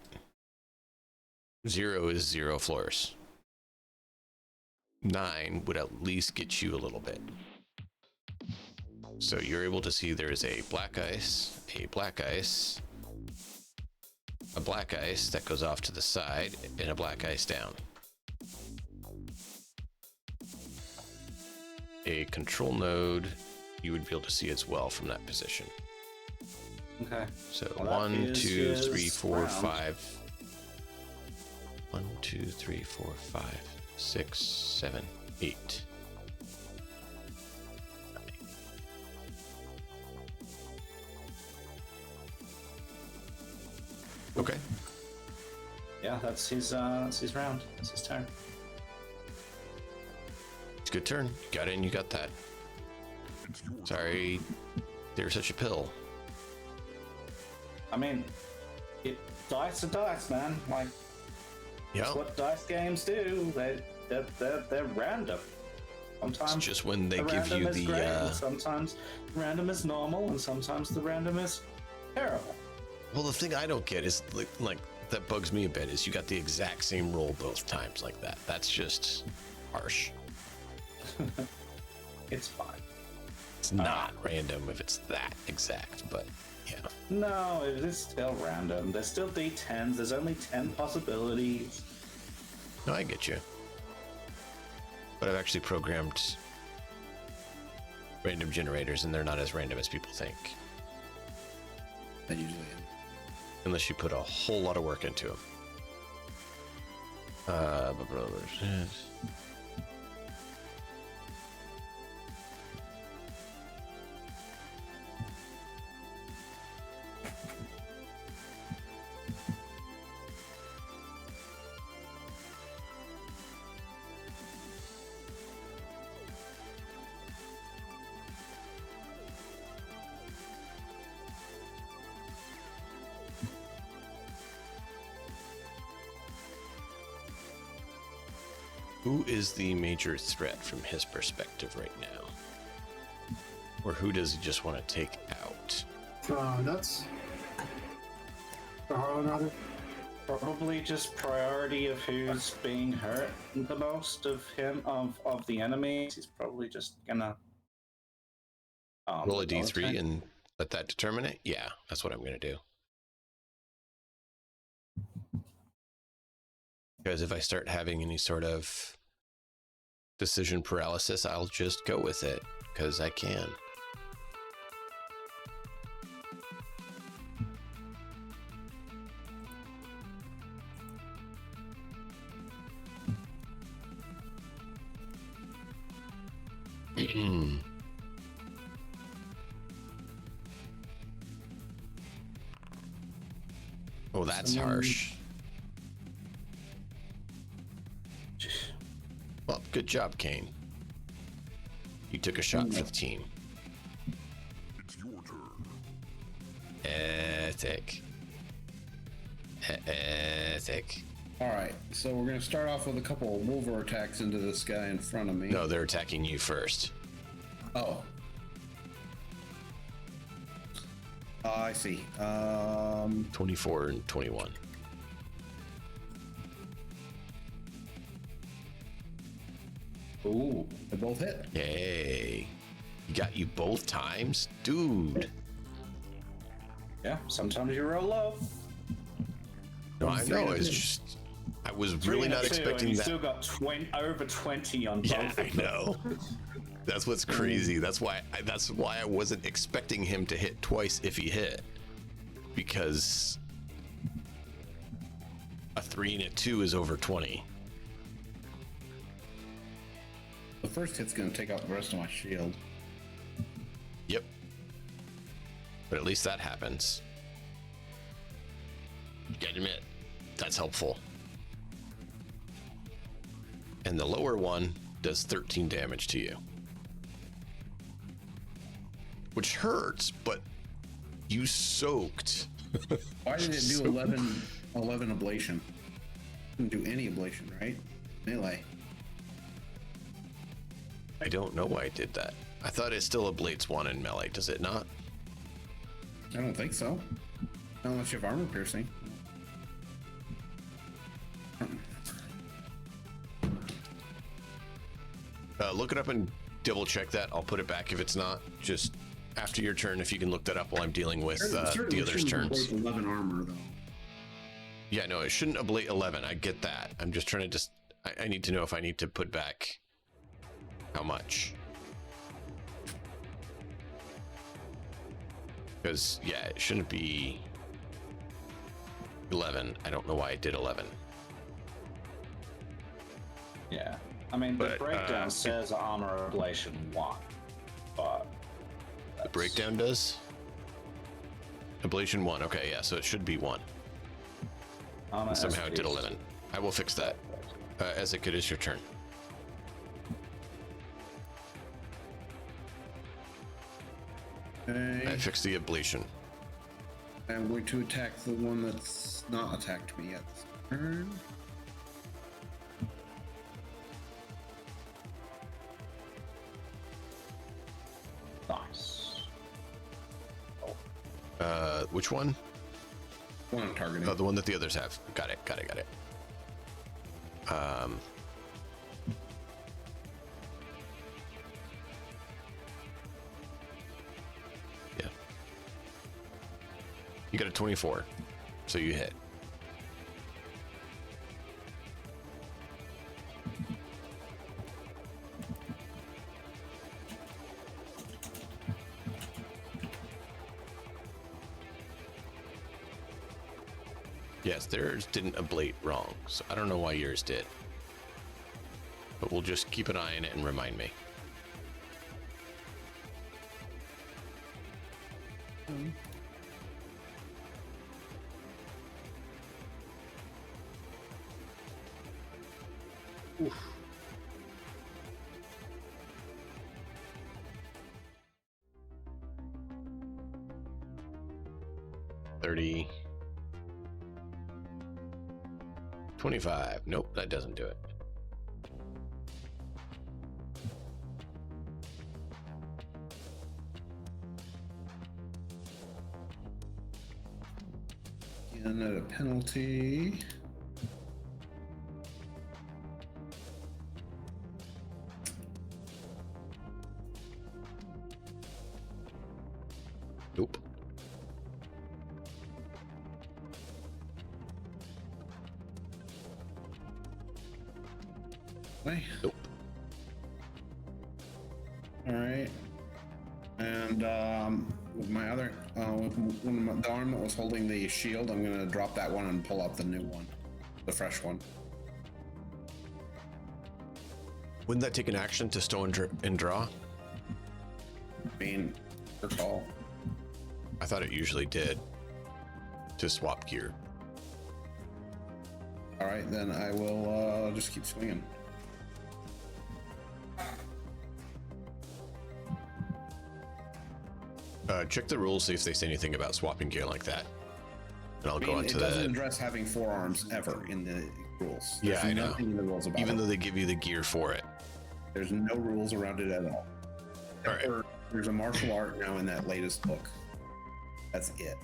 0 is 0 floors. 9 would at least get you a little bit. So you're able to see there's a black ice, a black ice, a black ice that goes off to the side, and a black ice down. A control node you would be able to see as well from that position. Okay. So Well, that 1, is 2, his 3, 4, round. 5. 1, 2, 3, 4, 5, 6, 7, 8. Okay. Yeah, that's his round. That's his turn. It's a good turn. You got in, you got that. It's your Sorry, they're such a pill. I mean, dice are dice, man. Like, Yeah. that's what dice games do. They're random. Sometimes It's just when they the give random you is the great, and sometimes random is normal, and sometimes the random is terrible. well, the thing I don't get is like that bugs me a bit is you got the exact same roll both times like that. That's just harsh. It's fine. It's not random if it's that exact, but yeah. No, it is still random. There's still D10s. There's only 10 possibilities. No, I get you. But I've actually programmed random generators, and they're not as random as people think. That usually is. Unless you put a whole lot of work into them. Who is the major threat from his perspective right now? Or who does he just want to take out? That's for Harlan, rather. Probably just priority of who's being hurt the most of the enemies. He's probably just gonna Roll a d3 and let that determine it? Yeah, that's what I'm going to do. Because if I start having any sort of decision paralysis, I'll just go with it, because I can. Oh, that's harsh. Well, good job, Kane. You took a shot for the team. It's your turn. Ethic. Ethic. All right, so we're gonna start off with a couple of Wolver attacks into this guy in front of me. No, they're attacking you first. Oh. I see. 24 and 21. Ooh. They both hit. Yay. He got you both times? Dude. Yeah, sometimes you roll low. No, I know. It's Three. just, I was really not 302, expecting and you that. still got over 20 on Yeah, both I of them. know. That's what's crazy. That's why I wasn't expecting him to hit twice if he hit, because a 3 and a 2 is over 20. The first hit's gonna take out the rest of my shield. Yep. But at least that happens. You gotta admit, that's helpful. And the lower one does 13 damage to you. Which hurts, but you soaked. Why did it do 11 ablation? Didn't do any ablation, right? Melee. I don't know why I did that. I thought it still ablates one in melee, does it not? I don't think so. Not unless you have armor piercing. Look it up and double check that. I'll put it back if it's not. Just after your turn, if you can look that up while I'm dealing with the others' turns. 11 armor though. Yeah, no, it shouldn't ablate 11. I get that. I'm just trying to I need to know if I need to put back how much. Because, yeah, it shouldn't be 11. I don't know why I did 11. Yeah. I mean, But, the breakdown says armor ablation 1, but The breakdown does? Ablation 1. Okay, yeah, so it should be 1. armor Somehow it did SP 11. I will fix that. Ezek, it is your turn. I Okay. fixed the ablation. I'm going to attack the one that's not attacked me yet this turn. Nice. Which one? One I'm targeting. Oh, the one that the others have. Got it. Yeah. You got a 24, so you hit. Yes, theirs didn't ablate wrong, so I don't know why yours did. But we'll just keep an eye on it and remind me. Oof. 30. 25. Nope, that doesn't do it. And at a penalty. Nope. Nope. All right. And with my other, the arm that was holding the shield, I'm gonna drop that one and pull out the new one, the fresh one. Wouldn't that take an action to stow and draw? I mean, your call. I thought it usually did. To swap gear. All right, then I will just keep swinging. Check the rules, see if they say anything about swapping gear like that. And I'll go on it to doesn't the... address having forearms ever in the rules. Yeah, I know. Nothing in the rules about Even it. though they give you the gear for it. There's no rules around it at all. All right. There's a martial art now in that latest book. That's it.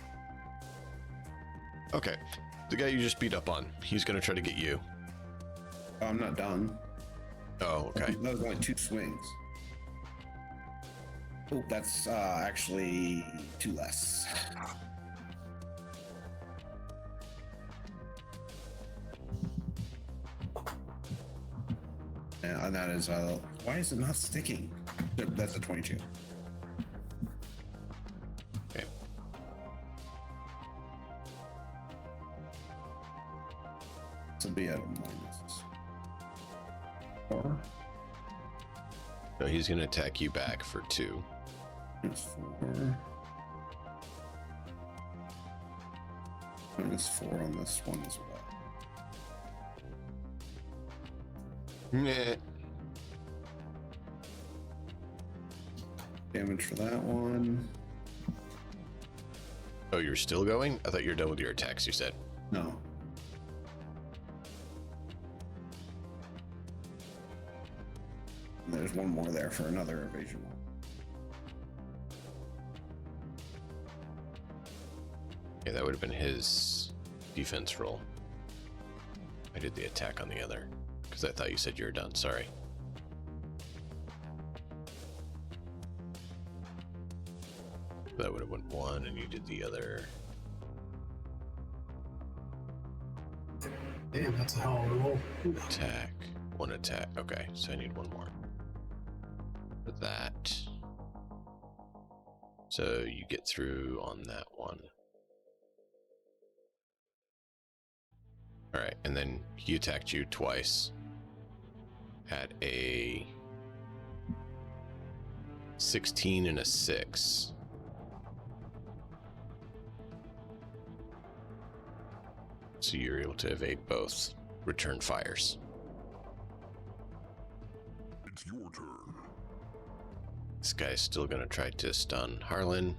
Okay. The guy you just beat up on, he's going to try to get you. I'm not done. Oh, okay. That was only 2 swings. Oh, that's actually 2 less. Yeah, and that is, why is it not sticking? That's a 22. Okay. This will be a minus 4. So he's going to attack you back for 2. Minus 4. Minus 4 on this one as well. Meh. Damage for that one. Oh, you're still going? I thought you were done with your attacks, you said. No. And there's one more there for another evasion roll. Yeah, that would have been his defense roll. I did the attack on the other, because I thought you said you were done. Sorry. That would have went 1, and you did the other. Damn, that's a hell of a roll. Oof. Attack. 1 attack. Okay, so I need 1 more. For that. So you get through on that one. Alright, and then he attacked you twice. At a 16 and a 6. So you're able to evade both return fires. It's your turn. This guy's still going to try to stun Harlan.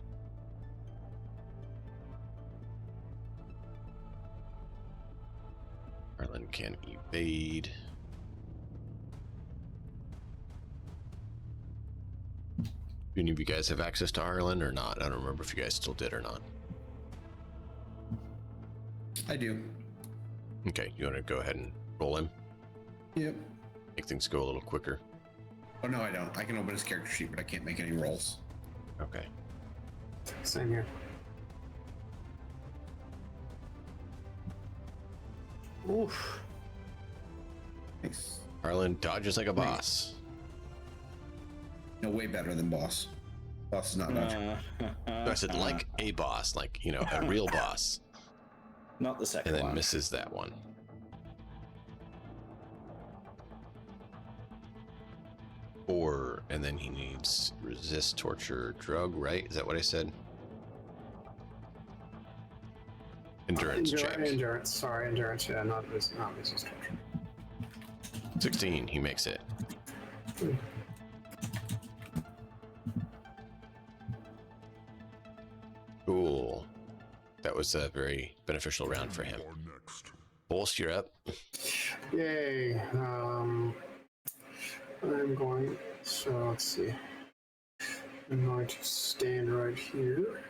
Harlan can evade. Do any of you guys have access to Harlan or not? I don't remember if you guys still did or not. I do. Okay, you want to go ahead and roll him? Yep. Make things go a little quicker. Oh, no, I don't. I can open his character sheet, but I can't make any rolls. Okay. Same here. Oof. Nice. Harlan dodges like a boss. No, way better than boss. Boss is not much. I said like a boss, like, you know, a real boss. Not the second And then one. misses that one. Or, and then he needs resist, torture, drug, right? Is that what I said? Endurance check. Endurance. Sorry, endurance. Yeah, not resist torture. 16, he makes it. Cool. That was a very beneficial round for him. You are next. Bolst, you're up. Yay. I'm going. So let's see. I'm going to stand right here,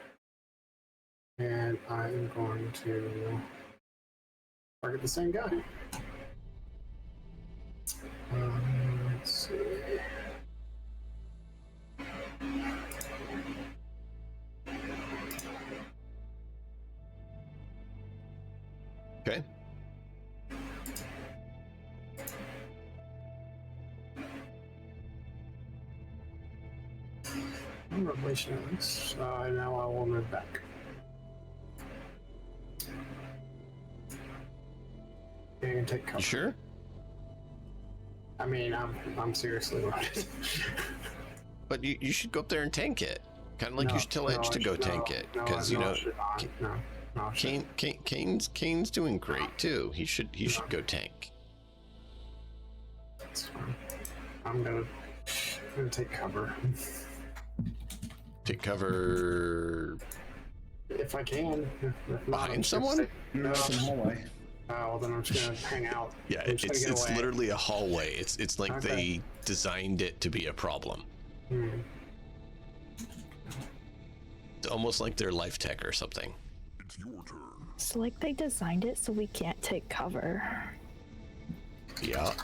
and I'm going to target the same guy. Let's see. Okay. Revelations. Now I will move back. You can take cover. You sure? I mean, I'm seriously loaded. But you should go up there and tank it. Kind of like you should tell Edge to go tank it. Because, you know, Kane's doing great, too. He should go tank. That's fine. I'm gonna take cover. Take cover If I can. If not, behind I'm just someone? gonna No, stay- it's in the hallway. well, then I'm just gonna hang out. Yeah, I'm just gonna it's get away. literally a hallway. It's like Okay. they designed it to be a problem. It's almost like they're life tech or something. It's your turn. It's like they designed it so we can't take cover. Yeah.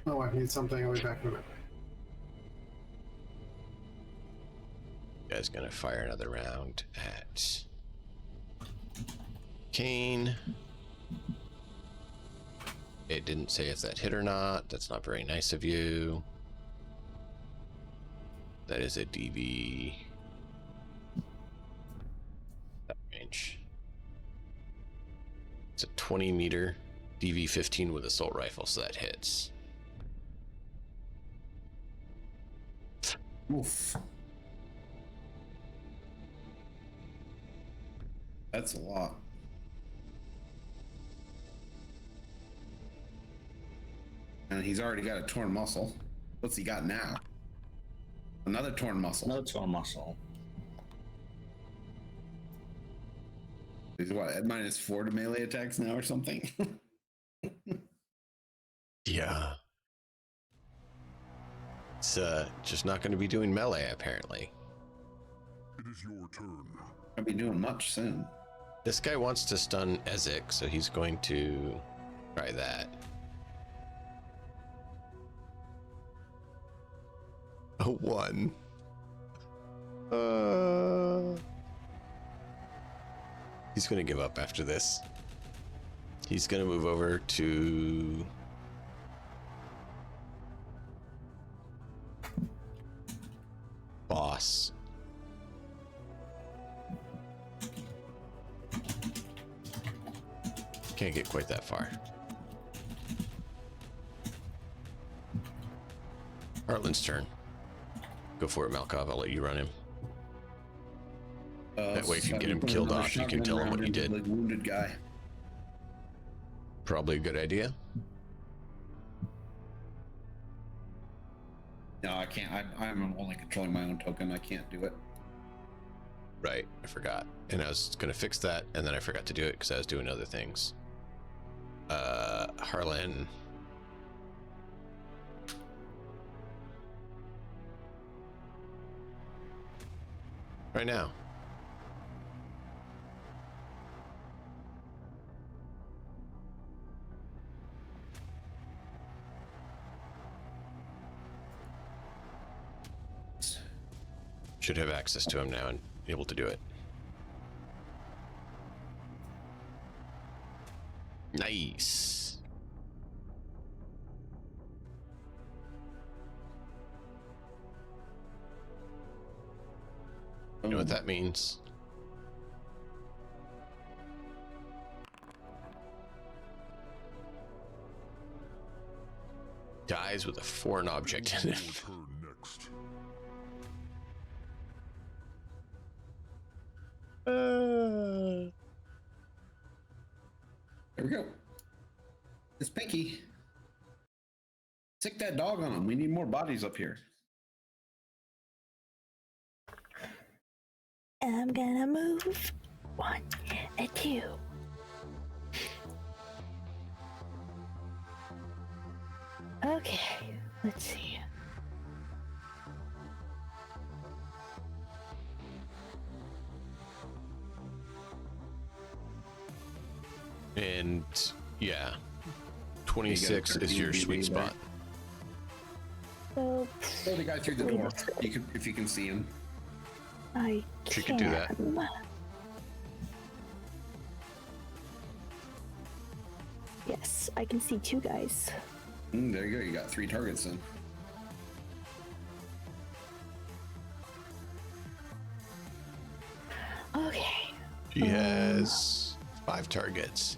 Oh, I need something. I'll be back in a minute. You guys gonna fire another round at Kane. It didn't say if that hit or not. That's not very nice of you. That is a DV. That range. It's a 20 meter DV-15 with assault rifle, so that hits. Oof. That's a lot. And he's already got a torn muscle. What's he got now? Another torn muscle. No torn muscle. He's what, at -4 to melee attacks now or something? Yeah. It's just not going to be doing melee, apparently. It is your turn. I'll be doing much soon. This guy wants to stun Ezek, so he's going to try that. A 1. He's going to give up after this. He's going to move over to boss. Can't get quite that far. Heartland's turn. Go for it, Malkov. I'll let you run him. That way, if you get him killed off, you can tell him what you did. Like wounded guy. Probably a good idea. No, I can't. I'm only controlling my own token. I can't do it. Right, I forgot. And I was going to fix that, and then I forgot to do it because I was doing other things. Harlan. Right now. Should have access to him now and be able to do it. Nice. You know what that means? Dies with a foreign object in Your it. turn next. There we go. It's Pinky. Stick that dog on him. We need more bodies up here. I'm gonna move 1 and 2. Okay, let's see. And yeah, 26 is your sweet spot. So Oh, the guy through the door. You can, if you can see him. I She can could do that. Yes, I can see 2 guys. There you go. You got 3 targets then. Okay. She has 5 targets.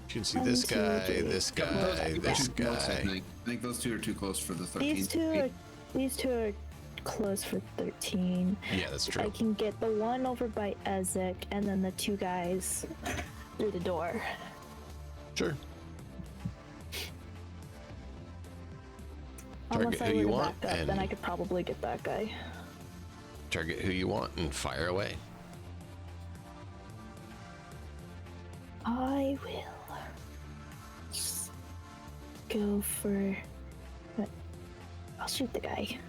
You can see this 1, 2, guy, 3. this Those guy, are this too close, I guy. think. I think those 2 are too close for the 13. These two are close for 13. Yeah, that's I true. can get the one over by Ezek and then the 2 guys through the door. Sure. Unless Target I who were you to want back up, then and I could probably get that guy. target who you want and fire away. I will go for. I'll shoot the guy.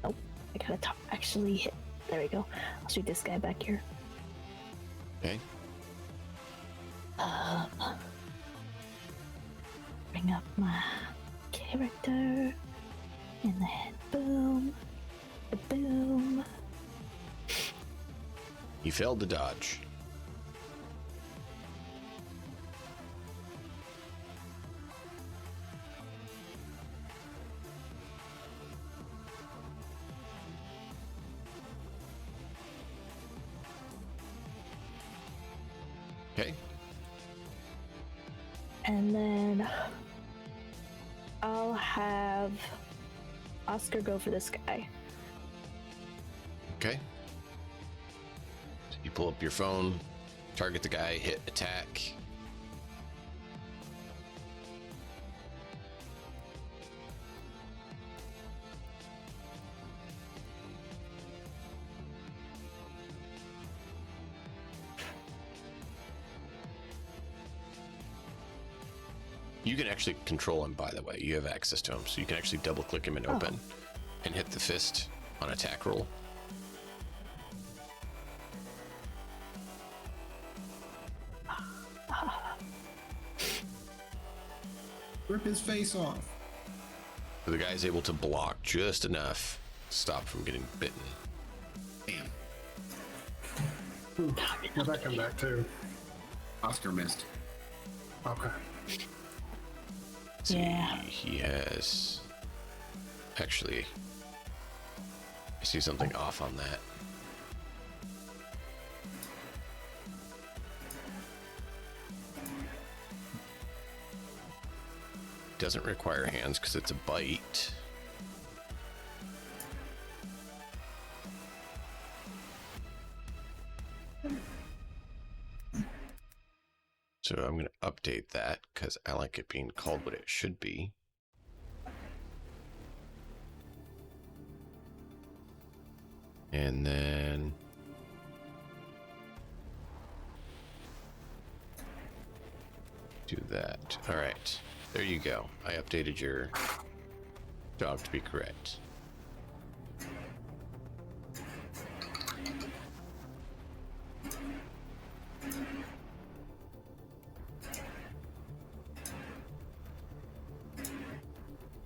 Nope, I gotta actually hit. There we go. I'll shoot this guy back here. Okay. Bring up my character, and then boom, boom. He failed to dodge. Okay. And then I'll have Oscar go for this guy. Okay. So you pull up your phone, target the guy, hit attack. You can actually control him, by the way. You have access to him, so you can actually double click him and open and hit the fist on attack roll. Rip his face off. So the guy's able to block just enough to stop from getting bitten. Damn. What'd that come back to? Oscar missed. Okay. See, Yeah. he has... Actually, I see something off on that. Doesn't require hands because it's a bite. So I'm going to update that because I like it being called what it should be. And then do that. All right, there you go. I updated your dog to be correct.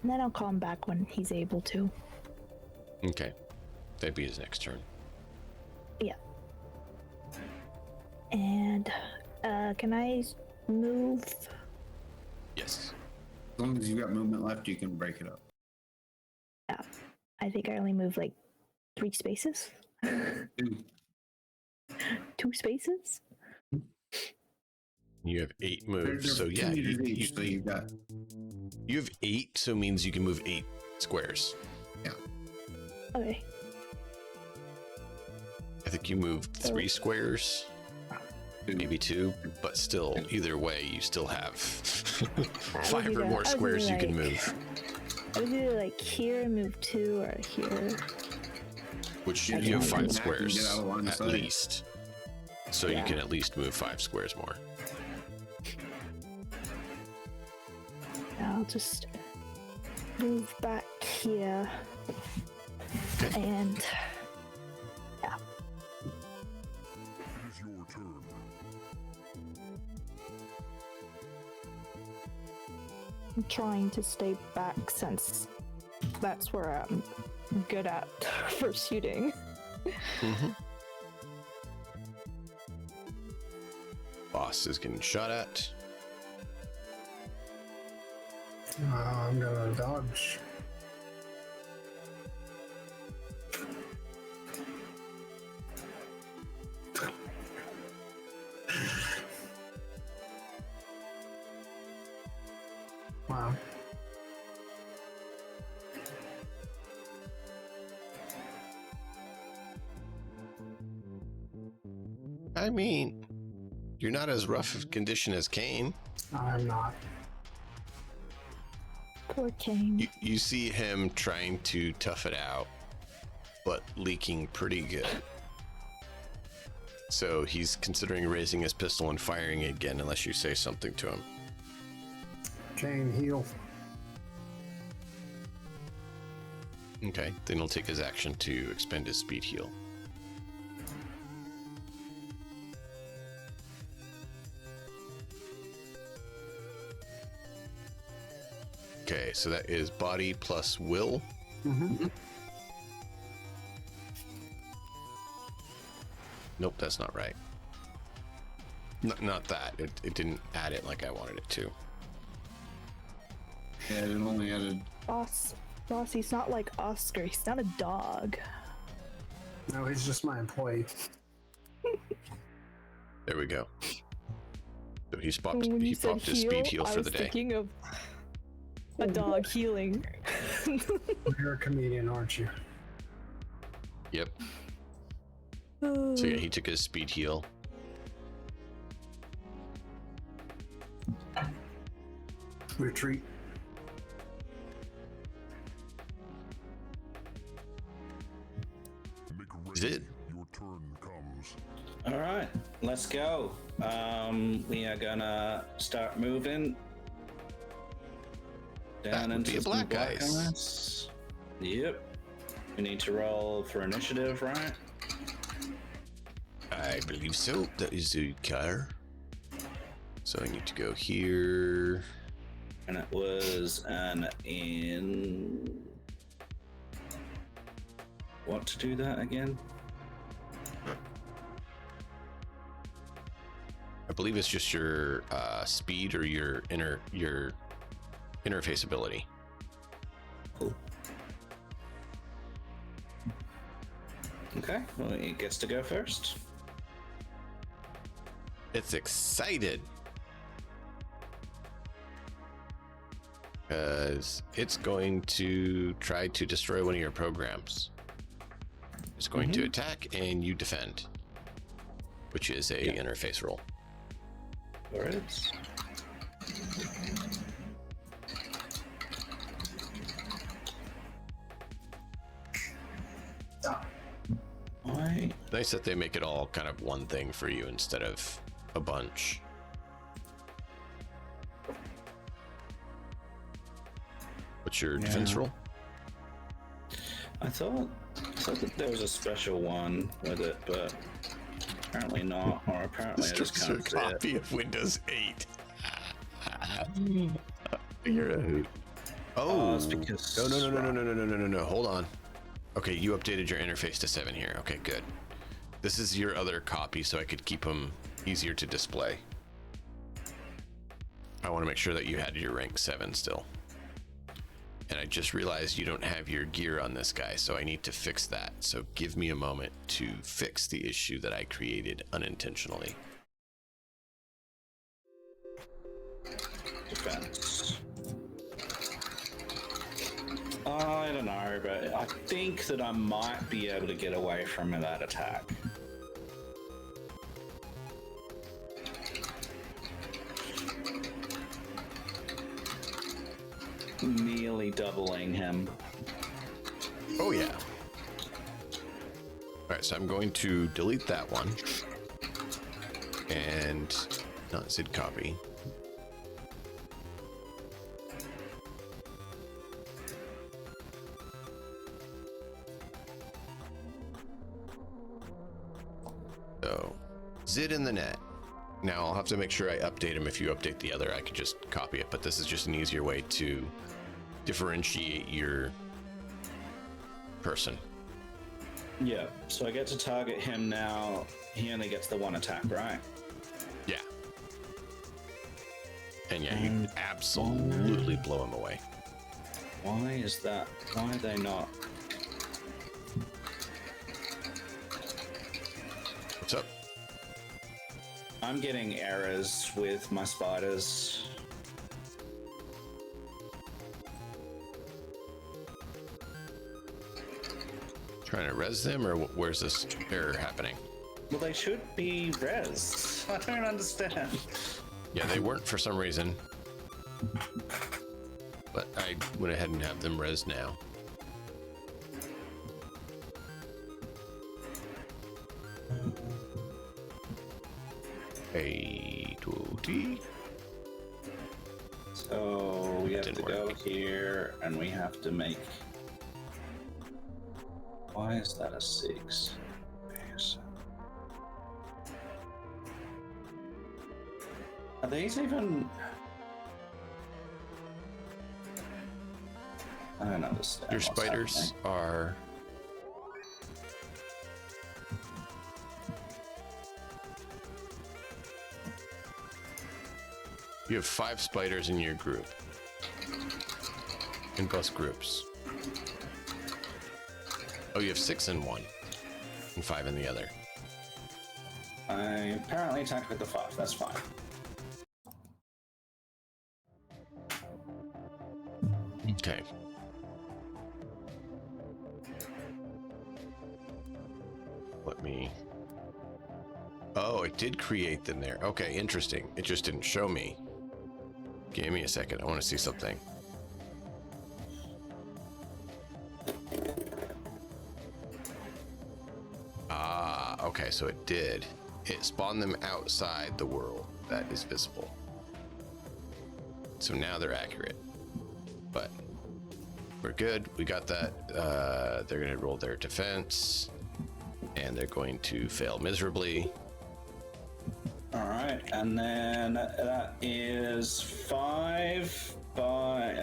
And then I'll call him back when he's able to. Okay, that'd be his next turn. Yeah. And can I move? Yes. As long as you've got movement left, you can break it up. Yeah. I think I only move like 3 spaces. 2 spaces? You have 8 They're moves, so yeah, meters each, so you've got. you have 8, so means you can move 8 squares. Yeah. Okay. I think you moved 3 squares, maybe 2, but still, either way, you still have 5 or more squares you can move. I would do like here and move 2 or here. Which I you have can 5 get squares out of line of at sight. least. So you Yeah. can at least move 5 squares more. I'll just move back here. Okay. And It is your turn. I'm trying to stay back since that's where I'm good at for shooting. Boss is getting shot at. I'm gonna dodge. Wow. I mean, you're not as rough of condition as Kane. I'm not. Poor King. You see him trying to tough it out, but leaking pretty good. So he's considering raising his pistol and firing again unless you say something to him. Chain heal. Okay, then he'll take his action to expend his speed heal. Okay, so that is body plus will. Mm-hmm. Nope, that's not right. Not that. It didn't add it like I wanted it to. Yeah, it only added. Boss, he's not like Oscar. He's not a dog. No, he's just my employee. There we go. So he popped, When he you said popped his heal, speed heal I for was the day. thinking of a dog healing. You're a comedian, aren't you? Yep. So yeah, he took his speed heal. Retreat. Make ready. Is it? Your turn comes. All right, let's go. We are gonna start moving down That would into be a some black ice. ice. Yep. We need to roll for initiative, right? I believe so. That is the car. So I need to go here. And it was an in. What to do that again? I believe it's just your speed or your interface ability. Cool. Okay, well, it gets to go first. It's excited. Because it's going to try to destroy one of your programs. It's going to attack and you defend, which is a interface roll. There it is. Why? Nice that they make it all kind of one thing for you instead of a bunch. What's your defense roll? I thought that there was a special one with it, but apparently not, or apparently I just can't see it. copy of Windows 8. You're a hoot. Oh, it's because no. Hold on. Okay, you updated your interface to 7 here. Okay, good. This is your other copy, so I could keep them easier to display. I want to make sure that you had your rank 7 still. And I just realized you don't have your gear on this guy, so I need to fix that. So give me a moment to fix the issue that I created unintentionally. Defense. I don't know, but I think that I might be able to get away from that attack. Nearly doubling him. Oh yeah. All right, so I'm going to delete that one and not zid copy. So zid in the net. Now I'll have to make sure I update them. If you update the other, I could just copy it, but this is just an easier way to differentiate your person. Yeah, so I get to target him now. He only gets the one attack, right? Yeah. And yeah, you absolutely blow him away. Why is that? Why are they not? What's up? I'm getting errors with my spiders. Trying to res them, or where's this error happening? Well, they should be res. I don't understand. Yeah, they weren't for some reason. But I went ahead and have them res now. A2T. So we have to Didn't go work. here, and we have to make. Why is that a 6? Yes. Are these even? I don't understand. Your what's spiders happening. are. You have 5 spiders in your group. In both groups. Oh, you have 6 in one. And 5 in the other. I apparently attacked with the 5. That's fine. Okay. Let me... Oh, it did create them there. Okay, interesting. It just didn't show me. Give me a second. I want to see something. Ah, okay, so it did. It spawned them outside the world that is visible. So now they're accurate. But we're good. We got that. They're going to roll their defense. And they're going to fail miserably. All right, and then that is 5 by...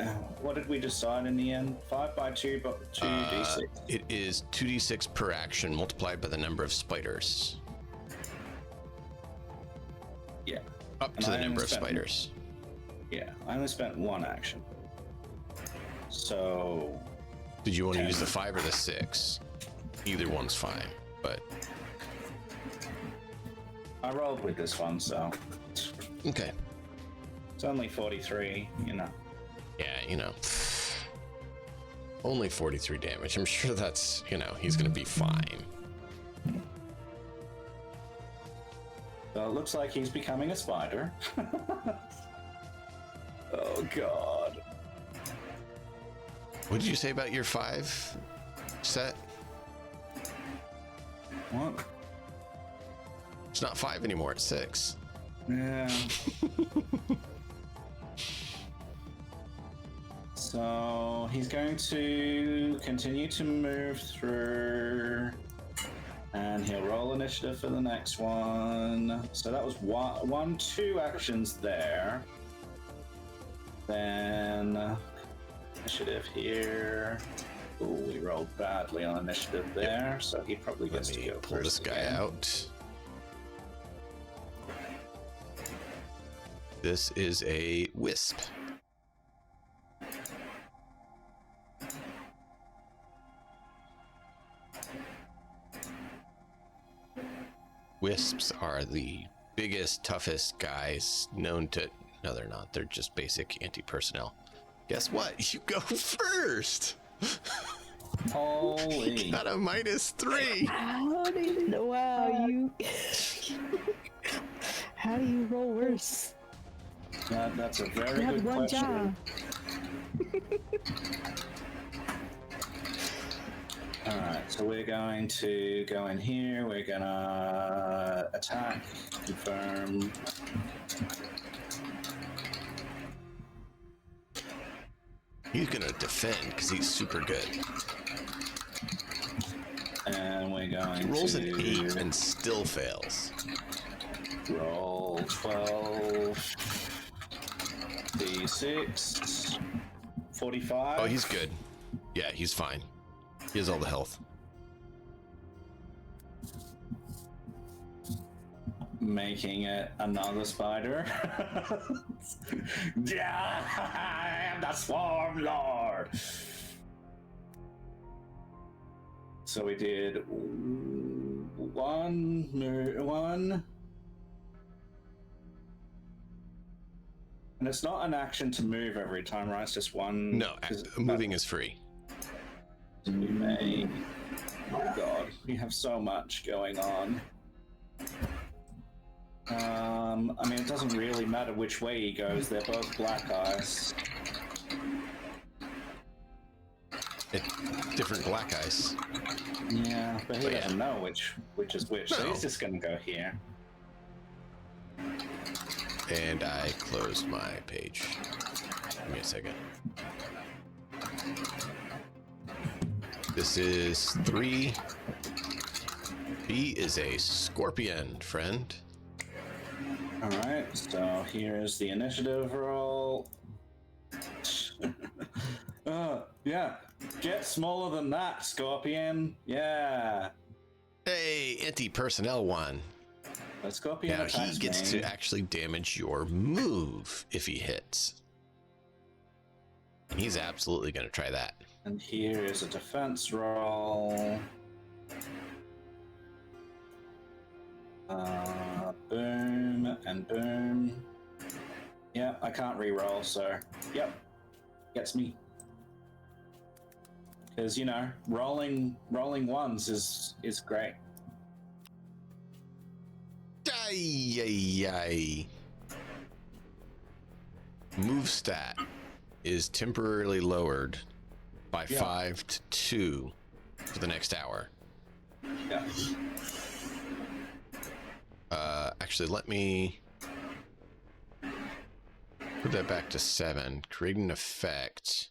What did we decide in the end? 5 by 2, but 2d6. It is 2d6 per action multiplied by the number of spiders. Yeah. Up And to the I number only of spent- spiders. Yeah, I only spent 1 action. So... Did you want to 10. use the 5 or the 6? Either one's fine, but... I rolled with this one, so... Okay. It's only 43, you know. Yeah, you know. Only 43 damage. I'm sure that's, you know, he's going to be fine. So it looks like he's becoming a spider. Oh, God. What did you say about your 5 set? What? It's not 5 anymore, it's 6. Yeah. So he's going to continue to move through, and he'll roll initiative for the next one. So that was 2 actions there. Then initiative here. Ooh, we rolled badly on initiative there, so he probably Let gets to me go pull first this guy again. out. This is a wisp. Wisps are the biggest, toughest guys known to... No, they're not. They're just basic anti-personnel. Guess what? You go first! Holy. You got a -3! How do you... Wow, you... How do you roll worse? That's a very You had good one question. job. Alright, so we're going to go in here, we're gonna attack, confirm. He's gonna defend because he's super good. And we're going He rolls to an 8 and still fails. roll 12 d6 45. Oh, he's good. Yeah, he's fine. He has all the health. Making it another spider. Yeah, I am the Swarm Lord. So we did one, and it's not an action to move every time, right? It's just one. No, moving is free. We may. Oh God, we have so much going on. I mean, it doesn't really matter which way he goes. They're both black ice. Different black ice. Yeah, but he But yeah. doesn't know which is which. So No. he's just gonna go here. And I closed my page. Give me a second. This is 3. B is a scorpion, friend. All right. So here's the initiative roll. Yeah. Get smaller than that, Scorpion. Yeah. Hey, anti-personnel one. The Scorpion Now he attacks gets me. to actually damage your move if he hits. And he's absolutely going to try that. And here is a defense roll. Boom and boom. Yeah, I can't re-roll, so yep, gets me. Because rolling ones is great. Move stat is temporarily lowered by 5 to 2 for the next hour. Yeah. Actually, let me put that back to 7. Create an effect.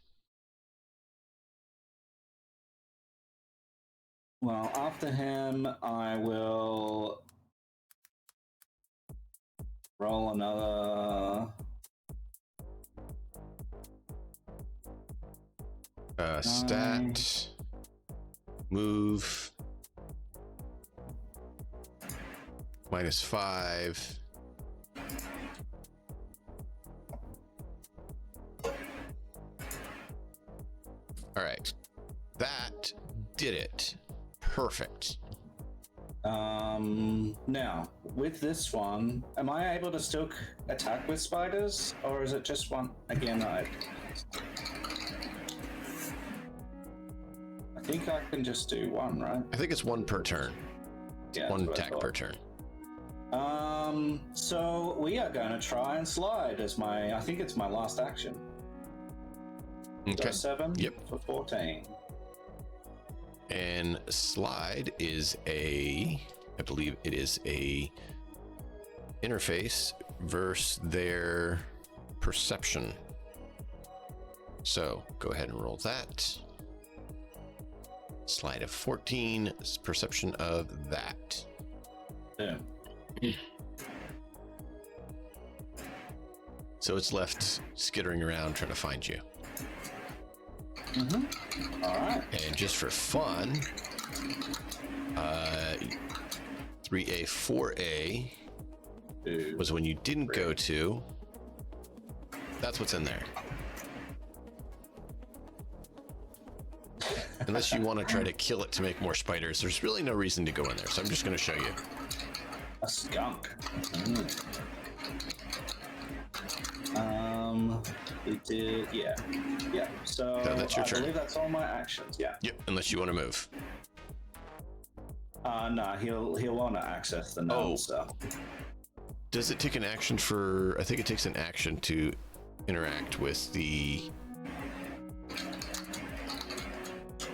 Well, after him, I will roll another. Stat. Move. -5. All right. That did it. Perfect. Now, with this one, am I able to still attack with spiders? Or is it just one? Again, I think I can just do one, right? I think it's 1 per turn. Yeah, One that's what I attack per thought. turn. So we are going to try and slide as I think it's my last action. Okay. 7 Yep. for 14. And slide is I believe it is a interface versus their perception. So go ahead and roll that. Slide of 14, perception of that. Yeah. So it's left skittering around trying to find you. All right. And just for fun, 3A, 4A was when you didn't go to. That's what's in there. Unless you want to try to kill it to make more spiders, there's really no reason to go in there. So I'm just going to show you. A skunk. We did, yeah. So that's your I turn. believe that's all my actions. Yeah. Yep, unless you want to move. No, he'll want to access the null stuff. Does it take an action for? I think it takes an action to interact with the.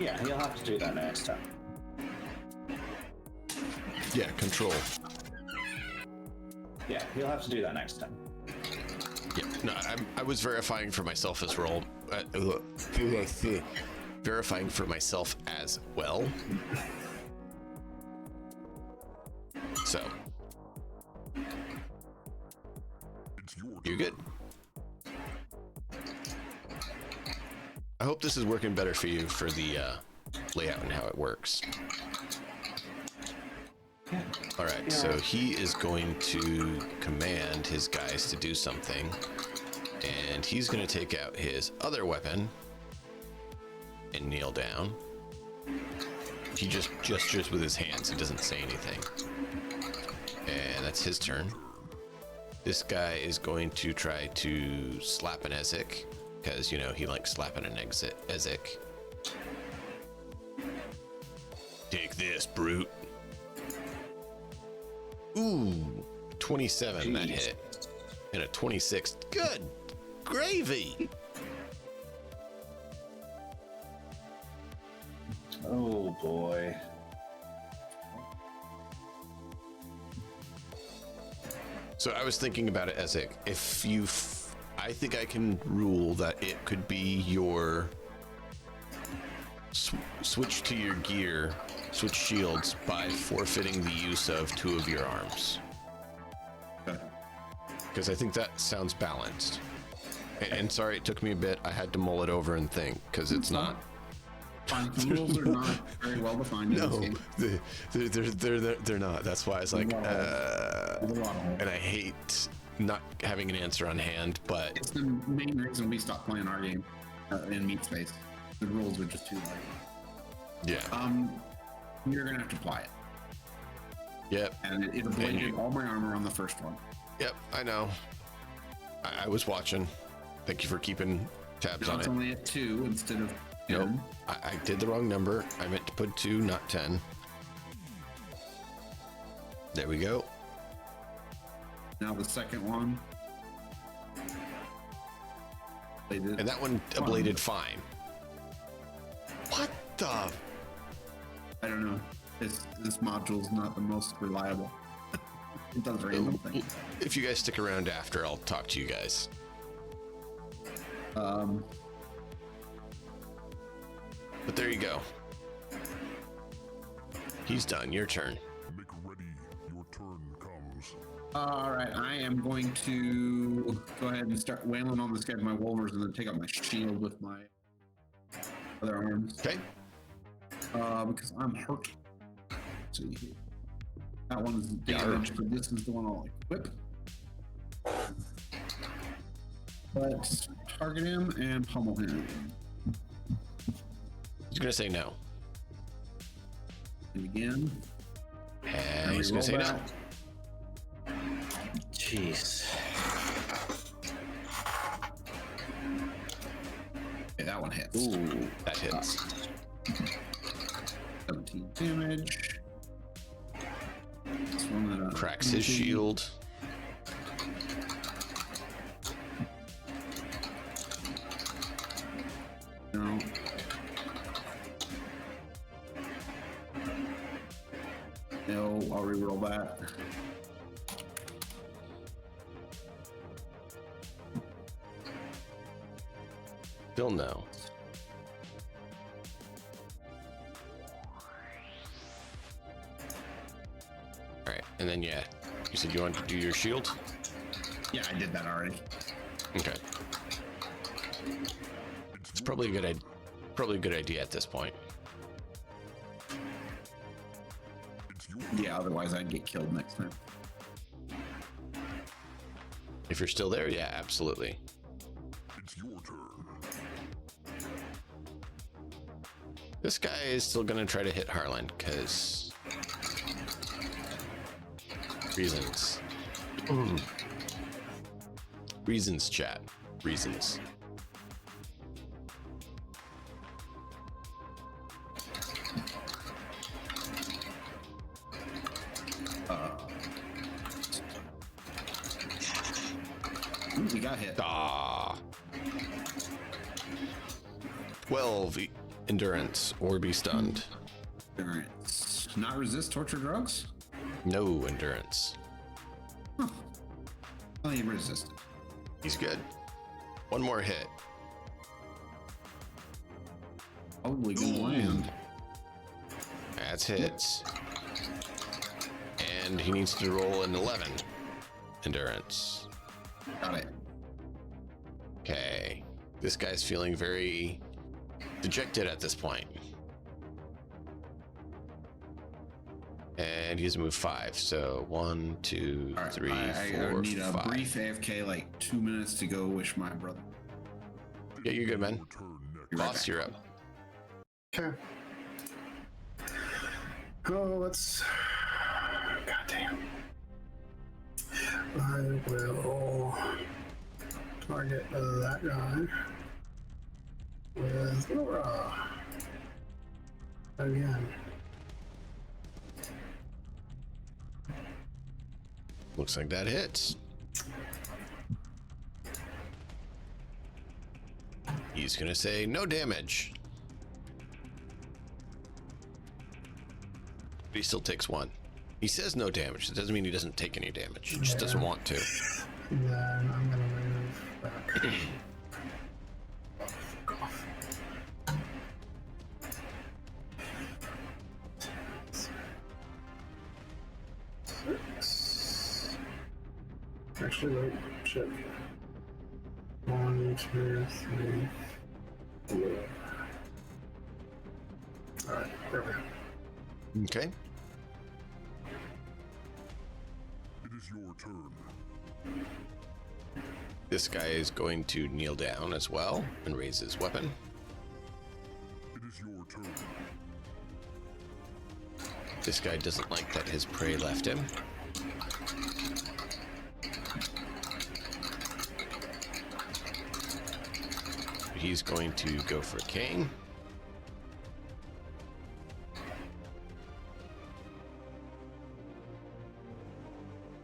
Yeah, he'll have to do that next time. Yeah, control. Yeah, he'll have to do that next time. Yeah, no, I was verifying for myself as well. Verifying for myself as well. So, It's your you good? I hope this is working better for you for the layout and how it works. All right, so he is going to command his guys to do something, and he's going to take out his other weapon and kneel down. He just gestures with his hands and doesn't say anything. And that's his turn. This guy is going to try to slap an Ezek, because, you know, he likes slapping an Ezek. Take this, brute. Ooh, 27, that hit. And a 26. Good gravy. Oh boy. So I was thinking about it, Ezek. If you, I think I can rule that it could be your switch to your gear, switch shields by forfeiting the use of 2 of your arms. Because I think that sounds balanced. And sorry, it took me a bit. I had to mull it over and think, because it's not. Fine, the rules are not very well defined in this No, game. they're not. That's why I was like, There's a lot of holes. and I hate not having an answer on hand, but It's the main reason we stopped playing our game in Meat Space. The rules were just too light. yeah. You're gonna have to apply it, Yep. and it ablated all my armor on the first one. Yep, I know. I was watching. Thank you for keeping tabs Now on it's it. only at 2 instead of Nope. I did the wrong number. I meant to put 2, not 10. There we go. Now the second one. And that one ablated fine. What the? I don't know. This module's not the most reliable. It does random things. If you guys stick around after, I'll talk to you guys. But there you go. He's done. Your turn. Make ready. Your turn comes. All right, I am going to go ahead and start wailing on this guy with my wolvers and then take out my shield with my other arms. Okay. Because I'm hurt. Let's see here. That one's damaged, but this is the one I'll equip. Let's target him and pummel him. He's gonna say no. And again. And he's gonna say no. Jeez. Okay, that one hits. Ooh, that hits. 17 damage. This one Cracks his shield. No. No, I'll reroll that. Still no. All right, and then yeah, you said you wanted to do your shield. Yeah, I did that already. Okay. It's probably a good idea at this point. Yeah, otherwise I'd get killed next time. If you're still there, yeah, absolutely. It's your turn. This guy is still gonna try to hit Harlan because reasons. Reasons, chat. Reasons. Ooh, we got hit. Ah. 12 endurance or be stunned. Endurance. Not resist torture drugs? No endurance. Huh. Oh, he resisted. He's good. One more hit. Probably gonna land. That's hits. And he needs to roll an 11 endurance. Got it. Okay. This guy's feeling very dejected at this point. And he's moved 5. So 1, 2, All right, 3, I 4, need a 5. brief AFK, like 2 minutes to go wish my brother. Yeah, you're good, man. Your turn next. Be right Boss, back. you're up. Okay. Oh, let's. Goddamn. I will target that guy with Laura again. Looks like that hits. He's gonna say no damage. But he still takes 1. He says no damage. It doesn't mean he doesn't take any damage. He just doesn't want to. Then I'm gonna move back. Fuck off. Six. Actually, wait, shit. 1, 2, 3, 4. Alright, there we go. Okay. It is your turn. This guy is going to kneel down as well and raise his weapon. It is your turn. This guy doesn't like that his prey left him. He's going to go for Kane.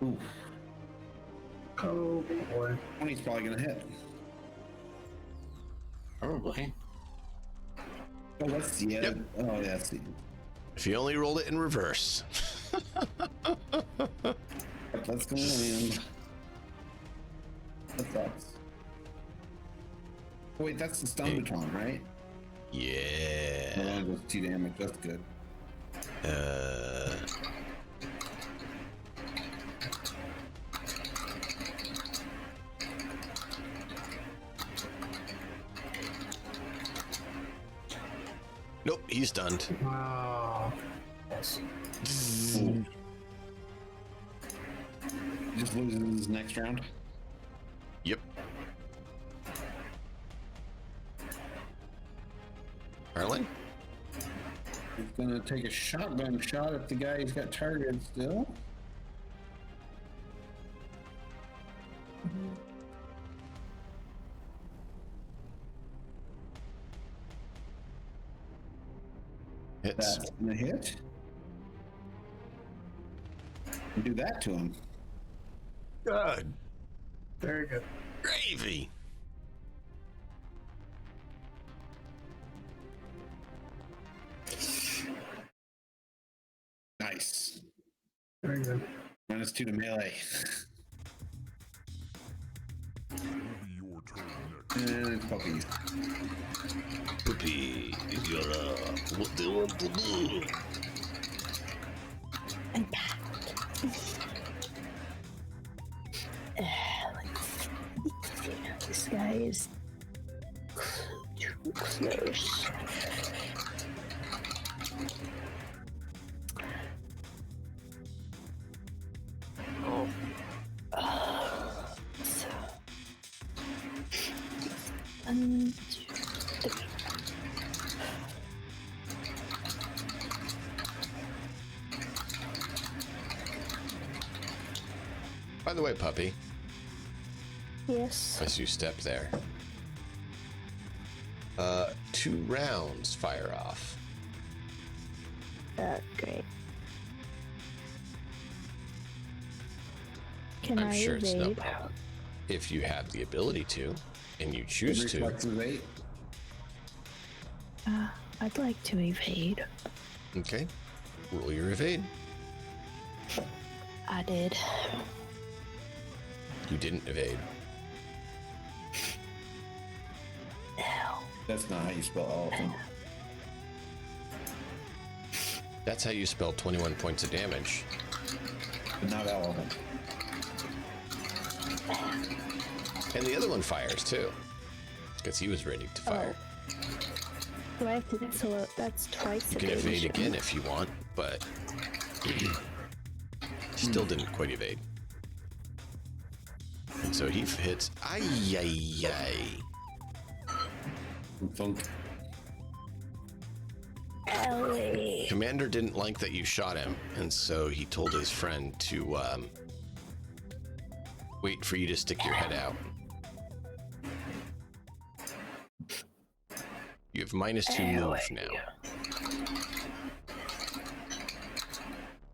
Ooh, Oh boy. 20's probably gonna hit. Probably. Oh, let's see. Yeah. Yep. Oh, yeah. Let's see. If you only rolled it in reverse. Let's go in. That sucks. Oh, wait, that's the stun baton, right? Yeah. That only does 2 damage. That's good. Nope, he's stunned. Wow. Yes. He just loses his next round. Yep. Arlen? He's gonna take a shotgun shot at the guy he's got targeted still. Hits. That's gonna hit. Do that to him. Good. Very good. Gravy. Nice. Very good. -2 to melee. It will be your turn next. And puppies. Poopy, you're what do you want to do? I'm back. This guy is too close. So, 1, 2, 3. By the way, puppy, Yes. as you step there, 2 rounds fire off. Great. Can I'm I sure it's no evade? problem. If you have the ability to, and you choose to. Reflex is 8. I'd like to evade. Okay. Roll your evade. I did. You didn't evade. Ow. That's not how you spell all of them. That's how you spell 21 points of damage. But not all of them. And the other one fires too. Because he was ready to fire. Do I have to? So that's twice. You can evade again if you want, but still didn't quite evade. And so he hits. Ay, ay, ay. Funk. Ellie. Commander didn't like that you shot him, and so he told his friend to wait for you to stick your head out. You have -2 move now.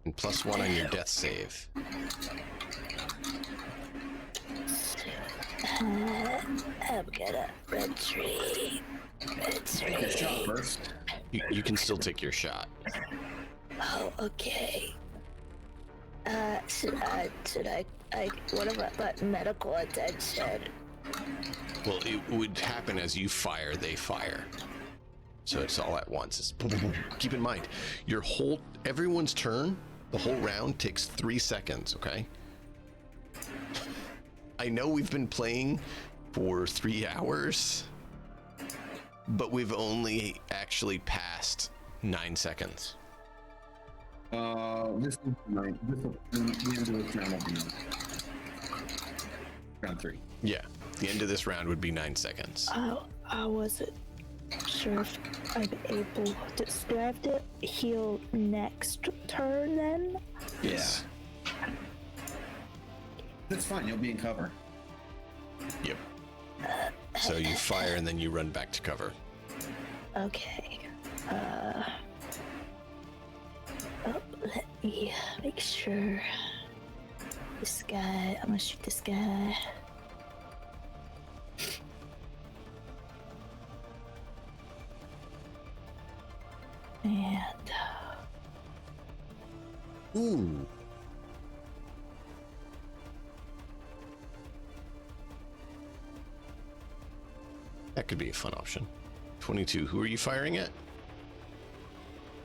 And +1 on your death save. I'm gonna retreat. Take a shot first. You can still take your shot. Oh, okay. Should I, what about medical attention? Well, it would happen as you fire, they fire. So it's all at once. It's boom, boom, boom. Keep in mind, everyone's turn, the whole round takes 3 seconds, okay? I know we've been playing for 3 hours, but we've only actually passed 9 seconds. This is mine. The end of this round will be round 3. Yeah, the end of this round would be 9 seconds. I wasn't sure if I'm able to. Do I have to heal next turn then? Yes. That's fine. You'll be in cover. Yep. So you fire and then you run back to cover. Okay. Let me make sure. This guy. I'm gonna shoot this guy. And Ooh. That could be a fun option. 22. Who are you firing at?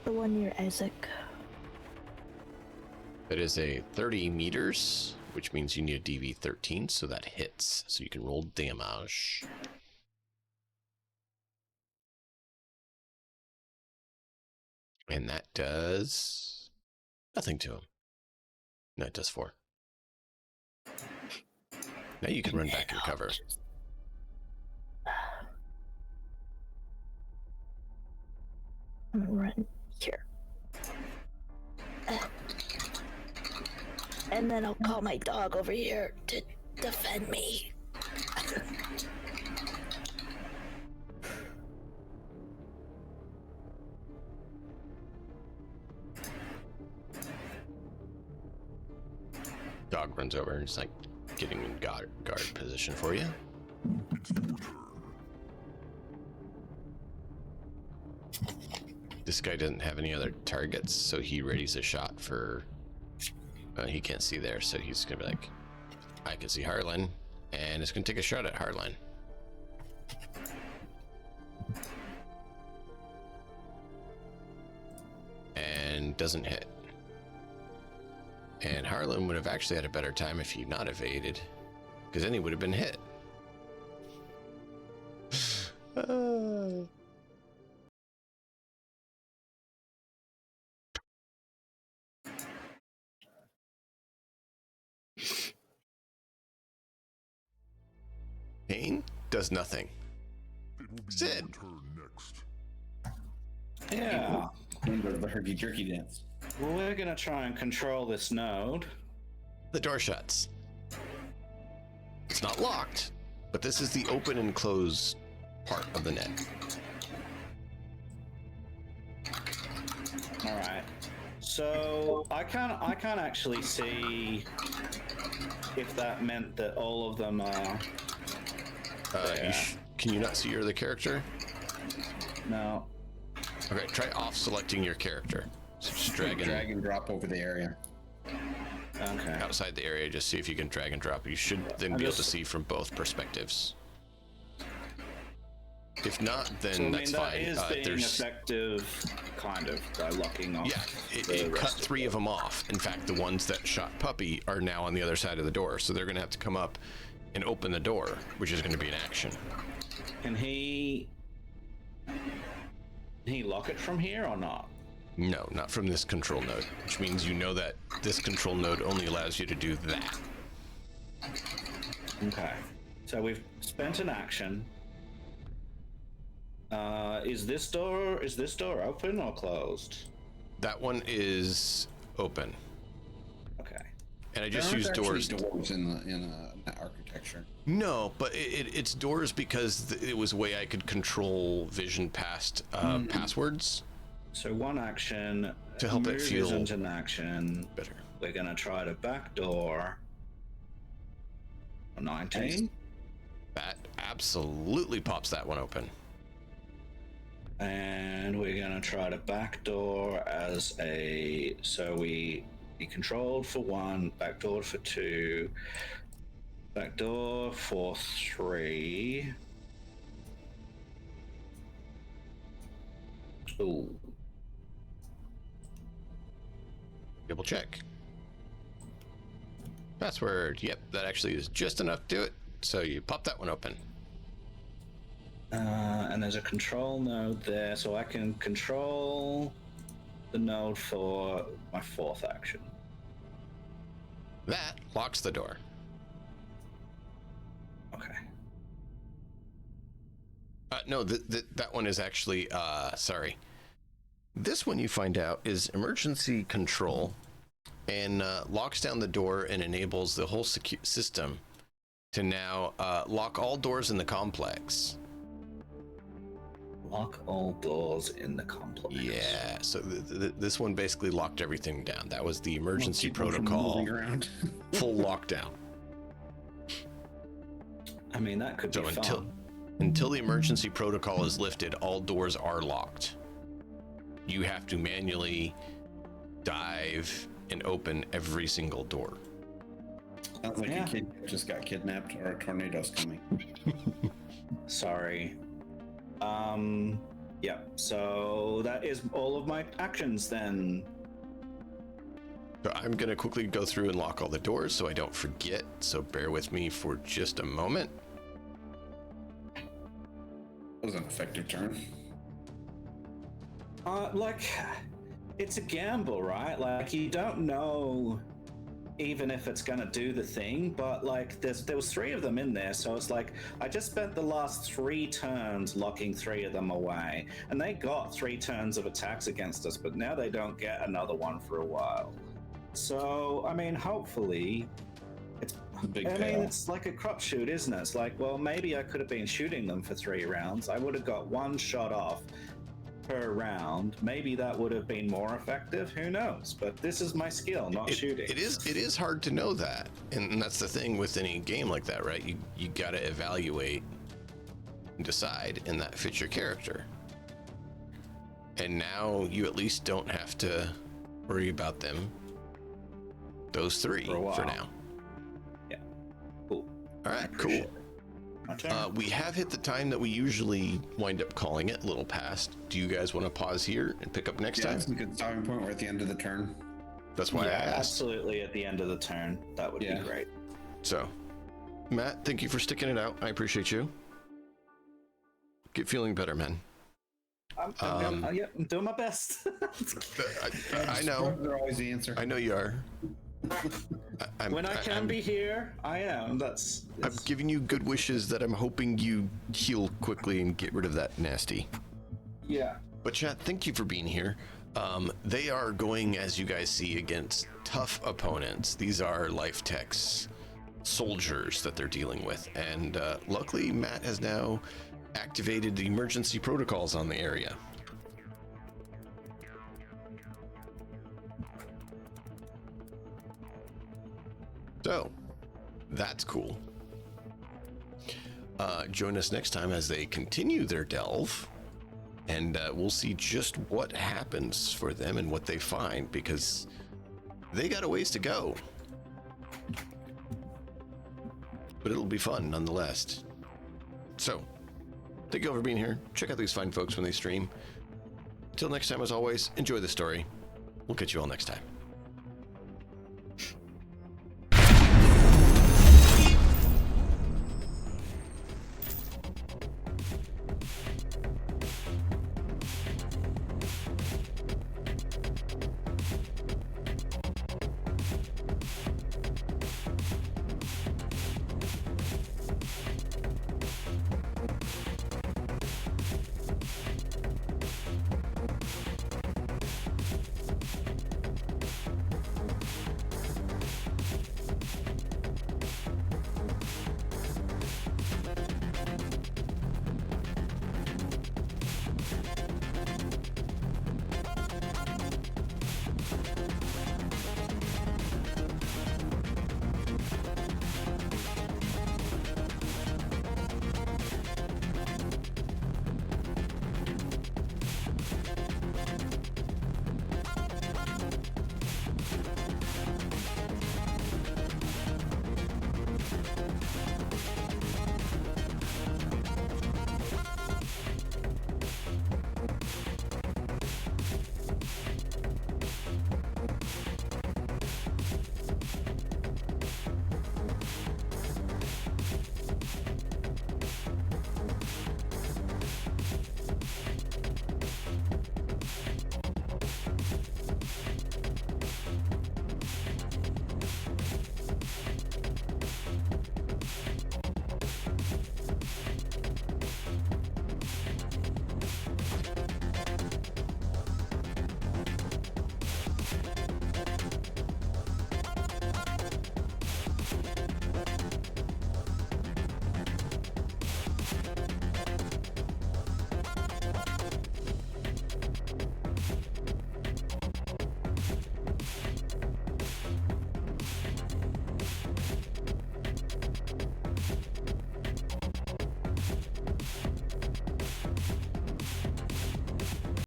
the one near Isaac. That is a 30 meters, which means you need a DV 13, so that hits. So you can roll damage. And that does nothing to him. No, it does 4. Now you can run back and cover. I'm gonna run here. And then I'll call my dog over here to defend me. Dog runs over and is like getting in guard position for you. It's your turn. This guy doesn't have any other targets, so he readies a shot for. He can't see there, so he's gonna be like, I can see Harlan, and it's gonna take a shot at Harlan. And doesn't hit. And Harlan would have actually had a better time if he'd not evaded, because then he would have been hit. Pain does nothing. It will be Sid. your turn next. Yeah. The herky jerky dance. Well, we're gonna try and control this node. The door shuts. It's not locked, but this is the open and close part of the net. All right. So I can't actually see if that meant that all of them are. Can you not see your other character? No. Okay, try off selecting your character. So just drag and drop over the area. Okay. outside the area, just see if you can drag and drop. You should then be able to see from both perspectives. If not, then So, that's that fine. is being There's effective, kind of, by locking off. Yeah, it the cut rest of 3 of them off. In fact, the ones that shot Puppy are now on the other side of the door, so they're going to have to come up and open the door, which is going to be an action. Can he lock it from here or not? No, not from this control node, which means you know that this control node only allows you to do that. Okay. So we've spent an action. Is this door open or closed? That one is open, Okay. and I just used doors. Doors in architecture. No, but it's doors because it was a way I could control vision past passwords. So one action To help it move feel isn't an action. better. We're gonna try to backdoor a 19. That absolutely pops that one open. And we're gonna try to backdoor as a, so we controlled for 1, backdoored for 2, backdoor for 3. Ooh. Double check. Password. Yep, that actually is just enough to do it. So you pop that one open. And there's a control node there, so I can control the node for my 4th action. That locks the door. Okay. No, that one is actually, sorry. This one you find out is emergency control and locks down the door and enables the whole system to now lock all doors in the complex. Lock all doors in the complex. Yeah, so this one basically locked everything down. That was the emergency People from protocol, moving around. full lockdown. I mean, that could So be fun. until the emergency protocol is lifted, all doors are locked. You have to manually dive and open every single door. Sounds like Yeah. a kid just got kidnapped or a tornado's coming. Sorry. Yeah, so that is all of my actions then. So I'm gonna quickly go through and lock all the doors so I don't forget. So bear with me for just a moment. That was an effective turn. Like, it's a gamble, right? Like, you don't know even if it's gonna do the thing, but like, there was 3 of them in there, so it's like, I just spent the last 3 turns locking 3 of them away, and they got 3 turns of attacks against us, but now they don't get another one for a while. So, I mean, hopefully, Big I mean, payoff. it's like a crapshoot, isn't it? It's like, well, maybe I could have been shooting them for 3 rounds. I would have got 1 shot off per round. Maybe that would have been more effective. Who knows? But this is my skill, not shooting. It is hard to know that, and that's the thing with any game like that, right? You got to evaluate and decide, and that fits your character. And now you at least don't have to worry about them. Those 3 For a while. for now. Yeah. Cool. All right, Appreciate cool. it. My turn. We have hit the time that we usually wind up calling it, a little past. Do you guys want to pause here and pick up next Yeah, time? it's a good stopping point. We're at the end of the turn. That's why I Yeah, asked. absolutely. At the end of the turn, that would Yeah. be great. So, Matt, thank you for sticking it out. I appreciate you. Get feeling better, man. I'm doing my best. I know. They're always the answer. I know you are. When I can be here, I am. I'm giving you good wishes that I'm hoping you heal quickly and get rid of that nasty. Yeah. But chat, thank you for being here. They are going, as you guys see, against tough opponents. These are life techs, soldiers that they're dealing with. And luckily, Matt has now activated the emergency protocols on the area. So, that's cool. Join us next time as they continue their delve, and we'll see just what happens for them and what they find, because they got a ways to go. But it'll be fun nonetheless. So, thank you all for being here. Check out these fine folks when they stream. Until next time, as always, enjoy the story. We'll catch you all next time.